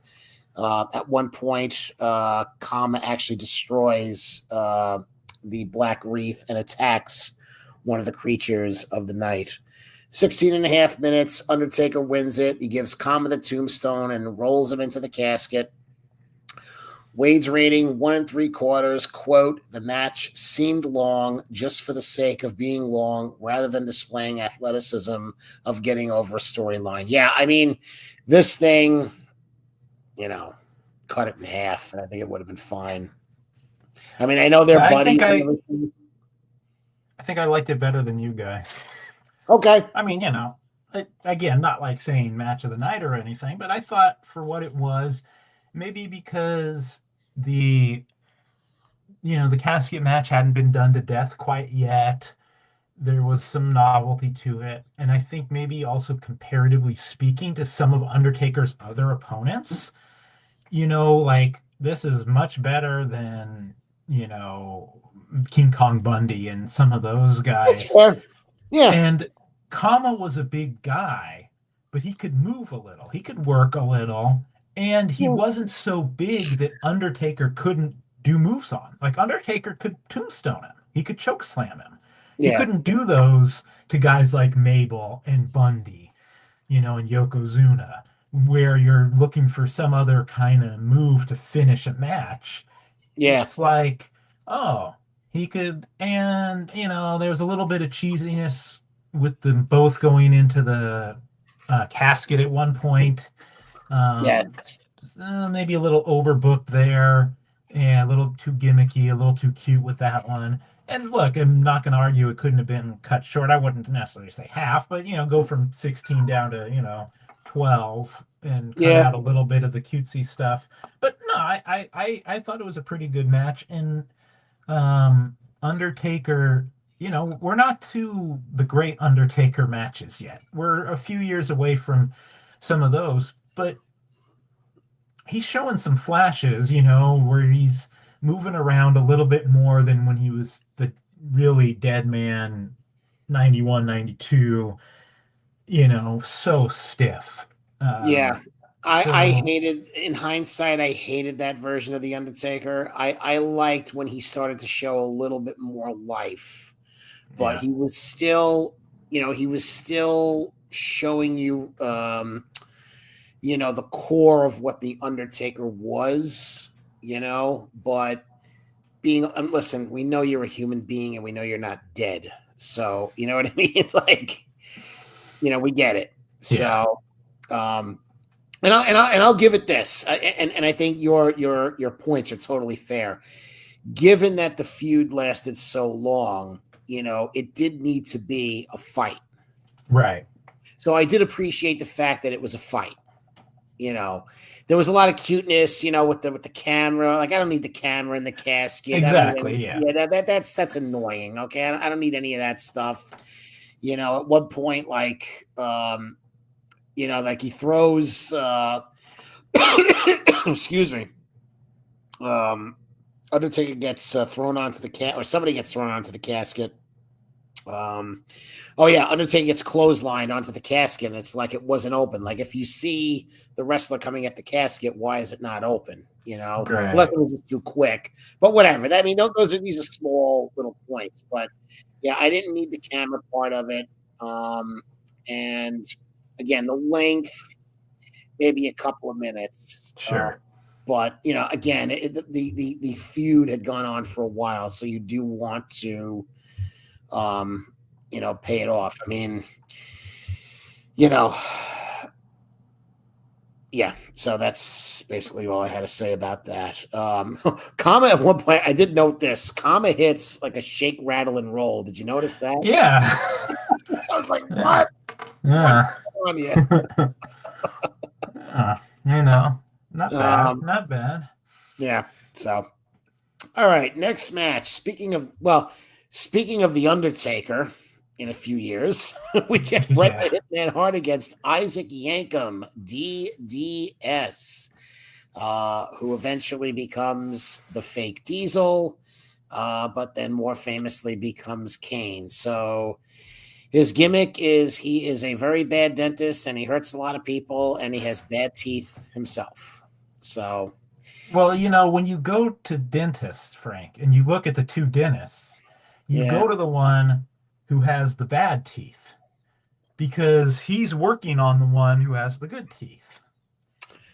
At one point, Kama actually destroys the black wreath and attacks one of the creatures of the night. 16 and a half minutes. Undertaker wins it. He gives Kama the tombstone and rolls him into the casket. Wade's rating 1 3/4. Quote, the match seemed long just for the sake of being long rather than displaying athleticism of getting over a storyline. Yeah, I mean, this thing, cut it in half, and I think it would have been fine. I mean, I know they're buddies. I think I liked it better than you guys. Okay. I mean, again, not like saying match of the night or anything, but I thought for what it was, maybe because the casket match hadn't been done to death quite yet, there was some novelty to it. And I think maybe also comparatively speaking to some of Undertaker's other opponents, like this is much better than, King Kong Bundy and some of those guys. That's fair. Yeah. And Kama was a big guy, but he could move a little. He could work a little. And he wasn't so big that Undertaker couldn't do moves on. Like Undertaker could tombstone him. He could choke slam him. Yeah. He couldn't do those to guys like Mabel and Bundy, and Yokozuna, where you're looking for some other kind of move to finish a match. Yeah. It's like, he could, and, there's a little bit of cheesiness with them both going into the casket at one point. Yes. Maybe a little overbooked there, and a little too gimmicky, a little too cute with that one. And look, I'm not going to argue it couldn't have been cut short. I wouldn't necessarily say half, but go from 16 down to 12 and cut out a little bit of the cutesy stuff. But no, I thought it was a pretty good match. And Undertaker, we're not to the great Undertaker matches yet. We're a few years away from some of those, but he's showing some flashes, where he's moving around a little bit more than when he was the really dead man, 91, 92, so stiff. I hated, in hindsight, I hated that version of The Undertaker. I liked when he started to show a little bit more life, but he was still, showing you, the core of what The Undertaker was, but listen, we know you're a human being and we know you're not dead. So, you know what I mean? Like, we get it. So, and I'll give it this. And I think your points are totally fair. Given that the feud lasted so long, it did need to be a fight. Right. So I did appreciate the fact that it was a fight. There was a lot of cuteness, with the camera. Like, I don't need the camera in the casket. Exactly. That's annoying. Okay, I don't need any of that stuff. At one point, like, like he throws. Excuse me. Undertaker gets thrown onto the or somebody gets thrown onto the casket. Undertaker gets clotheslined onto the casket, and it's like it wasn't open. Like, if you see the wrestler coming at the casket, why is it not open? Right. Unless it was just too quick. But whatever. I mean, these are small little points. But yeah, I didn't need the camera part of it. And again, the length, maybe a couple of minutes. Sure. But again, the feud had gone on for a while, so you do want to. Pay it off. I mean, so that's basically all I had to say about that. Kama, at one point, I did note this. Kama hits like a shake, rattle, and roll. Did you notice that? Yeah. I was like, what? Yeah. What's going on here? Not bad. Not bad. Yeah. So, all right. Next match. Speaking of The Undertaker, in a few years. We get Bret the Hitman Hart against Isaac Yankem, DDS, who eventually becomes the fake Diesel, but then more famously becomes Kane. So his gimmick is he is a very bad dentist and he hurts a lot of people and he has bad teeth himself. So, well, when you go to dentists, Frank, and you look at the two dentists, you go to the one who has the bad teeth because he's working on the one who has the good teeth.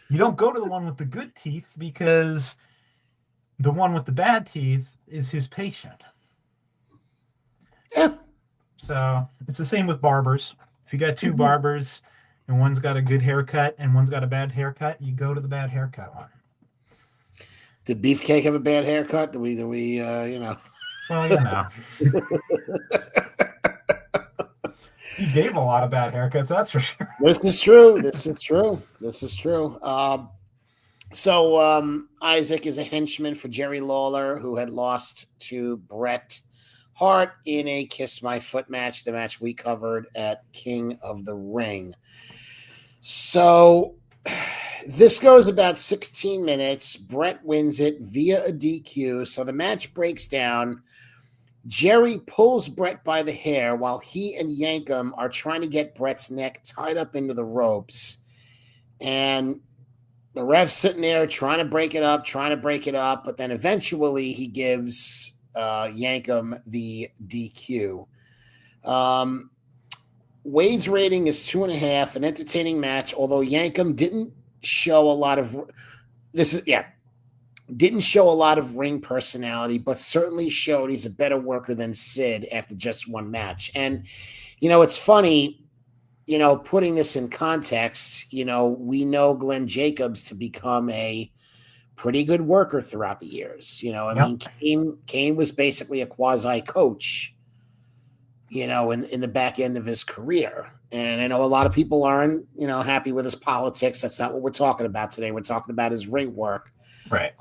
You don't go to the one with the good teeth because the one with the bad teeth is his patient. Yeah. So it's the same with barbers. If you got two barbers and one's got a good haircut and one's got a bad haircut, you go to the bad haircut one. Did Beefcake have a bad haircut? Well, He gave a lot of bad haircuts, that's for sure. This is true. So Isaac is a henchman for Jerry Lawler, who had lost to Bret Hart in a Kiss My Foot match, the match we covered at King of the Ring. So this goes about 16 minutes. Bret wins it via a DQ. So the match breaks down. Jerry pulls Bret by the hair while he and Yankem are trying to get Bret's neck tied up into the ropes. And the ref's sitting there trying to break it up. But then eventually he gives Yankem the DQ. Wade's rating is 2.5, an entertaining match, although Yankem didn't show a lot of ring personality, but certainly showed he's a better worker than Sid after just one match. And, it's funny, putting this in context, we know Glenn Jacobs to become a pretty good worker throughout the years. Mean, Kane was basically a quasi coach, in the back end of his career. And I know a lot of people aren't, happy with his politics. That's not what we're talking about today. We're talking about his ring work. Right.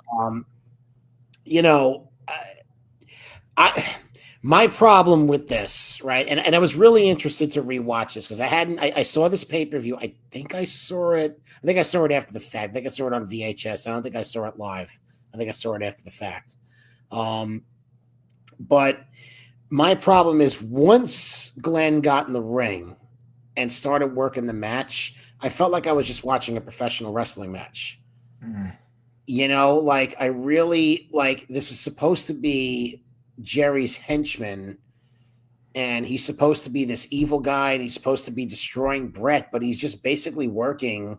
My problem with this, right, and I was really interested to rewatch this because I saw this pay-per-view. I think I saw it after the fact. I think I saw it on VHS. I don't think I saw it live. I think I saw it after the fact. But my problem is once Glenn got in the ring and started working the match, I felt like I was just watching a professional wrestling match. I really this is supposed to be Jerry's henchman, and he's supposed to be this evil guy, and he's supposed to be destroying Bret, but he's just basically working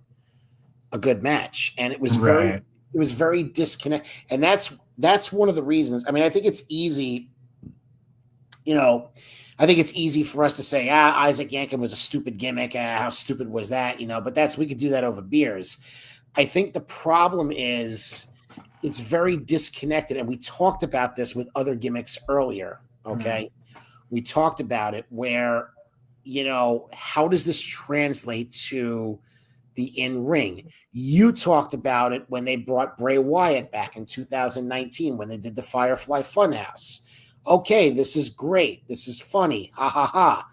a good match, and it was very disconnected. And that's one of the reasons. I mean, I think it's easy. I think it's easy for us to say, Isaac Yankem was a stupid gimmick. How stupid was that? But we could do that over beers. I think the problem is it's very disconnected. And we talked about this with other gimmicks earlier. Okay. We talked about it where, how does this translate to the in-ring? You talked about it when they brought Bray Wyatt back in 2019, when they did the Firefly Funhouse. Okay, this is great. This is funny. Ha ha ha.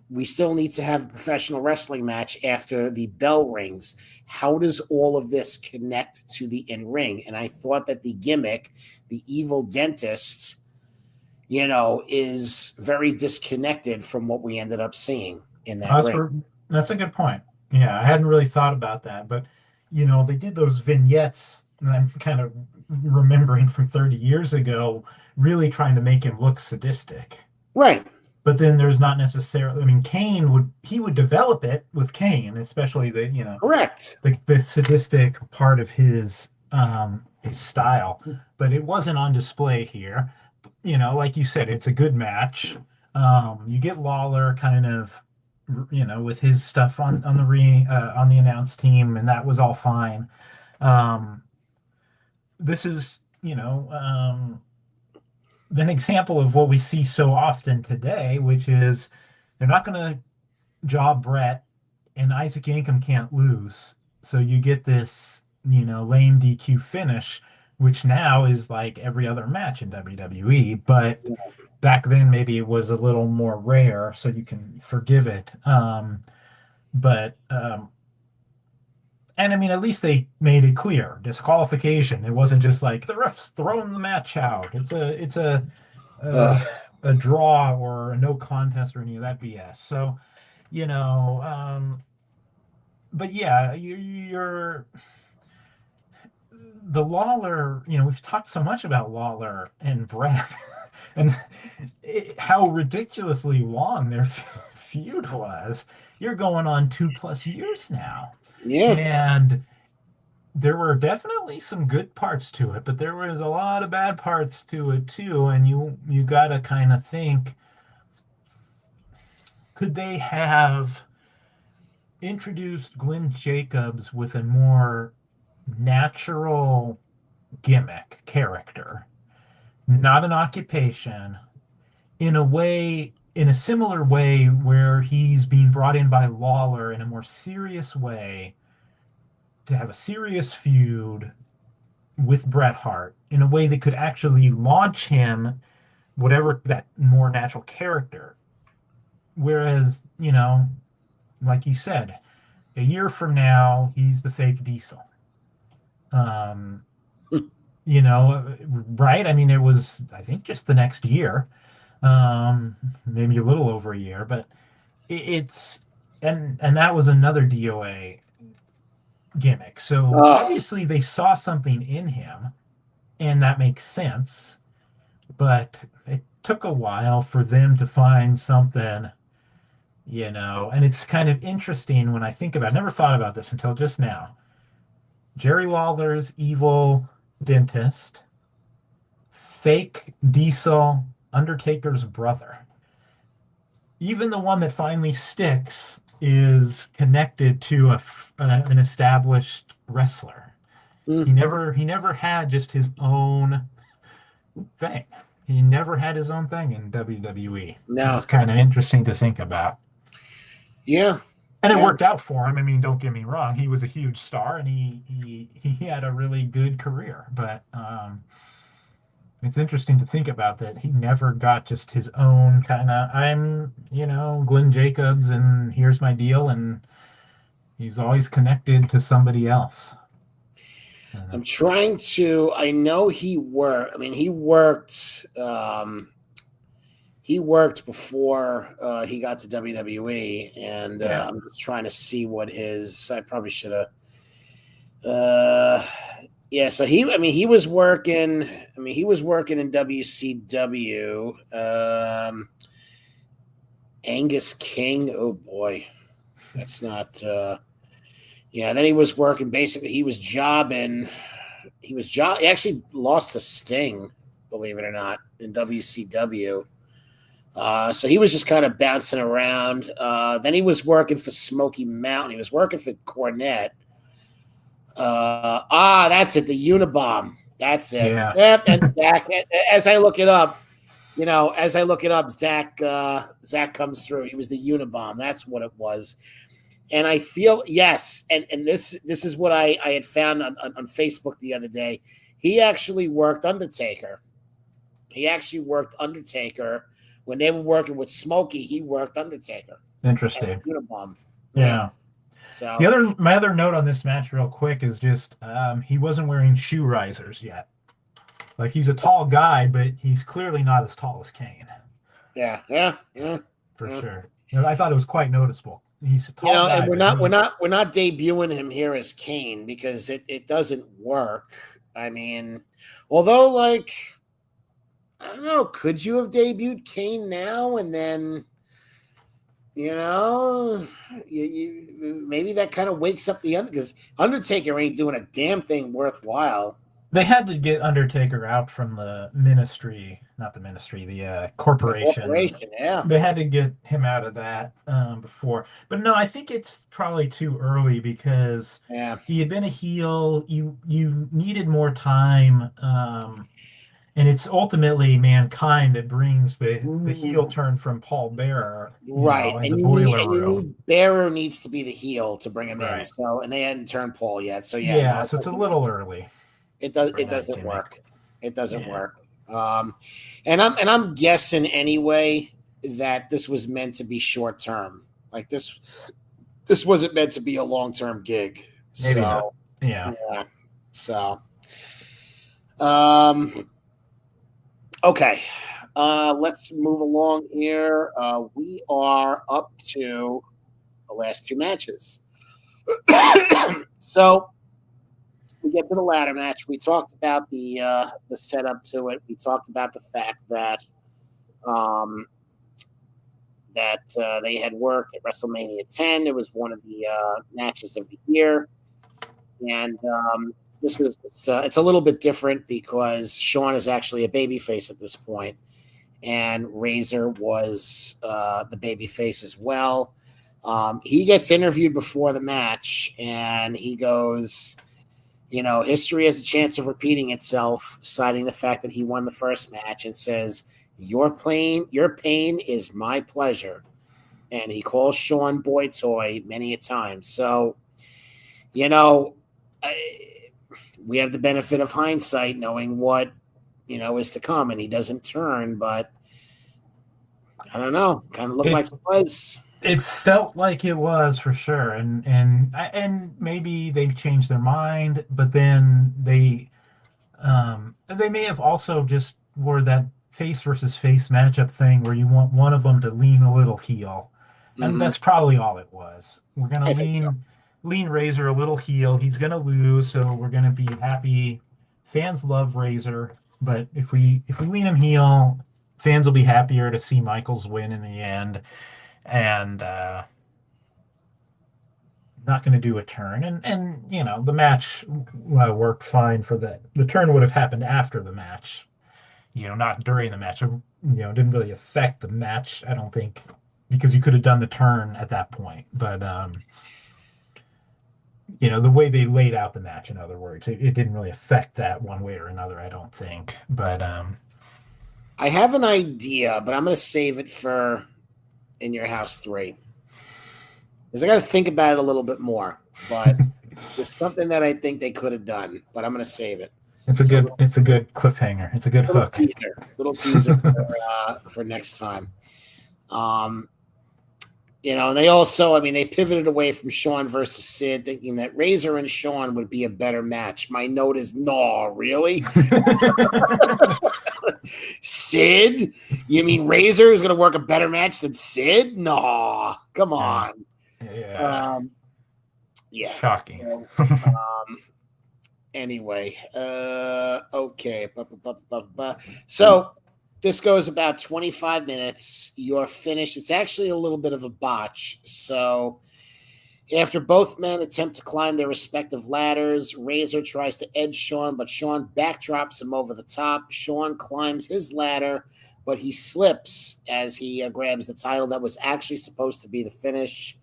We still need to have a professional wrestling match after the bell rings. How does all of this connect to the in-ring? And I thought that the gimmick, the evil dentist, is very disconnected from what we ended up seeing in that ring. That's a good point. Yeah, I hadn't really thought about that. But, they did those vignettes, and I'm kind of remembering from 30 years ago, really trying to make him look sadistic. Right. But then there's not necessarily, Kane would develop it with Kane, especially the, correct. The sadistic part of his style, but it wasn't on display here. Like you said, it's a good match. You get Lawler kind of, with his stuff on the ring, on the announce team, and that was all fine. This is, an example of what we see so often today, which is they're not going to job Bret, and Isaac Yankem can't lose. So you get this, lame DQ finish which now is like every other match in WWE. But back then, maybe it was a little more rare, so you can forgive it. But and I mean, at least they made it clear disqualification. It wasn't just like the ref's throwing the match out. Uh, Ugh. a draw or a no contest or any of that BS. So, but yeah, you're the Lawler. We've talked so much about Lawler and Brett, and how ridiculously long their feud was. You're going on 2+ years now, Yeah. and there were definitely some good parts to it, but there was a lot of bad parts to it too. And you got to kind of think, could they have introduced Glenn Jacobs with a more natural gimmick character, not an occupation, in a similar way where he's being brought in by Lawler in a more serious way to have a serious feud with Bret Hart in a way that could actually launch him, whatever that more natural character. Whereas, like you said, a year from now, he's the fake Diesel. Right? I mean, it was, I think, just the next year, maybe a little over a year, but it's, and that was another DOA gimmick. So Ugh. obviously they saw something in him, and that makes sense. But it took a while for them to find something, and it's kind of interesting when I think about it. I never thought about this until just now. Jerry Lawler's evil dentist, fake Diesel, Undertaker's brother. Even the one that finally sticks is connected to an established wrestler. Mm. He never had just his own thing. He never had his own thing in WWE. No. It's kind of interesting to think about. Yeah. And it Yeah. worked out for him. I mean, don't get me wrong. He was a huge star, and he had a really good career. But it's interesting to think about that he never got just his own kind of, I'm, Glenn Jacobs, and here's my deal. And he's always connected to somebody else. I'm trying to. I know he worked. I mean, he worked. He worked before he got to WWE, and Yeah. I'm just trying to see what his. I probably should have. Yeah. So he. I mean, he was working. I mean, he was working in WCW. Angus King. Oh boy, that's not. Yeah, then he was working. Basically, he was jobbing. He actually lost to Sting, believe it or not, in WCW. So he was just kind of bouncing around. Then he was working for Smoky Mountain. He was working for Cornette. That's it. The Unabomb. That's it. Yeah. Yep. And Zach, as I look it up, Zach comes through. He was the Unabomb. That's what it was. And I feel, yes, and this is what I had found on Facebook the other day. He actually worked Undertaker. When they were working with Smokey, he worked Undertaker. Interesting. Unabomb. Yeah. So my other note on this match, real quick, is just he wasn't wearing shoe risers yet. Like, he's a tall guy, but he's clearly not as tall as Kane. Yeah. For sure. I thought it was quite noticeable. He's a tall guy. And we're not debuting him here as Kane because it doesn't work. I mean, although, like, I don't know, could you have debuted Kane now and then, maybe that kind of wakes up the because Undertaker ain't doing a damn thing worthwhile. They had to get Undertaker out from the ministry, not the ministry, the corporation. Yeah. They had to get him out of that before. But no, I think it's probably too early because he had been a heel. You needed more time. And it's ultimately Mankind that brings the heel turn from Paul Bearer. Right. And the boiler room. Bearer needs to be the heel to bring him in. So, and they hadn't turned Paul yet. So, yeah. So it's a little early. It does. It doesn't work. It doesn't work. And I'm guessing anyway that this was meant to be short term. Like this wasn't meant to be a long term gig. Maybe so not. Yeah. So okay. Let's move along here. We are up to the last two matches. So we get to the ladder match. We talked about the setup to it. We talked about the fact that they had worked at WrestleMania 10. It was one of the matches of the year, and this is it's a little bit different because Shawn is actually a babyface at this point, and Razor was the babyface as well. He gets interviewed before the match, and he goes, history has a chance of repeating itself, citing the fact that he won the first match, and says, your pain is my pleasure. And he calls Shawn boy toy many a time. So, we have the benefit of hindsight, knowing what, is to come, and he doesn't turn, but I don't know. Kind of looked like it was. It felt like it was for sure, and maybe they've changed their mind, but then they may have also just wore that face versus face matchup thing where you want one of them to lean a little heel, and that's probably all it was. We're gonna lean Razor a little heel. He's gonna lose, so we're gonna be happy. Fans love Razor, but if we lean him heel, fans will be happier to see Michaels win in the end. And not going to do a turn, and the match worked fine for that. The turn would have happened after the match, not during the match. Didn't really affect the match, I don't think, because you could have done the turn at that point. But the way they laid out the match, in other words, it didn't really affect that one way or another, I don't think. But I have an idea, but I'm going to save it for In Your House 3. Because I got to think about it a little bit more. But there's something that I think they could have done, but I'm going to save it. It's a good cliffhanger. It's a good hook. Little teaser for next time. And they also, they pivoted away from Shawn versus Sid, thinking that Razor and Shawn would be a better match. My note is, no, really? Sid? You mean Razor is going to work a better match than Sid? No, come on. Yeah. Shocking. So, anyway, okay. So this goes about 25 minutes. You're finished. It's actually a little bit of a botch. So after both men attempt to climb their respective ladders, Razor tries to edge Shawn, but Shawn backdrops him over the top. Shawn climbs his ladder, but he slips as he grabs the title that was actually supposed to be the finish.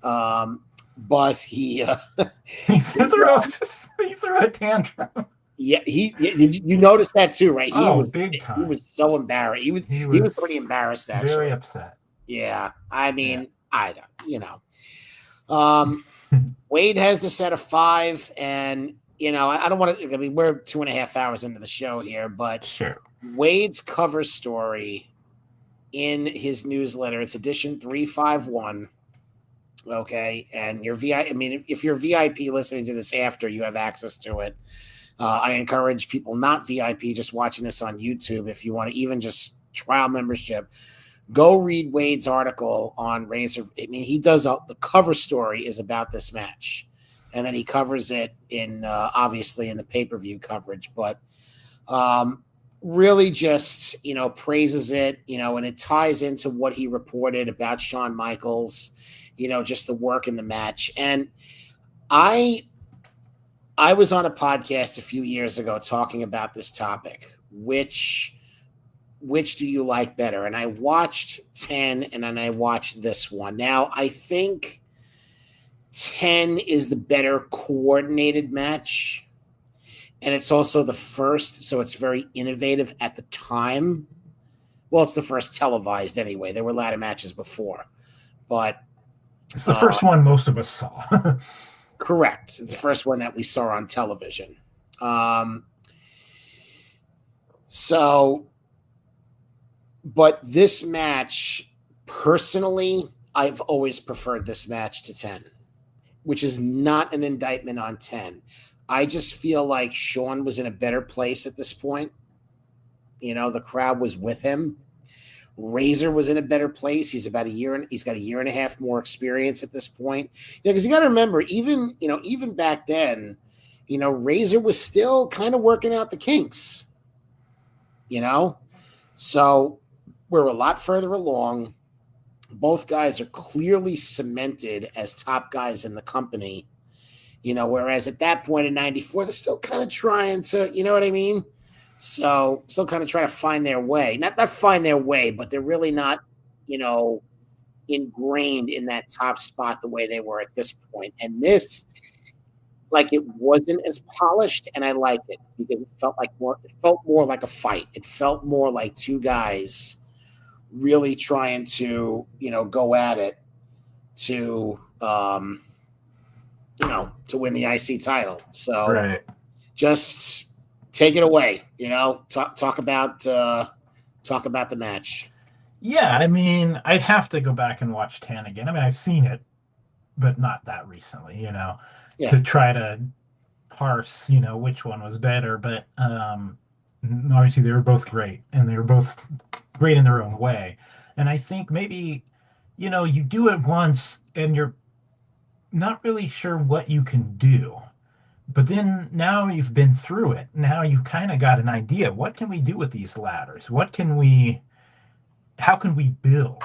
But he threw a tantrum. Yeah, did you notice that too, right? He was big time. He was so embarrassed. He was pretty embarrassed, actually. Very upset. Yeah, I don't. Wade has the set of 5, and I don't want to. We're 2.5 hours into the show here, but sure. Wade's cover story in his newsletter. It's edition 351. Okay, and if you're VIP listening to this after, you have access to it. I encourage people not VIP just watching this on YouTube. If you want to even just trial membership, go read Wade's article on Razor. He does the cover story is about this match, and then he covers it in obviously in the pay-per-view coverage, but really just praises it, and it ties into what he reported about Shawn Michaels, just the work in the match. And I was on a podcast a few years ago talking about this topic. Which do you like better? And I watched 10 and then I watched this one. Now, I think 10 is the better coordinated match. And it's also the first, so it's very innovative at the time. Well, it's the first televised anyway. There were ladder matches before. But it's the first one most of us saw. Correct. It's the first one that we saw on television. Um, so, but this match, personally, I've always preferred this match to 10, which is not an indictment on 10. I just feel like Shawn was in a better place at this point. The crowd was with him. Razor was in a better place. He's got a year and a half more experience at this point. Because you got to remember, even back then, Razor was still kind of working out the kinks. So we're a lot further along. Both guys are clearly cemented as top guys in the company. Whereas at that point in '94, they're still kind of trying to, you know what I mean? So still kind of trying to find their way. Not find their way, but they're really not, ingrained in that top spot the way they were at this point. And this, like, it wasn't as polished, and I liked it because it felt more like a fight. It felt more like two guys really trying to, go at it to to win the IC title. So Right. just take it away, talk about the match. Yeah, I mean, I'd have to go back and watch 10 again. I mean, I've seen it, but not that recently, Yeah. to try to parse, which one was better. But obviously they were both great, and they were both great in their own way. And I think maybe, you do it once and you're not really sure what you can do. But then now you've been through it. Now you've kind of got an idea. What can we do with these ladders? How can we build,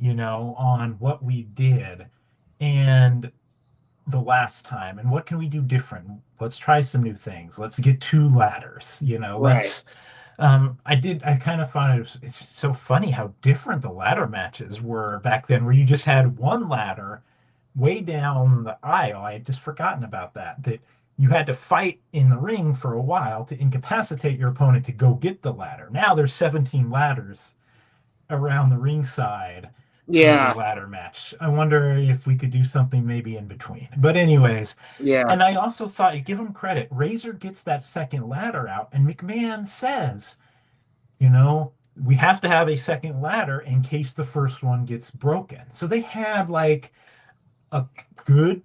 on what we did and the last time, and what can we do different? Let's try some new things. Let's get 2 ladders, Right. I kind of found it's just so funny how different the ladder matches were back then, where you just had one ladder way down the aisle. I had just forgotten about that you had to fight in the ring for a while to incapacitate your opponent to go get the ladder. Now there's 17 ladders around the ringside for the Yeah. ladder match. I wonder if we could do something maybe in between. But anyways, Yeah. and I also thought, give him credit. Razor gets that second ladder out, and McMahon says, we have to have a second ladder in case the first one gets broken. So they had like a good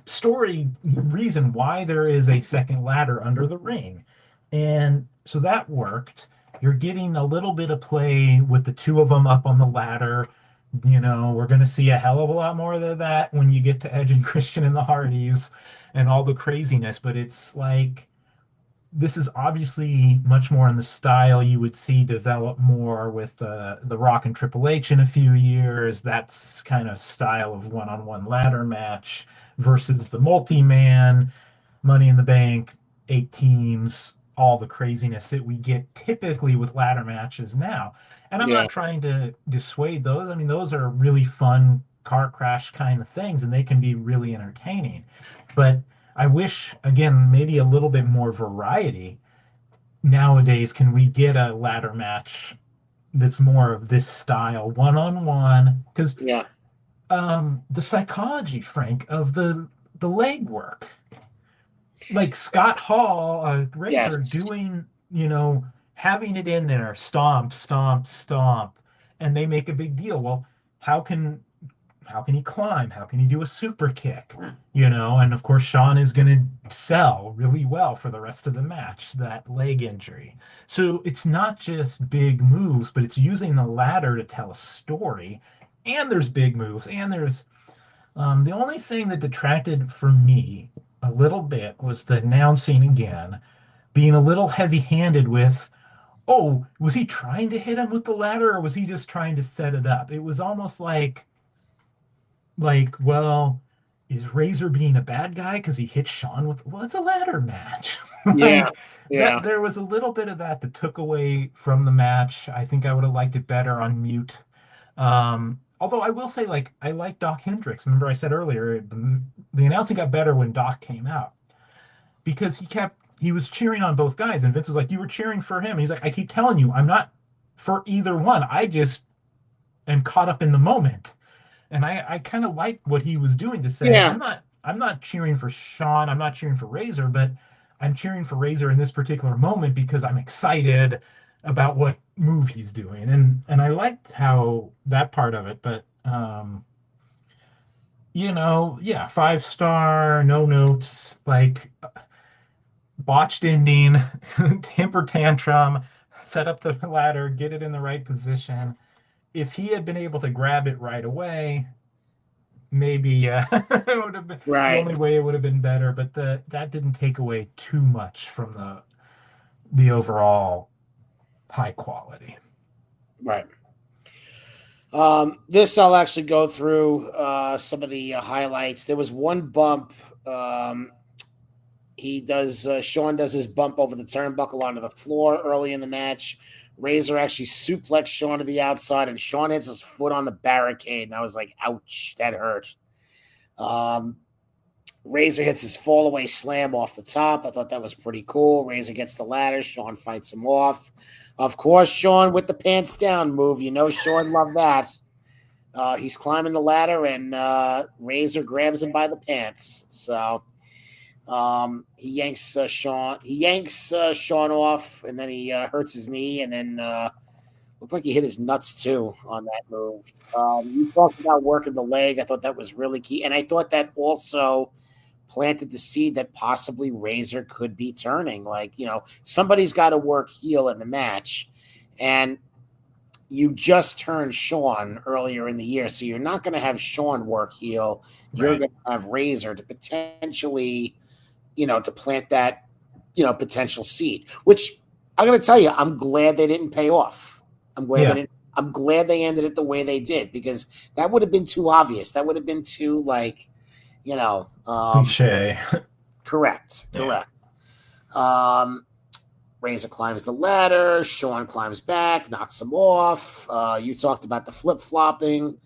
story reason why there is a second ladder under the ring. And so that worked. You're getting a little bit of play with the 2 of them up on the ladder. We're going to see a hell of a lot more of that when you get to Edge and Christian and the Hardys and all the craziness. But it's like, this is obviously much more in the style you would see develop more with the Rock and Triple H in a few years. That's kind of style of one-on-one ladder match versus the multi-man, Money in the Bank, 8 teams, all the craziness that we get typically with ladder matches now. And I'm Yeah. not trying to dissuade those. I mean, those are really fun car crash kind of things, and they can be really entertaining. But I wish, again, maybe a little bit more variety. Nowadays, can we get a ladder match that's more of this style, one-on-one? Because Yeah. the psychology, Frank, of the leg work, like Scott Hall, Razor Yes. doing, having it in there, stomp, stomp, stomp, and they make a big deal. Well, how can he climb? How can he do a super kick? And of course, Shawn is going to sell really well for the rest of the match, that leg injury. So it's not just big moves, but it's using the ladder to tell a story. And there's big moves. And there's the only thing that detracted for me a little bit was the announcing again, being a little heavy handed with, oh, was he trying to hit him with the ladder or was he just trying to set it up? It was almost well, is Razor being a bad guy because he hit Shawn with, well, it's a ladder match. Yeah. That Yeah. there was a little bit of that took away from the match. I think I would have liked it better on mute. Although I will say, I like Doc Hendricks. Remember I said earlier, the announcing got better when Doc came out because he was cheering on both guys, and Vince was like, you were cheering for him. And he's like, I keep telling you, I'm not for either one. I just am caught up in the moment. And I kind of liked what he was doing to say, Yeah. I'm not I'm not cheering for Sean. I'm not cheering for Razor, but I'm cheering for Razor in this particular moment because I'm excited about what move he's doing, and I liked how that part of it. But yeah, 5-star, no notes, like botched ending, temper tantrum, set up the ladder, get it in the right position. If he had been able to grab it right away, maybe it would have been the Right. only way it would have been better. But that didn't take away too much from the overall high quality. Right. This I'll actually go through some of the highlights. There was one bump. Sean does his bump over the turnbuckle onto the floor early in the match. Razor actually suplexed Sean to the outside, and Sean hits his foot on the barricade, and I was like, ouch, that hurt. Razor hits his fall-away slam off the top. I thought that was pretty cool. Razor gets the ladder. Sean fights him off. Of course, Sean with the pants down move. Sean loved that. He's climbing the ladder, and Razor grabs him by the pants. So he yanks Sean. He yanks Sean off, and then he hurts his knee, and then looked like he hit his nuts too on that move. You talked about working the leg. I thought that was really key, and I thought that also planted the seed that possibly Razor could be turning. Somebody's got to work heel in the match, and you just turned Sean earlier in the year, so you're not going to have Sean work heel. You're Right. going to have Razor to potentially, to plant that, potential seed. Which I'm going to tell you, I'm glad they didn't pay off. I'm glad they ended it the way they did, because that would have been too obvious. That would have been too Cliche. Correct. Yeah. Razor climbs the ladder. Sean climbs back, knocks him off. You talked about the flip-flopping.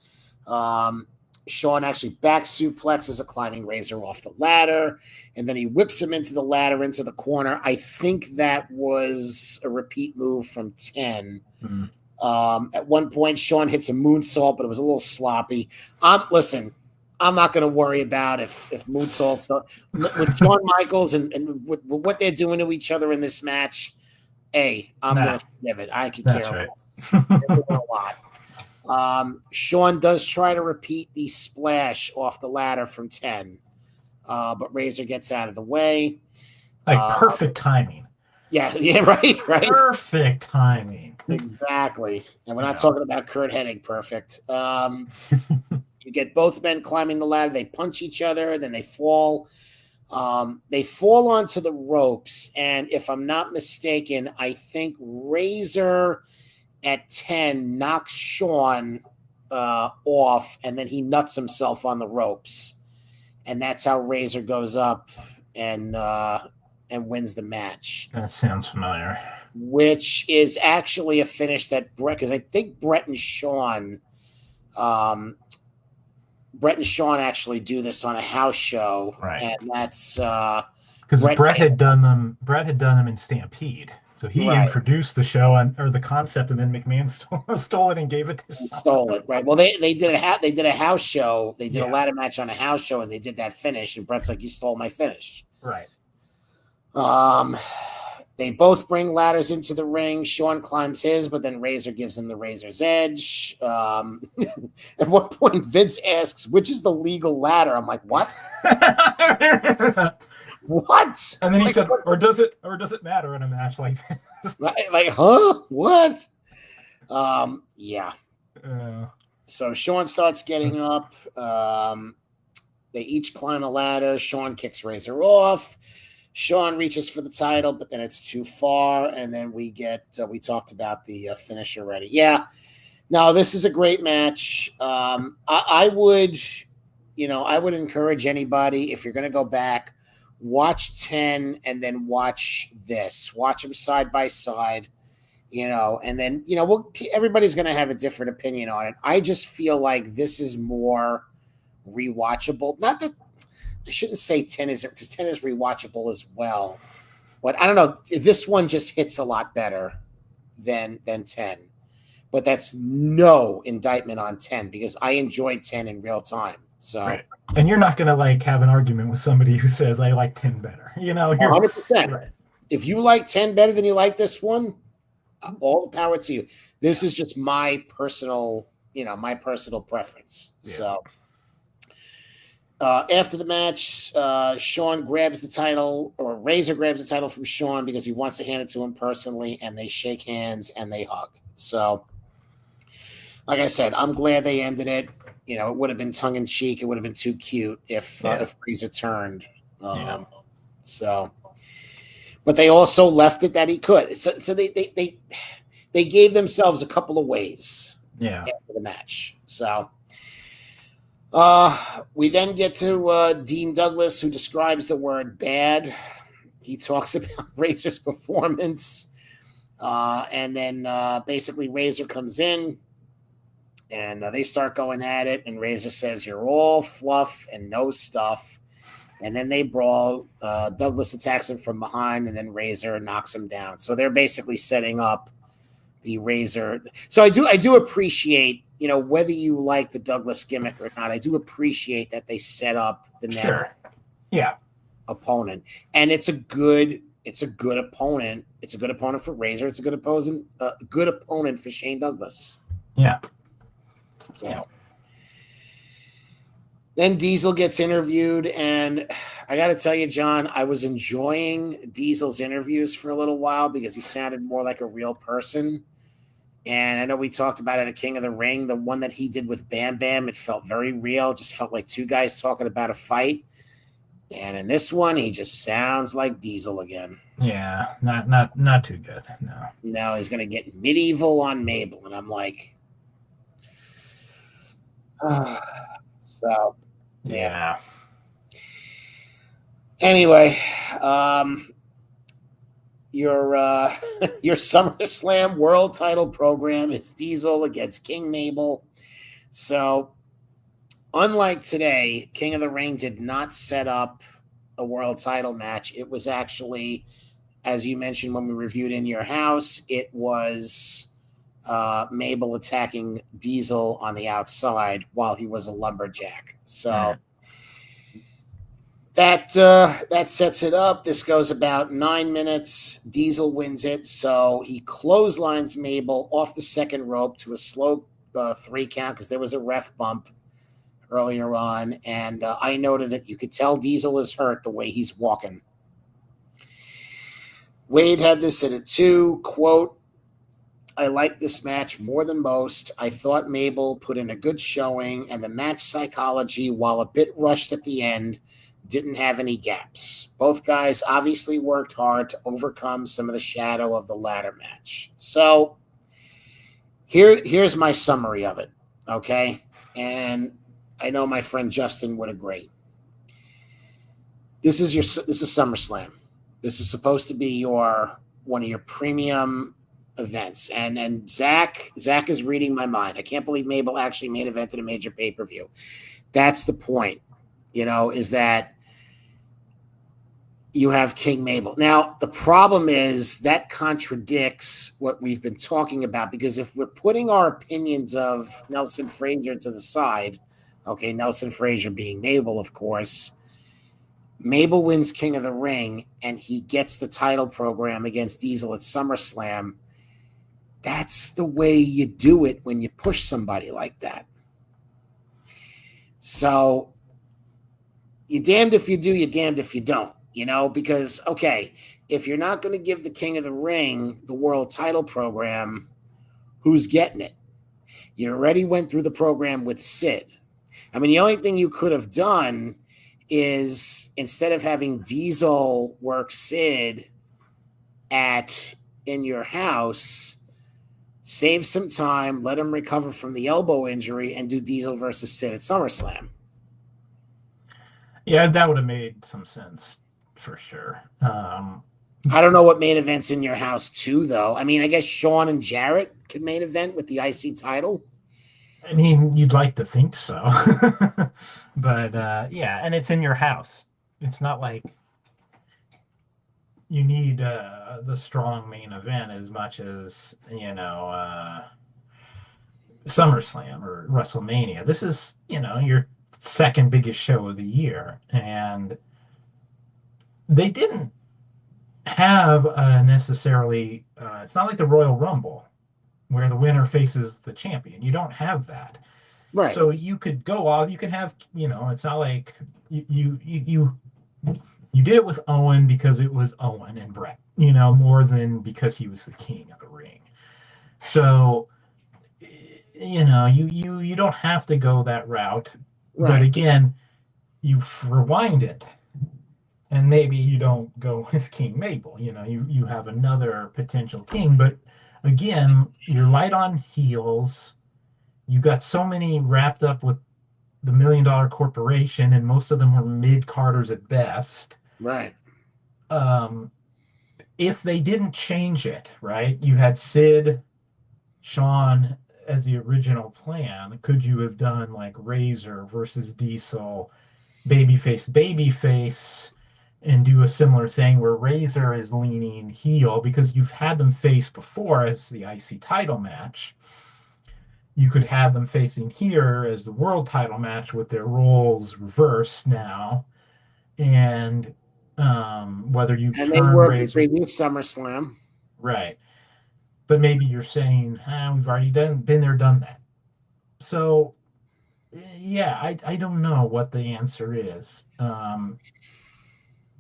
Sean actually back suplexes a climbing Razor off the ladder, and then he whips him into the ladder, into the corner. I think that was a repeat move from 10. Mm-hmm. At one point, Sean hits a moonsault, but it was a little sloppy. Listen, I'm not going to worry about if moonsaults with Shawn Michaels and with what they're doing to each other in this match. I'm going to forgive it. I could care less. A lot. Sean does try to repeat the splash off the ladder from 10, but Razor gets out of the way. Perfect timing. Yeah, right. Perfect timing. Exactly. And we're not talking about Kurt Hennig perfect. You get both men climbing the ladder. They punch each other. Then they fall. They fall onto the ropes. And if I'm not mistaken, I think Razor at 10 knocks Sean off, and then he nuts himself on the ropes. And that's how Razor goes up and wins the match. That sounds familiar. Which is actually a finish that because I think Brett and Sean actually do this on a house show, right? And that's because Brett had done them. Brett had done them in Stampede, so he introduced the show or the concept, and then McMahon stole it and gave it to Sean. Stole it, right? Well, they did a house show. They did a ladder match on a house show, and they did that finish. And Brett's like, "You stole my finish." Right. They both bring ladders into the ring. Sean climbs his, but then Razor gives him the Razor's Edge. At one point, Vince asks, which is the legal ladder? I'm like, what? What? And then he said, or does it matter in a match like this? Like, huh? What? Yeah. So Sean starts getting up. They each climb a ladder. Sean kicks Razor off. Sean reaches for the title, but then it's too far. And then we talked about the finish already. Yeah. No, this is a great match. I would encourage anybody, if you're going to go back, watch 10 and then watch this. Watch them side by side, and then, everybody's going to have a different opinion on it. I just feel like this is more rewatchable. Not that I shouldn't say 10 isn't, because 10 is rewatchable as well. But I don't know. This one just hits a lot better than 10. But that's no indictment on 10, because I enjoyed 10 in real time. So, right. And you're not gonna like have an argument with somebody who says I like 10 better. You're 100%. right. If you like 10 better than you like this one, all the power to you. This is just my personal, my personal preference. Yeah. So after the match, Sean grabs the title, or Razor grabs the title from Sean because he wants to hand it to him personally, and they shake hands and they hug. So, like I said, I'm glad they ended it. It would have been tongue in cheek. It would have been too cute if Razor turned. So, but they also left it that he could. So they gave themselves a couple of ways. After the match. So we then get to Dean Douglas, who describes the word bad. He talks about Razor's performance. And then basically Razor comes in and they start going at it. And Razor says, "You're all fluff and no stuff." And then they brawl. Douglas attacks him from behind, and then Razor knocks him down. So they're basically setting up the Razor. So I do appreciate, whether you like the Douglas gimmick or not, I do appreciate that they set up the next opponent. And it's a good opponent. It's a good opponent for Razor. It's a good opponent for Shane Douglas. Yeah. So then Diesel gets interviewed, and I got to tell you, John, I was enjoying Diesel's interviews for a little while because he sounded more like a real person. And I know we talked about it at King of the Ring, the one that he did with Bam Bam. It felt very real. It just felt like two guys talking about a fight. And in this one, he just sounds like Diesel again. Yeah, not too good. No. Now he's going to get medieval on Mabel, and I'm like, so yeah. Anyway, your SummerSlam World Title program is Diesel against King Mabel. So, unlike today, King of the Ring did not set up a world title match. It was actually, as you mentioned when we reviewed In Your House, it was Mabel attacking Diesel on the outside while he was a lumberjack. So that sets it up. This goes about 9 minutes. Diesel wins it, so he clotheslines Mabel off the second rope to a slow 3 count because there was a ref bump earlier on, and I noted that you could tell Diesel is hurt the way he's walking. Wade had this at a 2, quote, "I like this match more than most. I thought Mabel put in a good showing, and the match psychology, while a bit rushed at the end, didn't have any gaps. Both guys obviously worked hard to overcome some of the shadow of the ladder match." So here's my summary of it, okay? And I know my friend Justin would agree. This is SummerSlam. This is supposed to be one of your premium events. And Zach is reading my mind. I can't believe Mabel actually main evented a major pay-per-view. That's the point, is that you have King Mabel. Now, the problem is that contradicts what we've been talking about, because if we're putting our opinions of Nelson Frazier to the side, okay, Nelson Frazier being Mabel, of course, Mabel wins King of the Ring, and he gets the title program against Diesel at SummerSlam. That's the way you do it when you push somebody like that. So you're damned if you do, you're damned if you don't, because, okay, if you're not going to give the King of the Ring the world title program, who's getting it? You already went through the program with Sid. I mean, the only thing you could have done is, instead of having Diesel work Sid In Your House, save some time, let him recover from the elbow injury, and do Diesel versus Sid at SummerSlam. Yeah, that would have made some sense for sure. I don't know what main events In Your House too, though. I mean, I guess Shawn and Jarrett could main event with the IC title. I mean, you'd like to think so. But yeah, and it's In Your House. It's not like you need the strong main event as much as, SummerSlam or WrestleMania. This is, your second biggest show of the year. And they didn't have necessarily, it's not like the Royal Rumble where the winner faces the champion. You don't have that. Right. So you could go off, you can have, it's not like you did it with Owen because it was Owen and Brett, more than because he was the king of the ring. So, you don't have to go that route. Right. But again, you rewind it, and maybe you don't go with King Mabel. You have another potential king, but again, you're light on heels. You got so many wrapped up with the $1 Million Corporation, and most of them were mid-carders at best. Right. If they didn't change it, right, you had Sid, Shawn as the original plan. Could you have done like Razor versus Diesel, babyface, and do a similar thing where Razor is leaning heel because you've had them face before as the IC title match? You could have them facing here as the world title match with their roles reversed now. And whether you and they worked the previous SummerSlam. Right. But maybe you're saying, we've already been there, done that. So, yeah, I don't know what the answer is.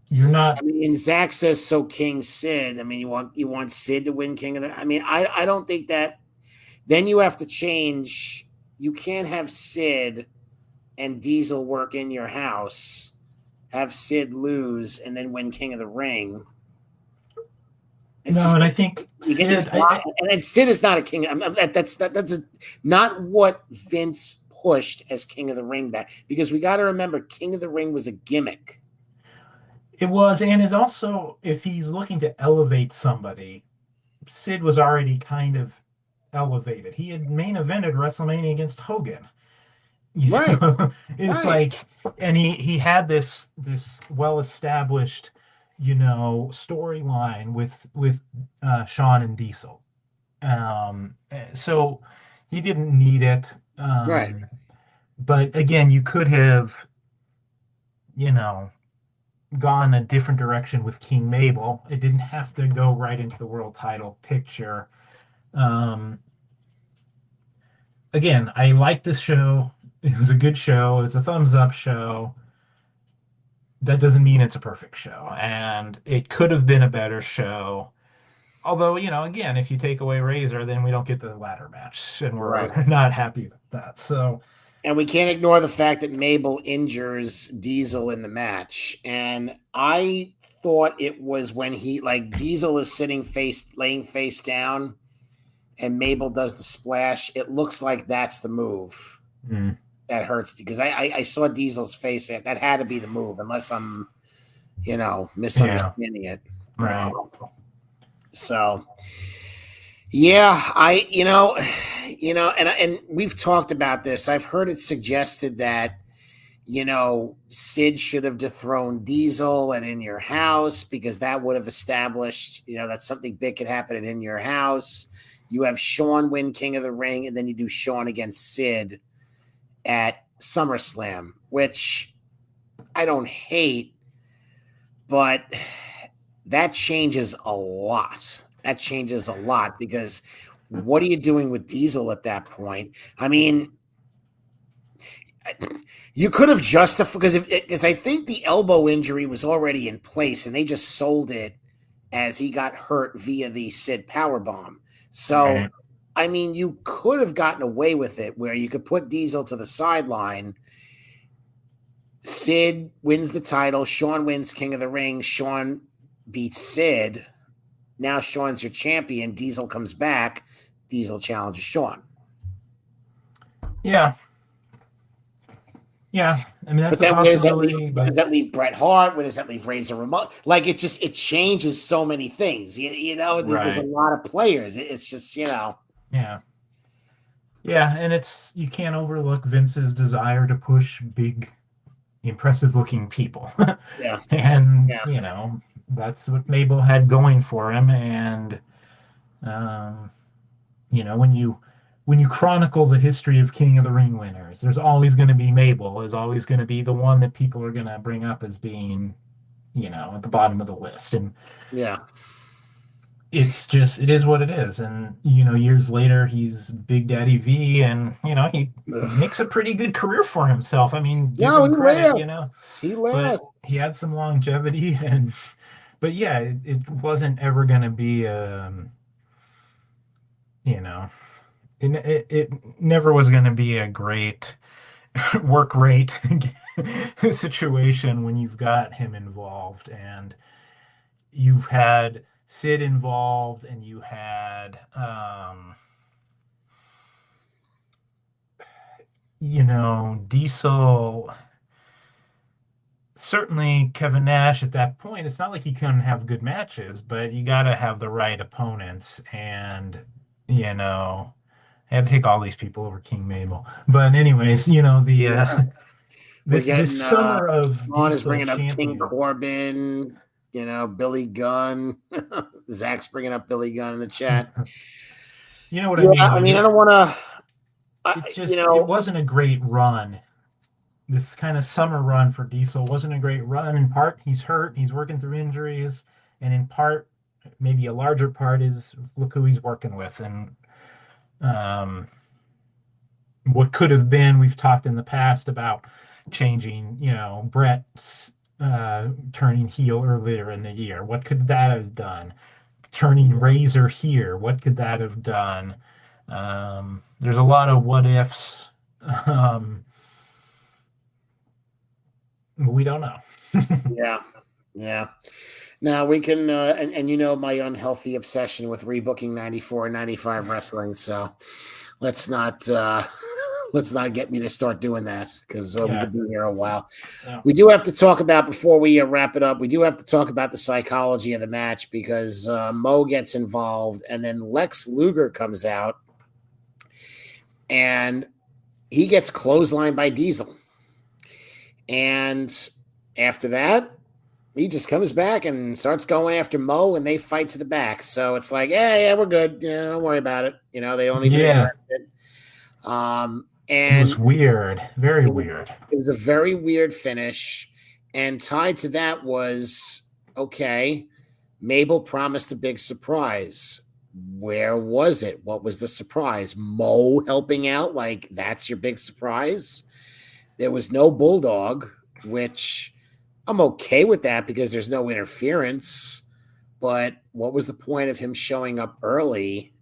You're not. I mean, Zach says so. King Sid. I mean, you want Sid to win King of the. I mean, I don't think that. Then you have to change. You can't have Sid and Diesel work in your house, have Sid lose, and then win King of the Ring. And I think Sid is not a king. That's not what Vince pushed as King of the Ring back, because we got to remember King of the Ring was a gimmick. It was, and it also, if he's looking to elevate somebody, Sid was already kind of elevated. He had main evented WrestleMania against Hogan. Right. It's like, and he had this well-established, storyline with Shawn and Diesel. So he didn't need it. Right. But again, you could have, gone a different direction with King Mabel. It didn't have to go right into the world title picture. Again, I like this show. It was a good show. It's a thumbs up show. That doesn't mean it's a perfect show. And it could have been a better show. Although, again, if you take away Razor, then we don't get the ladder match. And we're not happy with that. So, and we can't ignore the fact that Mabel injures Diesel in the match. And I thought it was when Diesel is laying face down, and Mabel does the splash. It looks like that's the move that hurts, because I saw Diesel's face. That had to be the move, unless I'm, misunderstanding it. Right. So, yeah, and we've talked about this. I've heard it suggested that, Sid should have dethroned Diesel at In Your House, because that would have established, that something big could happen at In Your House. You have Shawn win King of the Ring, and then you do Shawn against Sid at SummerSlam, which I don't hate, but that changes a lot. Because what are you doing with Diesel at that point? I mean, you could have justified, because I think the elbow injury was already in place, and they just sold it as he got hurt via the Sid powerbomb. So, I mean, you could have gotten away with it where you could put Diesel to the sideline. Sid wins the title. Shawn wins King of the Ring. Shawn beats Sid. Now Shawn's your champion. Diesel comes back. Diesel challenges Shawn. Yeah. Yeah. I mean, that's a possibility. Where does that leave Bret Hart? Where does that leave Razor Ramon? It changes so many things. There's a lot of players. It's just, Yeah. Yeah, and you can't overlook Vince's desire to push big, impressive-looking people. Yeah. And, that's what Mabel had going for him. And, when you when you chronicle the history of King of the Ring winners, there's always going to be Mabel, is always going to be the one that people are going to bring up as being, at the bottom of the list. And Yeah. it is what it is. And, years later, he's Big Daddy V, and, he Ugh. makes a pretty good career for himself. I mean, give No, him he credit, lasts. He but he lasts. had some longevity. But yeah, it wasn't ever going to be, you know, it never was going to be a great work rate situation when you've got him involved, and you've had Sid involved, and you had Diesel, certainly Kevin Nash at that point. It's not like he couldn't have good matches, but you got to have the right opponents, and I had to take all these people over King Mabel. But anyways, the Yeah. We're this getting summer of Ron is Diesel bringing up King champion. Corbin, Billy Gunn. Zach's bringing up Billy Gunn in the chat. You know what I Yeah, mean? I mean, I don't want to. It's just it wasn't a great run. This kind of summer run for Diesel wasn't a great run. In part, he's hurt, he's working through injuries, and in part, maybe a larger part is look who he's working with. And what could have been, we've talked in the past about changing, Brett's turning heel earlier in the year. What could that have done? Turning Razor here, what could that have done? There's a lot of what ifs. We don't know. Yeah. Yeah. Now we can, and my unhealthy obsession with rebooking 94 and 95 wrestling. So let's not get me to start doing that, because we could be here a while. Yeah. We do have to talk about, before we wrap it up, we do have to talk about the psychology of the match, because Mo gets involved, and then Lex Luger comes out, and he gets clotheslined by Diesel. And after that, he just comes back and starts going after Mo, and they fight to the back. So it's like, yeah, we're good. Don't worry about it. They don't even address it. And it was weird, very weird. It was a very weird finish, and tied to that was, okay, Mabel promised a big surprise. Where was it? What was the surprise? Mo helping out? Like, that's your big surprise? There was no Bulldog, which I'm okay with that because there's no interference. But what was the point of him showing up early,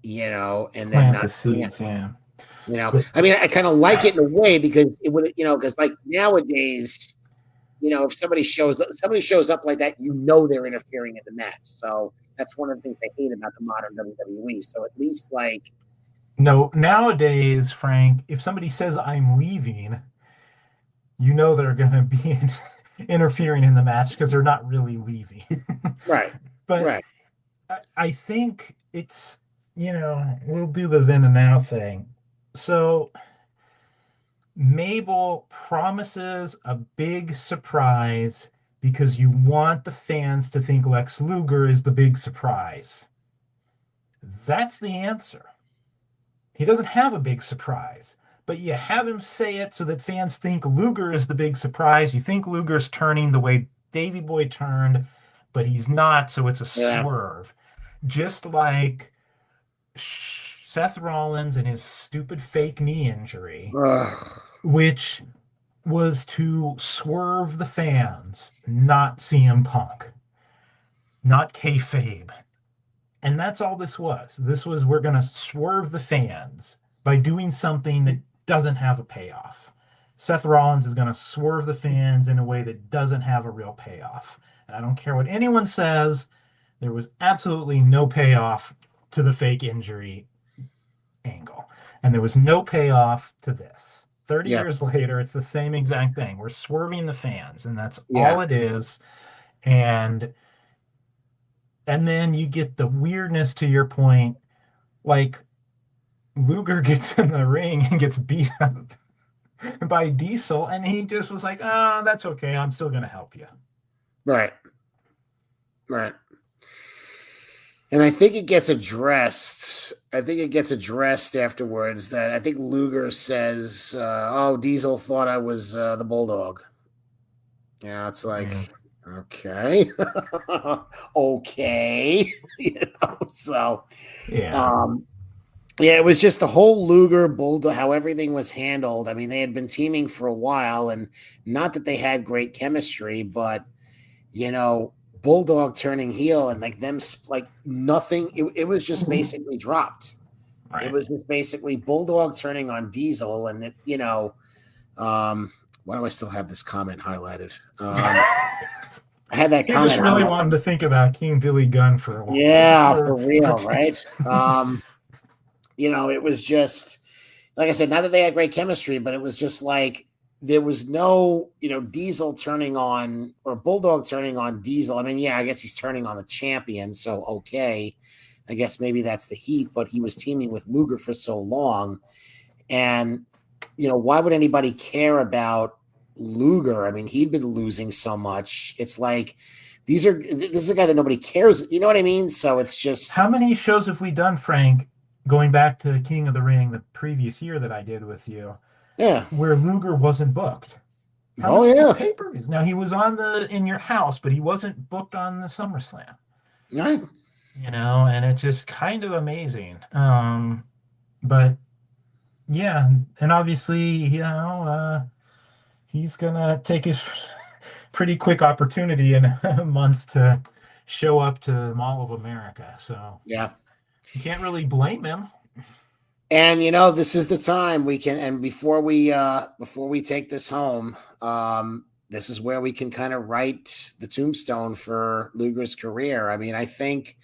and then not the seeds? Yeah. I mean, I kind of like it in a way, because it would, because like nowadays, if somebody shows up like that, they're interfering in the match. So that's one of the things I hate about the modern WWE. So at least, like, no, nowadays, Frank, if somebody says I'm leaving, they're going to be interfering in the match because they're not really leaving. Right. But right. I think it's, we'll do the then and now thing. So Mabel promises a big surprise because you want the fans to think Lex Luger is the big surprise. That's the answer. He doesn't have a big surprise, but you have him say it so that fans think Luger is the big surprise. You think Luger's turning the way Davey Boy turned, but he's not, so it's a swerve. Just like Seth Rollins and his stupid fake knee injury, which was to swerve the fans, not CM Punk, not kayfabe. And that's all this was. This was, we're going to swerve the fans by doing something that doesn't have a payoff. Seth Rollins is going to swerve the fans in a way that doesn't have a real payoff. And I don't care what anyone says, there was absolutely no payoff to the fake injury angle. And there was no payoff to this. 30 years later, it's the same exact thing. We're swerving the fans, and that's all it is. And then you get the weirdness, to your point, like Luger gets in the ring and gets beat up by Diesel, and he just was like, oh, that's okay. I'm still going to help you. Right. And I think it gets addressed I think it gets addressed afterwards that I think Luger says, "Oh, Diesel thought I was the Bulldog." Yeah, it's like, Yeah. okay, okay, So, Yeah. um, yeah, it was just the whole Luger Bulldog, how everything was handled. I mean, they had been teaming for a while, and not that they had great chemistry, but you know, Bulldog turning heel and like them like nothing. It was just basically dropped. It Right. was just basically Bulldog turning on Diesel, and why do I still have this comment highlighted? I had that He just comment really highlighted. wanted to think about King Billy Gunn for a while. Yeah, for real, right? It was just like I said, not that they had great chemistry, but it was just like there was no, Diesel turning on or Bulldog turning on Diesel. I mean, yeah, I guess he's turning on the champion, so okay. I guess maybe that's the heat, but he was teaming with Luger for so long. And, why would anybody care about Luger? I mean, he'd been losing so much. It's like this is a guy that nobody cares. You know what I mean? So it's just, How many shows have we done, Frank, going back to King of the Ring the previous year that I did with you, yeah. where Luger wasn't booked? How Oh, many yeah. pay-per-views? Now he was on the in your house, but he wasn't booked on the SummerSlam. Right. And it's just kind of amazing. But yeah, and obviously, he's gonna take his pretty quick opportunity in a month to show up to Mall of America. So Yeah. you can't really blame him. And this is the time we can, and before we take this home, this is where we can kind of write the tombstone for Luger's career. I mean, I think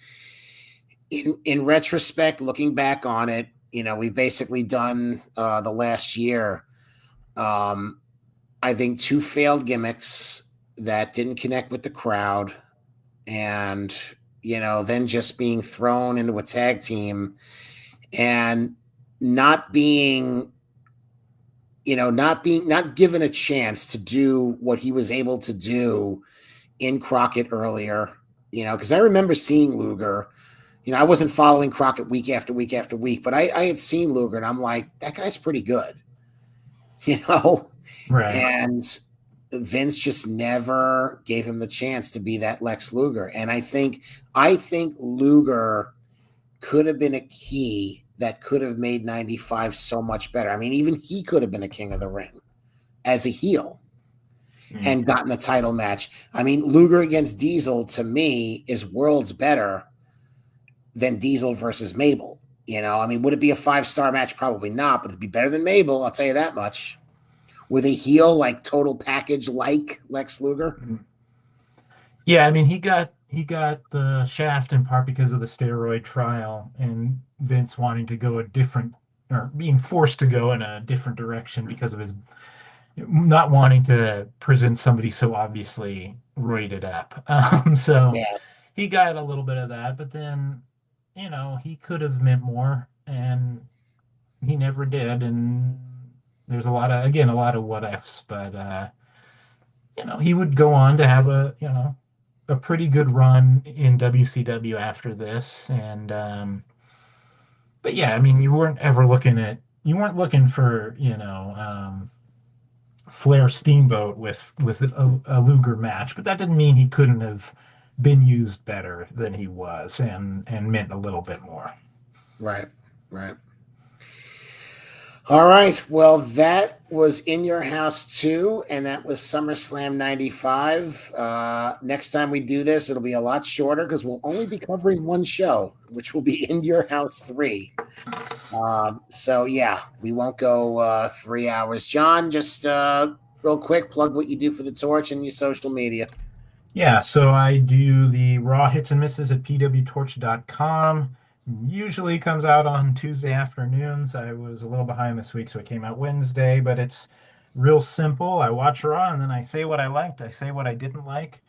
in retrospect, looking back on it, we've basically done the last year. Um, I think two failed gimmicks that didn't connect with the crowd, and then just being thrown into a tag team and not being not given a chance to do what he was able to do in Crockett earlier, because I remember seeing Luger. I wasn't following Crockett week after week after week, but I had seen Luger and I'm like, that guy's pretty good, you know, Right. and Vince just never gave him the chance to be that Lex Luger. And I think Luger could have been a key that could have made 95 so much better. I mean, even he could have been a king of the ring as a heel Mm. and gotten the title match. I mean, Luger against Diesel to me is worlds better than Diesel versus Mabel. I mean, would it be a 5-star match? Probably not, but it'd be better than Mabel. I'll tell you that much. With a heel like total package like Lex Luger. Yeah, I mean he got the shaft in part because of the steroid trial and Vince wanting to go a different or being forced to go in a different direction because of his not wanting to present somebody so obviously roided up. So Yeah, he got a little bit of that, but then he could have meant more and he never did. And there's a lot of what ifs, but he would go on to have a pretty good run in WCW after this. And but yeah, I mean, you weren't looking for Flair Steamboat with a Luger match, but that didn't mean he couldn't have been used better than he was and meant a little bit more. right, right. All right. Well, that was In Your House 2, and that was SummerSlam 95. Next time we do this, it'll be a lot shorter because we'll only be covering one show, which will be In Your House 3. So, yeah, we won't go 3 hours. John, just real quick, plug what you do for the Torch and your social media. Yeah, so I do the Raw hits and misses at pwtorch.com. Usually comes out on Tuesday afternoons. I was a little behind this week, so it came out Wednesday, but it's real simple. I watch Raw and then I say what I liked, I say what I didn't like,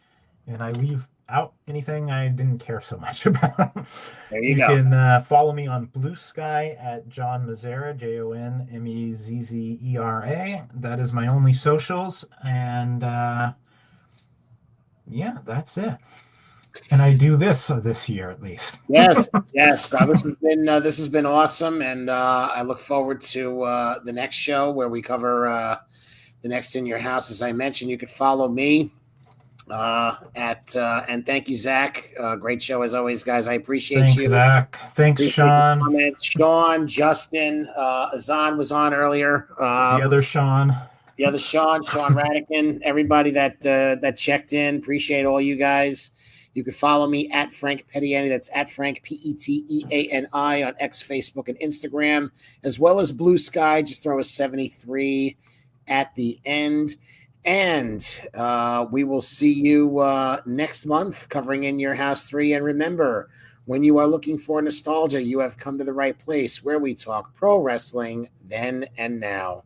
and I leave out anything I didn't care so much about. There you You go. can follow me on Blue Sky at Jon Mezzera, JonMezzera. That is my only socials, and yeah, that's it. And I do this year at least. Yes, yes. This has been awesome, and I look forward to the next show where we cover the next In Your House. As I mentioned, you could follow me and thank you, Zach. Great show as always, guys. I appreciate Thanks, you. Zach. Thanks, Appreciate the Sean. comments. Sean, Justin, Azan was on earlier. The other Sean. The other Sean Radican, everybody that checked in. Appreciate all you guys. You can follow me at Frank Peteani. That's at Frank Peteani on X, Facebook, and Instagram, as well as Blue Sky. Just throw a 73 at the end. And we will see you next month covering In Your House 3. And remember, when you are looking for nostalgia, you have come to the right place where we talk pro wrestling then and now.